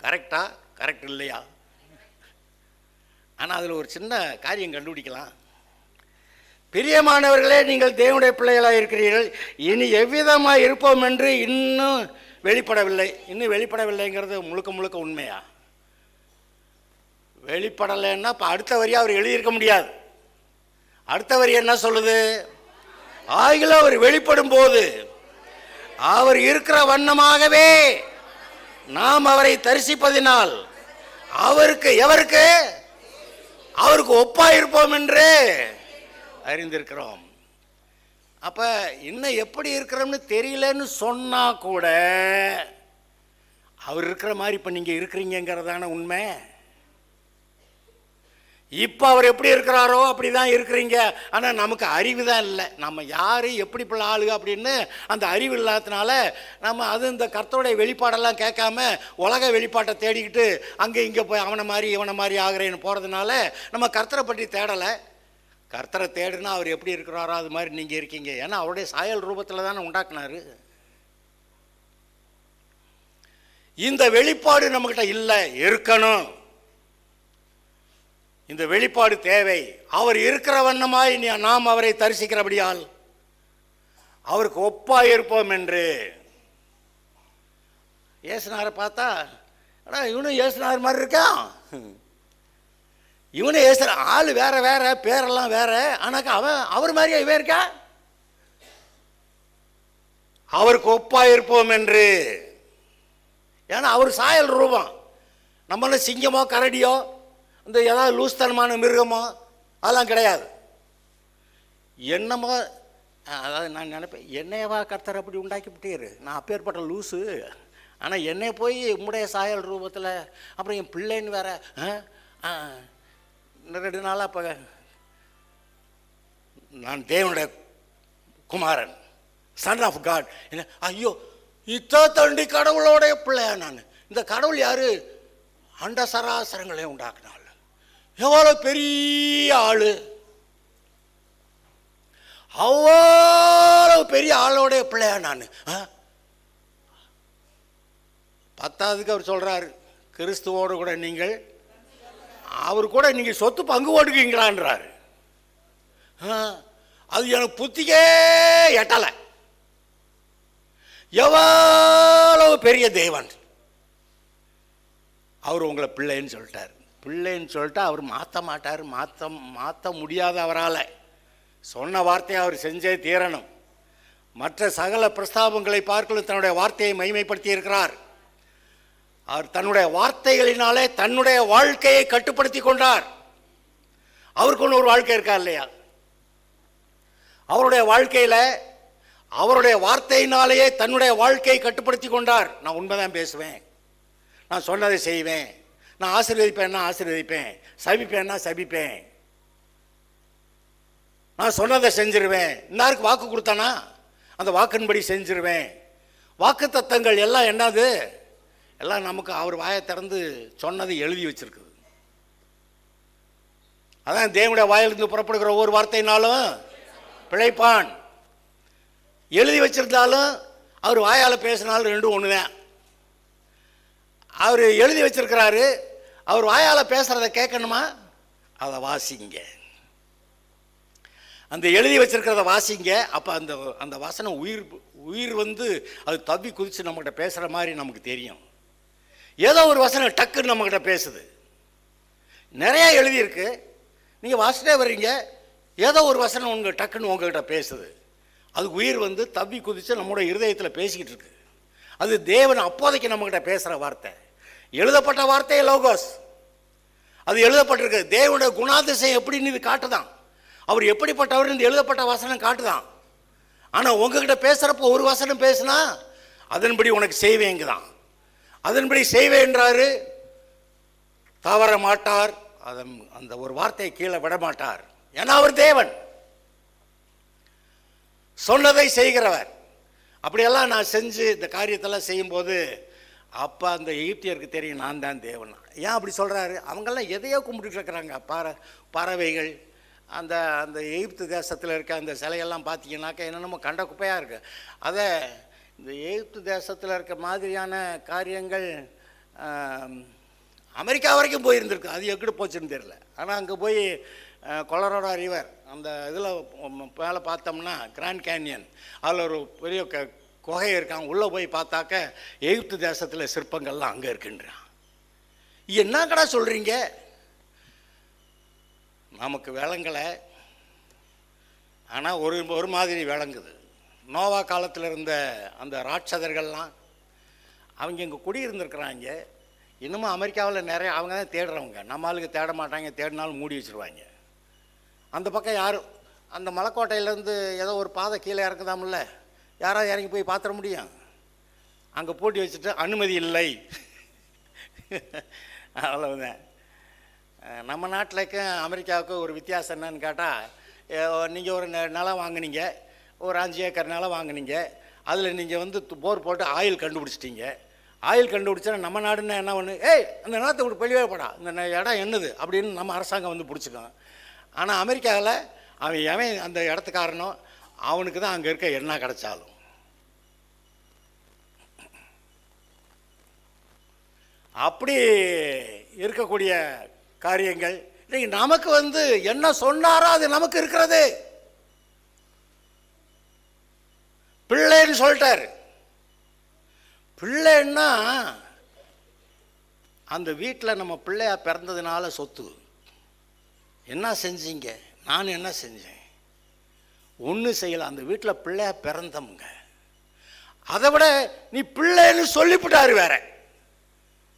S1: கரெக்ட் இல்லையா? ஆனால் அதில் ஒரு சின்ன காரியம் கண்டுபிடிக்கலாம். பிரியமானவர்களே, நீங்கள் தேவனுடைய பிள்ளைகளாக இருக்கிறீர்கள், இனி எவ்விதமாக இருப்போம் என்று இன்னும் வெளிப்படவில்லைங்கிறது முழுக்க உண்மையா? வெளிப்படலைன்னா இப்போ அடுத்த வரியாக அவர் எழுதியிருக்க முடியாது. அடுத்த வரி என்ன சொல்லுது? ஆகிலும் அவர் வெளிப்படும் போது அவர் இருக்கிற வண்ணமாகவே நாம் அவரை தரிசிப்பதினால் அவருக்கு ஒப்பாயிருப்போம் என்று அறிந்திருக்கிறோம். அப்போ இன்னும் எப்படி இருக்கிறோம்னு தெரியலன்னு சொன்னால் கூட அவர் இருக்கிற மாதிரி இப்போ நீங்கள் இருக்கிறீங்கிறதான உண்மை. இப்போ அவர் எப்படி இருக்கிறாரோ அப்படி தான் இருக்கிறீங்க. ஆனால் நமக்கு அறிவு தான் இல்லை. நம்ம யார் எப்படிப்பட்ட ஆளுக அப்படின்னு அந்த அறிவு இல்லாததுனால நம்ம இந்த கர்த்தருடைய வெளிப்பாடெல்லாம் கேட்காம உலக வெளிப்பாட்டை தேடிக்கிட்டு அங்கே இங்கே போய் இவனை மாதிரி ஆகிறேன்னு போகிறதுனால நம்ம கர்த்தரை பற்றி தேடலை. கர்த்தரை தேடுனா அவர் எப்படி இருக்கிறாரோ அது மாதிரி நீங்கள் இருக்கீங்க. ஏன்னா அவருடைய சாயல் ரூபத்தில் தானே உண்டாக்குனாரு. இந்த வெளிப்பாடு நம்மக்கிட்ட இல்லை, இருக்கணும். இந்த வெளிப்பாடு தேவை. அவர் இருக்கிற வண்ணமாய் நாம் அவரை தரிசிக்கிறபடியால் அவருக்கு ஒப்பாய் இருப்போம் என்று. ஏசுனாரை பார்த்தா இவனும் ஏசுனார் மாதிரி இருக்கான், இவனே ஏசுற ஆள் வேற பேரெல்லாம் வேற, ஆனாக்கா அவர் மாதிரியா இவன் இருக்கா? அவருக்கு ஒப்பாய் இருப்போம் என்று. ஏன்னா அவர் சாயல் ரூபம். நம்மள சிங்கமோ கரடியோ இந்த ஏதாவது லூஸ்தனமான மிருகமோ அதெல்லாம் கிடையாது. என்னமோ அதாவது நான் நினைப்பேன், என்னையவா கர்த்தர் அப்படி உண்டாக்கி விட்டீரு, நான் அப்பேற்பட்ட லூஸு. ஆனால் என்னை போய் உம்முடைய சாயல் ரூபத்தில் அப்புறம் என் பிள்ளைன்னு வேற 2 நாளாக இப்போ நான் தேவனுடைய குமாரன், சன் ஆஃப் காட். என்ன ஐயோ தண்டி கடவுளோடைய பிள்ளையா நான்? இந்த கடவுள் யாரு? அண்ட சராசரங்களே உண்டாக்குனாள். எவ்வளோ பெரிய ஆளு, அவ்வளோ பெரிய ஆளோடைய பிள்ளையா நான்? 10ஆவதுக்கு அவர் சொல்றாரு, கிறிஸ்துவோடு கூட நீங்கள் அவர் கூட நீங்கள் சொத்து பங்கு போட்டுக்கீங்களான்றாரு. அது எனக்கு புத்திக்கே எட்டலை. எவ்வளவு பெரிய தேவன் அவர் உங்களை பிள்ளைன்னு சொல்லிட்டார். பிள்ளைன்னு சொல்லிட்டா அவர் மாற்ற மாட்டார், மாற்ற முடியாத அவரால். சொன்ன வார்த்தையை அவர் செஞ்சே தீரணும். மற்ற சகல பிரஸ்தாபங்களை பார்க்கலும் தன்னுடைய வார்த்தையை மகிமைப்படுத்தி இருக்கிறார். அவர் தன்னுடைய வார்த்தைகளினாலே தன்னுடைய வாழ்க்கையை கட்டுப்படுத்தி கொண்டார். அவருக்கு ஒன்று ஒரு வாழ்க்கை இருக்கா இல்லையா? அவருடைய வாழ்க்கையில் அவருடைய வார்த்தையினாலேயே தன்னுடைய வாழ்க்கையை கட்டுப்படுத்தி கொண்டார். நான் உண்மைதான் பேசுவேன், நான் சொன்னதை செய்வேன், நான் ஆசீர்வதிப்பேன்னா ஆசீர்வதிப்பேன், சபிப்பேன்னா சபிப்பேன், நான் சொன்னதை செஞ்சிருவேன். இன்னாருக்கு வாக்கு கொடுத்தானா அந்த வாக்கின்படி செஞ்சிருவேன். வாக்கு தத்தங்கள் எல்லாம் என்னது? எல்லாம் நமக்கு அவர் வாயை திறந்து சொன்னதை எழுதி வச்சிருக்குது. அதான் தேவனுடைய வாயிலிருந்து புறப்படுகிற ஒவ்வொரு வார்த்தையினாலும் பிழைப்பான். எழுதி வச்சிருந்தாலும் அவர் வாயால் பேசினாலும் ரெண்டும் ஒன்று தான். அவர் எழுதி வச்சிருக்கிறாரு, அவர் வாயால் பேசுகிறத கேட்கணுமா? அதை வாசிங்க. அந்த எழுதி வச்சிருக்கிறத வாசிங்க. அப்போ அந்த வசனம் உயிர் வந்து அது தவி குதித்து நம்மகிட்ட பேசுகிற மாதிரி நமக்கு தெரியும். ஏதோ ஒரு வசனம் டக்குன்னு நம்மக்கிட்ட பேசுது. நிறையா எழுதியிருக்கு, நீங்கள் வாசிட்டே வர்றீங்க, ஏதோ ஒரு வசனம் உங்கள் டக்குன்னு உங்ககிட்ட பேசுது. அதுக்கு உயிர் வந்து தப்பி குதித்து நம்மளோட இருதயத்தில் பேசிக்கிட்டு இருக்கு. அது தேவன் அப்போதைக்கு நம்மக்கிட்ட பேசுகிற வார்த்தை. எழுதப்பட்ட வார்த்தையே லோகோஸ், அது எழுதப்பட்டிருக்கு. தேவனுடைய குணாதிசயம் எப்படின்னு இது காட்டுதான். அவர் எப்படிப்பட்டவர் இந்த எழுதப்பட்ட வசனம் காட்டுதான். ஆனால் உங்ககிட்ட பேசுகிறப்போ ஒரு வசனம் பேசுனா அதன்படி உனக்கு செய்வேங்க தான், அதன்படி செய்வேன்றாரு. தவற மாட்டார், அந்த ஒரு வார்த்தையை கீழே விட மாட்டார். ஏன்னா அவர் தேவன், சொன்னதை செய்கிறவர். அப்படியெல்லாம் நான் செஞ்சு இந்த காரியத்தெல்லாம் செய்யும்போது அப்போ அந்த எகிப்தியருக்கு தெரியும் நான் தான் தேவன். ஏன் அப்படி சொல்கிறாரு? அவங்கெல்லாம் எதையோ கும்பிட்டுட்டு இருக்கிறாங்க, பறவைகள். அந்த அந்த எகிப்து தேசத்தில் இருக்க அந்த சிலையெல்லாம் பார்த்தீங்கன்னாக்கா என்னென்னமோ கண்ட குப்பையாக இருக்குது. அதை இந்த எகிப்து தேசத்தில் இருக்க மாதிரியான காரியங்கள் அமெரிக்கா வரைக்கும் போயிருந்துருக்கு. அது எப்படி போச்சுன்னு தெரியல. ஆனால் அங்கே போய் கொலராடோ ரிவர் அந்த இதில் மேலே பார்த்தோம்னா கிராண்ட் கேன்யன், அதில் ஒரு பெரிய குகை இருக்காங்க. உள்ளே போய் பார்த்தாக்க எகிப்து தேசத்தில் சிற்பங்கள்லாம் அங்கே இருக்குன்றான். என்ன கடா சொல்கிறீங்க? நமக்கு விளங்கலை, ஆனால் ஒரு மாதிரி விளங்குது. நோவா காலத்தில் இருந்த அந்த ராட்சதர்கள்லாம் அவங்க இங்கே குடியிருந்துருக்குறாங்க. இன்னமும் அமெரிக்காவில் நிறைய அவங்க தான் தேடுறவங்க. நம்ம ஆளுக்கு தேட மாட்டாங்க, தேடினாலும் மூடி வச்சுருவாங்க. அந்த பக்கம் யாரும் அந்த மலைக்கோட்டையிலேருந்து ஏதோ ஒரு பாதை கீழே இறக்குதாமில்ல, யாராவது இறங்கி போய் பார்த்துட முடியும்? அங்கே பூட்டி வச்சுட்டு அனுமதி இல்லை. அவ்வளவுதான். நம்ம நாட்டிலக்கும் அமெரிக்காவுக்கும் ஒரு வித்தியாசம் என்னன்னு கேட்டால், நீங்கள் ஒரு நிலம் வாங்கினீங்க, ஒரு 5 ஏக்கர் நிலம் வாங்கினீங்க, அதில் நீங்கள் வந்து போர் போட்டு ஆயில் கண்டுபிடிச்சிட்டீங்க. ஆயில் கண்டுபிடிச்சா நம்ம நாடுன்னா என்ன ஒன்று, அந்த நிலத்தை விட்டு வெளியே போடா, இந்த இடம் என்னது அப்படின்னு நம்ம அரசாங்கம் வந்து பிடிச்சிக்கும். ஆனால் அமெரிக்காவில் அவன் அந்த இடத்துக்காரனோ அவனுக்கு தான் அங்கே இருக்க என்ன கிடைச்சாலும். அப்படி இருக்கக்கூடிய காரியங்கள் இன்னைக்கு நமக்கு வந்து என்ன சொன்னாரோ அது நமக்கு இருக்கிறது. பிள்ளைன்னு சொல்லிட்டாரு. பிள்ளைன்னா அந்த வீட்டில் நம்ம பிள்ளையா பிறந்ததுனால சொத்து. என்ன செஞ்சீங்க? நான் என்ன செஞ்சேன்? ஒன்றும் செய்யலை. அந்த வீட்டில் பிள்ளையா பிறந்தவங்க. அதை விட நீ பிள்ளைன்னு சொல்லிவிட்டாரு வேற.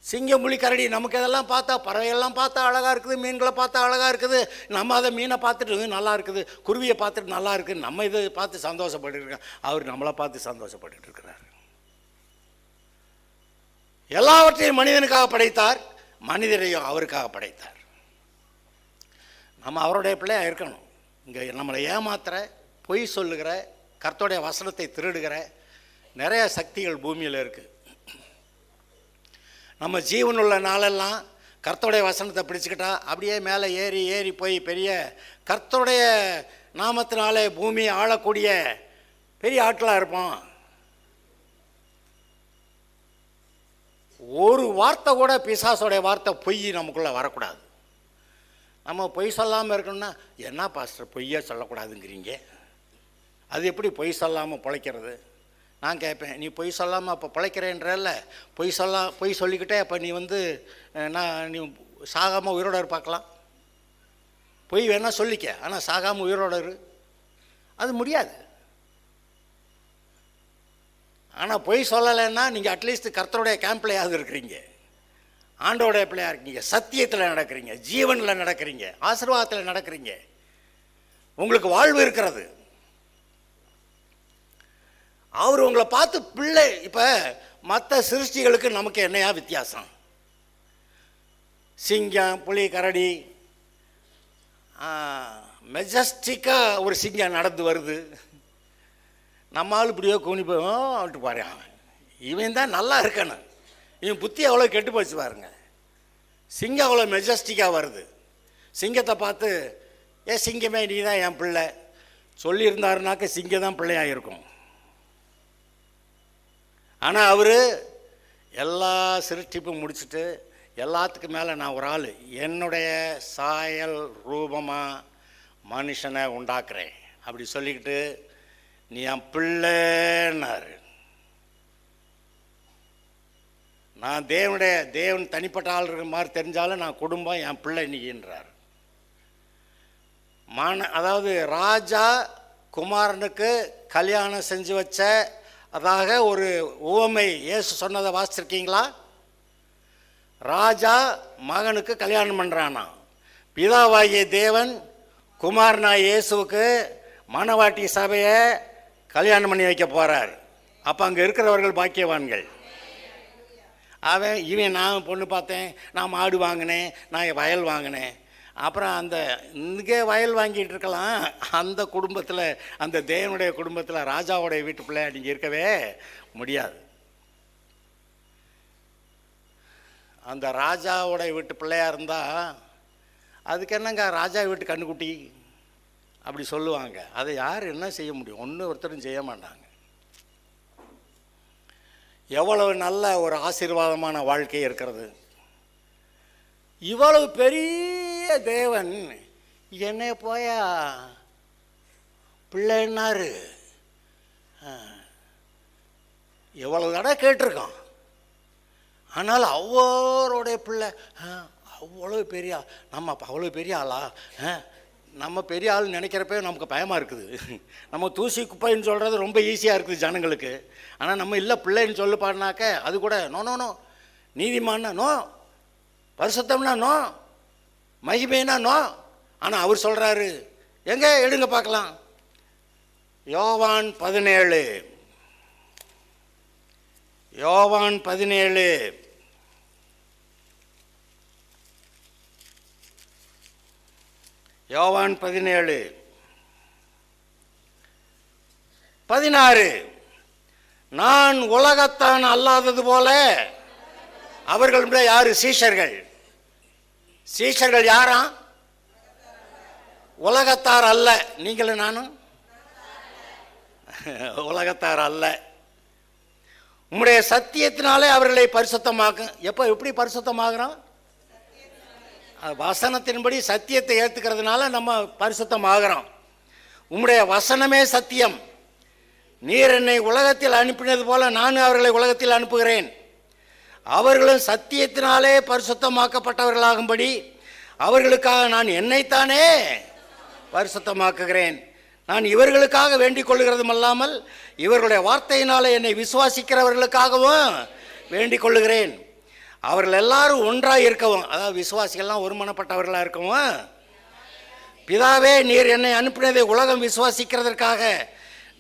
S1: சிங்கம், புலி, கரடி நமக்கு இதெல்லாம் பார்த்தா, பறவைகள்லாம் பார்த்தா அழகாக இருக்குது, மீன்களை பார்த்தா அழகாக இருக்குது. நம்ம அதை மீனை பார்த்துட்டு நல்லா இருக்குது, குருவியை பார்த்துட்டு நல்லா இருக்குது, நம்ம இதை பார்த்து சந்தோஷப்பட்டு இருக்கோம். அவர் நம்மளை பார்த்து சந்தோஷப்பட்டு இருக்கிறார். எல்லாவற்றையும் மனிதனுக்காக படைத்தார், மனிதரையும் அவருக்காக படைத்தார். நம்ம அவருடைய பிள்ளையாக இருக்கணும். இங்கே நம்மளை ஏமாத்துற, பொய் சொல்லுகிற, கர்த்தருடைய வசனத்தை திருடுகிற நிறைய சக்திகள் பூமியில் இருக்குது. நம்ம ஜீவனுள்ள நாளெல்லாம் கர்த்தருடைய வசனத்தை பிடிச்சிக்கிட்டா அப்படியே மேலே ஏறி ஏறி போய் பெரிய கர்த்தருடைய நாமத்தினாலே பூமியை ஆளக்கூடிய பெரிய ஆட்களாக இருப்போம். ஒரு வார்த்தை கூட பிசாசோடைய வார்த்தை பொய் நமக்குள்ளே வரக்கூடாது. நம்ம பொய் சொல்லாமல் இருக்கணும்னா என்ன பாஸ்டர் பொய்யே சொல்லக்கூடாதுங்கிறீங்க? அது எப்படி பொய் சொல்லாமல் பிழைக்கிறது? நான் கேட்பேன், நீ பொய் சொல்லாமல் அப்போ பிழைக்கிறேன்றல்ல, பொய் சொல்லிக்கிட்டே அப்போ நீ வந்து நீ சாகாமல் உயிரோடு பார்க்கலாம். பொய் வேணால் சொல்லிக்க, ஆனால் சாகாமல் உயிரோடு இரு. அது முடியாது. ஆனால் பொய் சொல்லலைன்னா நீங்கள் அட்லீஸ்ட் கர்த்தருடைய கேம்ப்லையாவது இருக்கிறீங்க, ஆண்டோடைய பிள்ளையாக இருக்கீங்க, சத்தியத்தில் நடக்கிறீங்க, ஜீவனில் நடக்கிறீங்க, ஆசீர்வாதத்தில் நடக்கிறீங்க, உங்களுக்கு வாழ்வு இருக்கிறது. அவர் உங்களை பார்த்து பிள்ளை. இப்போ மற்ற சிருஷ்டிகளுக்கு நமக்கு என்னையா வித்தியாசம்? சிங்கம், புலி, கரடி, மெஜஸ்டிக்காக ஒரு சிங்கம் நடந்து வருது. நம்மளால் இப்படியோ கூணி போட்டு பாரு, இவன் தான் நல்லா இருக்கணும், இவன் புத்தி அவ்வளோ கெட்டு போச்சு பாருங்க. சிங்கம் அவ்வளோ மெஜஸ்டிக்காக வருது. சிங்கத்தை பார்த்து சிங்கமே நீ தான் என் பிள்ளை சொல்லியிருந்தாருனாக்க சிங்கம் தான் பிள்ளையாக இருக்கும். ஆனால் அவர் எல்லா சிருஷ்டிப்பும் முடிச்சுட்டு எல்லாத்துக்கும் மேலே நான் ஒரு ஆள், என்னுடைய சாயல் ரூபமாக மனுஷனை உண்டாக்குறேன் அப்படி சொல்லிக்கிட்டு நீ என் பிள்ளைன்னாரு. நான் தேவன் தனிப்பட்ட ஆள் இருக்கிற மாதிரி தெரிஞ்சாலும் நான் குடும்பம் என் பிள்ளை நீன்றார். அதாவது ராஜா குமாரனுக்கு கல்யாணம் செஞ்சு வச்ச அதாக ஒரு உவமை இயேசு சொன்னதை வாசிச்சிருக்கீங்களா? ராஜா மகனுக்கு கல்யாணம் பண்ணுறானா. பிதாவாகிய தேவன் குமாரனாய் இயேசுவுக்கு மணவாட்டி சபையை கல்யாணம் பண்ணி வைக்க போகிறார். அப்போ அங்கே இருக்கிறவர்கள் பாக்கியவான்கள். இவன் நான் பொண்ணு பார்த்தேன், நான் மாடு வாங்கினேன், நான் வயல் வாங்கினேன். அப்புறம் அந்த இங்கே வயல் வாங்கிட்டு இருக்கலாம், அந்த குடும்பத்தில், அந்த தேவனுடைய குடும்பத்தில், ராஜாவுடைய வீட்டு பிள்ளை நீங்கள் இருக்கவே முடியாது. அந்த ராஜாவுடைய வீட்டு பிள்ளையாக இருந்தால் அதுக்கு என்னங்க ராஜா வீட்டு கண்ணுக்குட்டி அப்படி சொல்லுவாங்க. அதை யார் என்ன செய்ய முடியும்? ஒன்றும் ஒருத்தரும் செய்ய மாட்டாங்க. எவ்வளவு நல்ல ஒரு ஆசீர்வாதமான வாழ்க்கை இருக்கிறது. இவ்வளவு பெரிய தேவன் என்னை போயா பிள்ளைன்னாரு. எவ்வளவு தடவை கேட்டிருக்கான். ஆனால் அவருடைய பிள்ளை அவ்வளோ பெரிய நம்ம அவ்வளோ பெரிய ஆளா? நம்ம பெரிய ஆள் நினைக்கிறப்ப நமக்கு பயமாக இருக்குது. நம்ம தூசி குப்பைன்னு சொல்கிறது ரொம்ப ஈஸியாக இருக்குது ஜனங்களுக்கு. ஆனால் நம்ம இல்லை பிள்ளைன்னு சொல்லி பாடினாக்க அது கூட நோ நோ நோ, நீதிமான்னா நோ, பரிசுத்தம்னா நோ, மகிமைனா நோ. ஆனால் அவர் சொல்கிறாரு, எங்கே எடுங்க பார்க்கலாம். யோவான் 17 யோவான் 17 யோவான் 17:16 நான் உலகத்தான் அல்லாதது போல அவர்களுடைய யாரு? சீஷர்கள். சீஷர்கள் யாரா? உலகத்தார் அல்ல. நீங்களும் நானும் உலகத்தார் அல்ல. உம்முடைய சத்தியத்தினாலே அவர்களை பரிசுத்தமாக்கும். எப்படி பரிசுத்தமாகறோம்? வசனத்தின்படி சத்தியத்தை ஏற்றுக்கிறதுனால நம்ம பரிசுத்தமாகறோம். உம்முடைய வசனமே சத்தியம். நீர் என்னை உலகத்தில் அனுப்பினது போல நான் அவர்களை உலகத்தில் அனுப்புகிறேன். அவர்களும் சத்தியத்தினாலே பரிசுத்தமாக்கப்பட்டவர்களாகும்படி அவர்களுக்காக நான் என்னைத்தானே பரிசுத்தமாக்குகிறேன். நான் இவர்களுக்காக வேண்டிக் கொள்ளுகிறதும் அல்லாமல் இவர்களுடைய வார்த்தையினாலே என்னை விசுவாசிக்கிறவர்களுக்காகவும் வேண்டிக் கொள்ளுகிறேன். அவர்கள் எல்லாரும் ஒன்றாக இருக்கவும், அதாவது விசுவாசிகள்லாம் ஒருமனப்பட்டவர்களாக இருக்கவும், பிதாவே நீர் என்னை அனுப்பினதை உலகம் விசுவாசிக்கிறதற்காக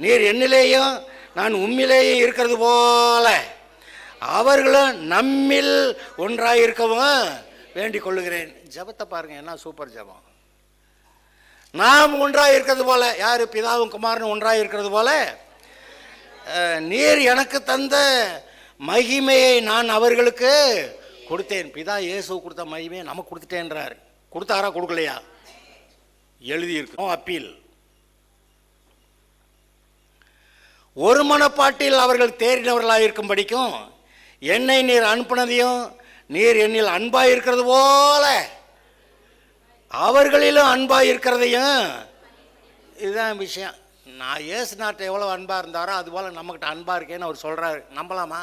S1: நீர் என்னிலேயும் நான் உம்மிலேயும் இருக்கிறது போல அவர்களும் நம்மில் ஒன்றாக இருக்கவும் வேண்டிக் கொள்ளுகிறேன். ஜபத்தை பாருங்க, என்ன சூப்பர் ஜபம். நாம் ஒன்றாக இருக்கிறது போல, யார்? பிதாவும் குமாரனும் ஒன்றாக இருக்கிறது போல நீர் எனக்கு தந்த மகிமையை நான் அவர்களுக்கு கொடுத்தேன். பிதா இயேசு கொடுத்த மகிமையை நமக்கு கொடுத்துட்டேன்றார். கொடுத்தாரா? கொடுக்கலையா? எழுதியிருக்கோம். அப்பீல் ஒரு மனப்பாட்டில் அவர்கள் தேறினவர்களாக இருக்கும்படிக்கும் என்னை நீர் அனுப்பினதையும் நீர் என்னில் அன்பாக இருக்கிறது போல அவர்களிலும் அன்பாக இருக்கிறதையும். இதுதான் விஷயம். நான் இயேசு நாட்டை எவ்வளோ அன்பாக இருந்தாரோ அதுபோல் நம்மக்கிட்ட அன்பாக இருக்கேன்னு அவர் சொல்கிறாரு. நம்பலாமா?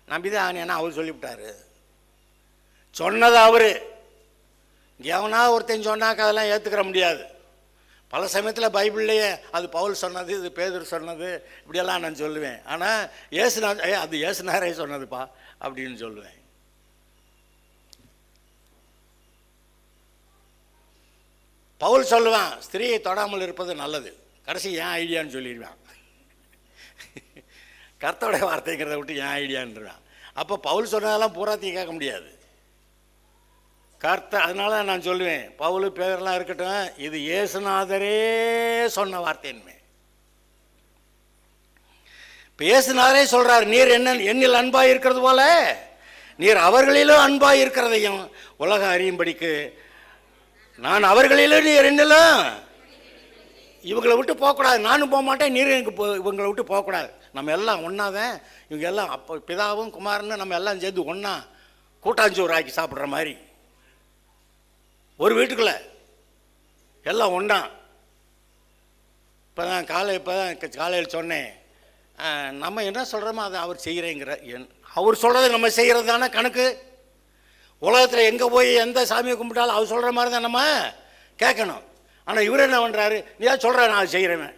S1: நம்பிதான். ஏன்னா அவர் சொல்லிவிட்டாரு. சொன்னது அவர். எவனா ஒருத்தன் சொன்னாக்க அதெல்லாம் ஏற்றுக்கிற முடியாது. பல சமயத்தில் பைபிள்லேயே அது பவுல் சொன்னது, இது பேதுரு சொன்னது, இப்படியெல்லாம் நான் சொல்லுவேன். ஆனால் இயேசுநாத் அது இயேசுநாதரே சொன்னதுப்பா அப்படின்னு சொல்லுவேன். பவுல் சொல்லுவான், ஸ்திரீயை தொடாமல் இருப்பது நல்லது. கடைசி என் ஐடியான்னு சொல்லிடுவான். கர்த்தருடைய வார்த்தைங்கிறத விட்டு என் ஐடியான்றான். அப்போ பவுல் சொன்னதெல்லாம் பூராத்தையும் கேட்க முடியாது. அதனால நான் சொல்லுவேன், பவுல் பேரெல்லாம் இருக்கட்டும், இது இயேசுநாதரே சொன்ன வார்த்தைன்னு. இப்போ இயேசுநாதரே சொல்றார், நீர் என்னில் அன்பாக இருக்கிறது போல நீர் அவர்களிலும் அன்பாக இருக்கிறதையும் உலகம் அறியும்படிக்கு நான் அவர்களிலும் நீர் என்னிலும். இவங்களை விட்டு போகக்கூடாது. நானும் போக மாட்டேன், நீர் எனக்கு இவங்களை விட்டு போகக்கூடாது. நம்ம எல்லாம் ஒன்றாதான். இவங்க எல்லாம் அப்போ பிதாவும் குமாரன்னு நம்ம எல்லாம் சேர்ந்து ஒன்றா கூட்டாஞ்சோறு ஆக்கி சாப்பிட்ற மாதிரி ஒரு வீட்டுக்குள்ள எல்லாம் ஒன்றா. இப்போ தான் காலையில் சொன்னேன், நம்ம என்ன சொல்கிறோமோ அதை அவர் செய்கிறேங்கிற. அவர் சொல்கிறத நம்ம செய்கிறது தானே கணக்கு. உலகத்தில் எங்கே போய் எந்த சாமியை கும்பிட்டாலும் அவர் சொல்கிற மாதிரி தான் நம்ம கேட்கணும். ஆனால் இவர் என்ன பண்ணுறாரு, நீ ஏதாவது சொல்கிற நான் அதை செய்கிறேன்.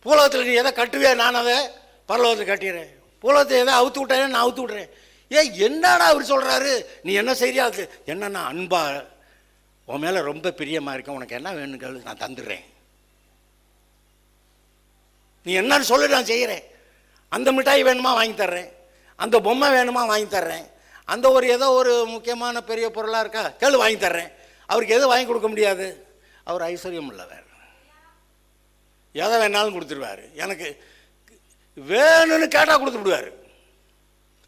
S1: பூலகத்தில் நீ எதை கட்டுவே, நான் அதை பரலோகத்தில் கட்டிடுறேன். பூலகத்தை எதை அவுத்து விட்டேன், நான் அவுத்து விட்றேன். ஏன் என்னடா அவர் சொல்கிறாரு, நீ என்ன செய்றியா, அது என்னன்னா அன்பா உன் மேலே ரொம்ப பிரியமாக இருக்கேன், உனக்கு என்ன வேணும் கேளு, நான் தந்துடுறேன். நீ என்னன்னு சொல்லு, நான் செய்கிறேன். அந்த மிட்டாய் வேணுமா வாங்கி தர்றேன், அந்த பொம்மை வேணுமா வாங்கி தர்றேன், அந்த ஒரு ஏதோ ஒரு முக்கியமான பெரிய பொருளாக இருக்கா கேளு வாங்கி தர்றேன். அவருக்கு எதுவும் வாங்கி கொடுக்க முடியாது, அவர் ஐஸ்வர்யம் உள்ளவர், எதை வேணாலும் கொடுத்துருவார். எனக்கு வேணும்னு கேட்டால் கொடுத்து விடுவார்.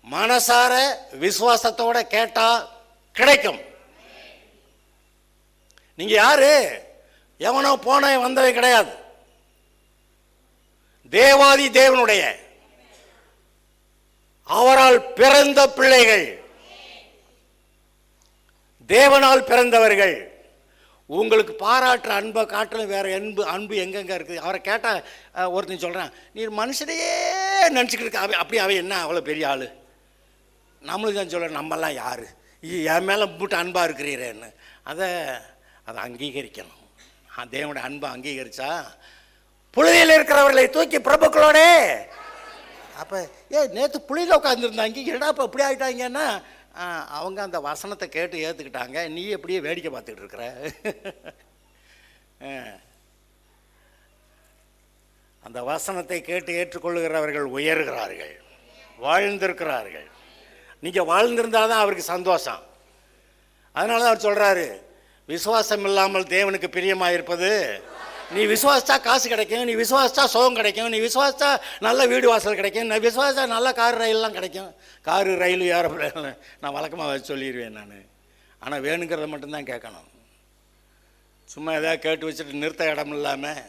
S1: மனசார விசுவாசத்தோட கேட்டால் கிடைக்கும். நீங்கள் யாரு, எவனோ போன வந்தவன் கிடையாது. தேவாதி தேவனுடைய அவரால் பிறந்த பிள்ளைகள், தேவனால் பிறந்தவர்கள். உங்களுக்கு பாராட்டுற அன்பை காட்டிலும் வேறு அன்பு எங்கெங்கே இருக்குது. அவரை கேட்டால் ஒருத்தன் சொல்கிறான், நீ மனுஷனையே நினச்சிக்கிட்டு இருக்க, அப்படி அவன் என்ன அவ்வளோ பெரிய ஆள். நம்மளுக்கு தான் சொல்கிறேன், நம்மெல்லாம் யார், என் மேலே போட்டு அன்பாக இருக்கிறீரேன்னு. அதை அங்கீகரிக்கணும். தேவனுடைய அன்பை அங்கீகரித்தா புழுதியில் இருக்கிறவர்களை தூக்கி பிரபுக்களோட. அப்போ நேற்று புளியில் உட்காந்துருந்தாங்க, என்னடா இப்போ இப்படி ஆகிட்டாங்கன்னா அவங்க அந்த வசனத்தை கேட்டு ஏற்றுக்கிட்டாங்க. நீ எப்படியே வேடிக்கை பார்த்துக்கிட்டு இருக்கிற. அந்த வசனத்தை கேட்டு ஏற்றுக்கொள்ளுகிறவர்கள் உயர்கிறார்கள், வாழ்ந்திருக்கிறார்கள். நீங்கள் வாழ்ந்திருந்தால் தான் அவருக்கு சந்தோஷம். அதனால தான் அவர் சொல்கிறாரு, விசுவாசம் இல்லாமல் தேவனுக்கு பிரியமாக இருப்பது. நீ விசுவாசித்தா காசு கிடைக்கும், நீ விசுவாசித்தா சுகம் கிடைக்கும், நீ விசுவாசித்தா நல்ல வீடு வாசல் கிடைக்கும், நீ விசுவாசித்தா நல்ல கார் ரயிலெலாம் கிடைக்கும். காரு ரயில் ஏரோப்ளேன் நான் வழக்கமாக வச்சு சொல்லிடுவேன் நான். ஆனால் வேணுங்கிறத மட்டும்தான் கேட்கணும். சும்மா எதாவது கேட்டு வச்சுட்டு நிறுத்த இடம் இல்லாமல்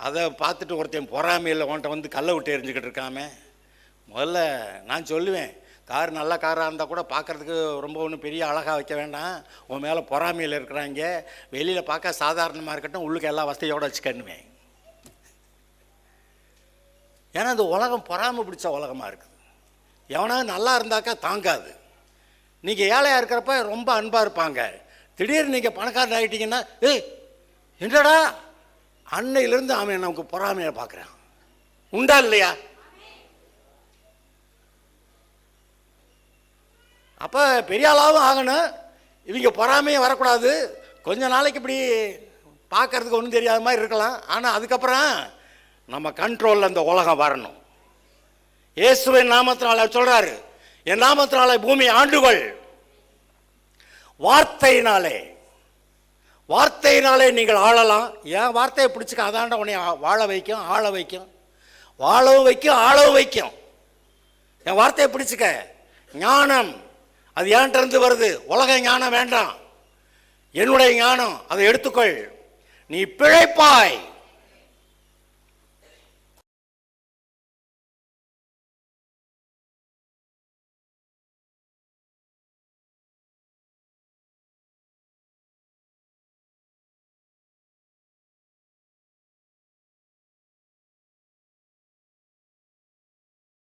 S1: அதை பார்த்துட்டு ஒருத்தன் பொறாமையில் உன்ட்ட வந்து கல்லை விட்டு எரிஞ்சுக்கிட்டு இருக்காம. முதல்ல நான் சொல்லுவேன், கார் நல்ல காராக இருந்தால் கூட பார்க்குறதுக்கு ரொம்ப ஒன்றும் பெரிய அழகாக வைக்க வேண்டாம். உன் மேலே பொறாமையில் இருக்கிறாங்க, வெளியில் பார்க்க சாதாரணமாக இருக்கட்டும், உள்ளுக்கு எல்லா வசதியோடு வச்சுக்கணுவேன். ஏன்னா இந்த உலகம் பொறாமை பிடிச்ச உலகமாக இருக்குது. எவனாவது நல்லா இருந்தாக்கா தாங்காது. நீங்கள் ஏழையாக இருக்கிறப்ப ரொம்ப அன்பாக இருப்பாங்க. திடீர்னு நீங்கள் பணக்காரன் ஆகிட்டீங்கன்னா, என்னடா அன்னையிலேருந்து அவன் நமக்கு பொறாமையை பார்க்குறான். உண்டா இல்லையா? அப்போ பெரிய ஆளாகவும் ஆகணும், இவங்க பொறாமையும் வரக்கூடாது. கொஞ்ச நாளைக்கு இப்படி பார்க்கறதுக்கு ஒன்றும் தெரியாத மாதிரி இருக்கலாம். ஆனால் அதுக்கப்புறம் நம்ம கண்ட்ரோலில் அந்த உலகம் வரணும். இயேசுவின் நாமத்தினால சொல்கிறாரு, என் நாமத்தினால பூமி ஆண்டுகள். வார்த்தையினாலே நீங்கள் ஆளலாம். ஏன் வார்த்தையை பிடிச்சிக்க, அதாண்ட உன்னை வாழ வைக்கும், ஆள வைக்கும், வாழவும் வைக்கும், ஆளவும் வைக்கும். என் வார்த்தையை பிடிச்சிக்க. ஞானம் அது ஏன்ட்டு வருது, உலக ஞானம் வேண்டாம், என்னுடைய ஞானம் அதை எடுத்துக்கொள், நீ பிழைப்பாய்.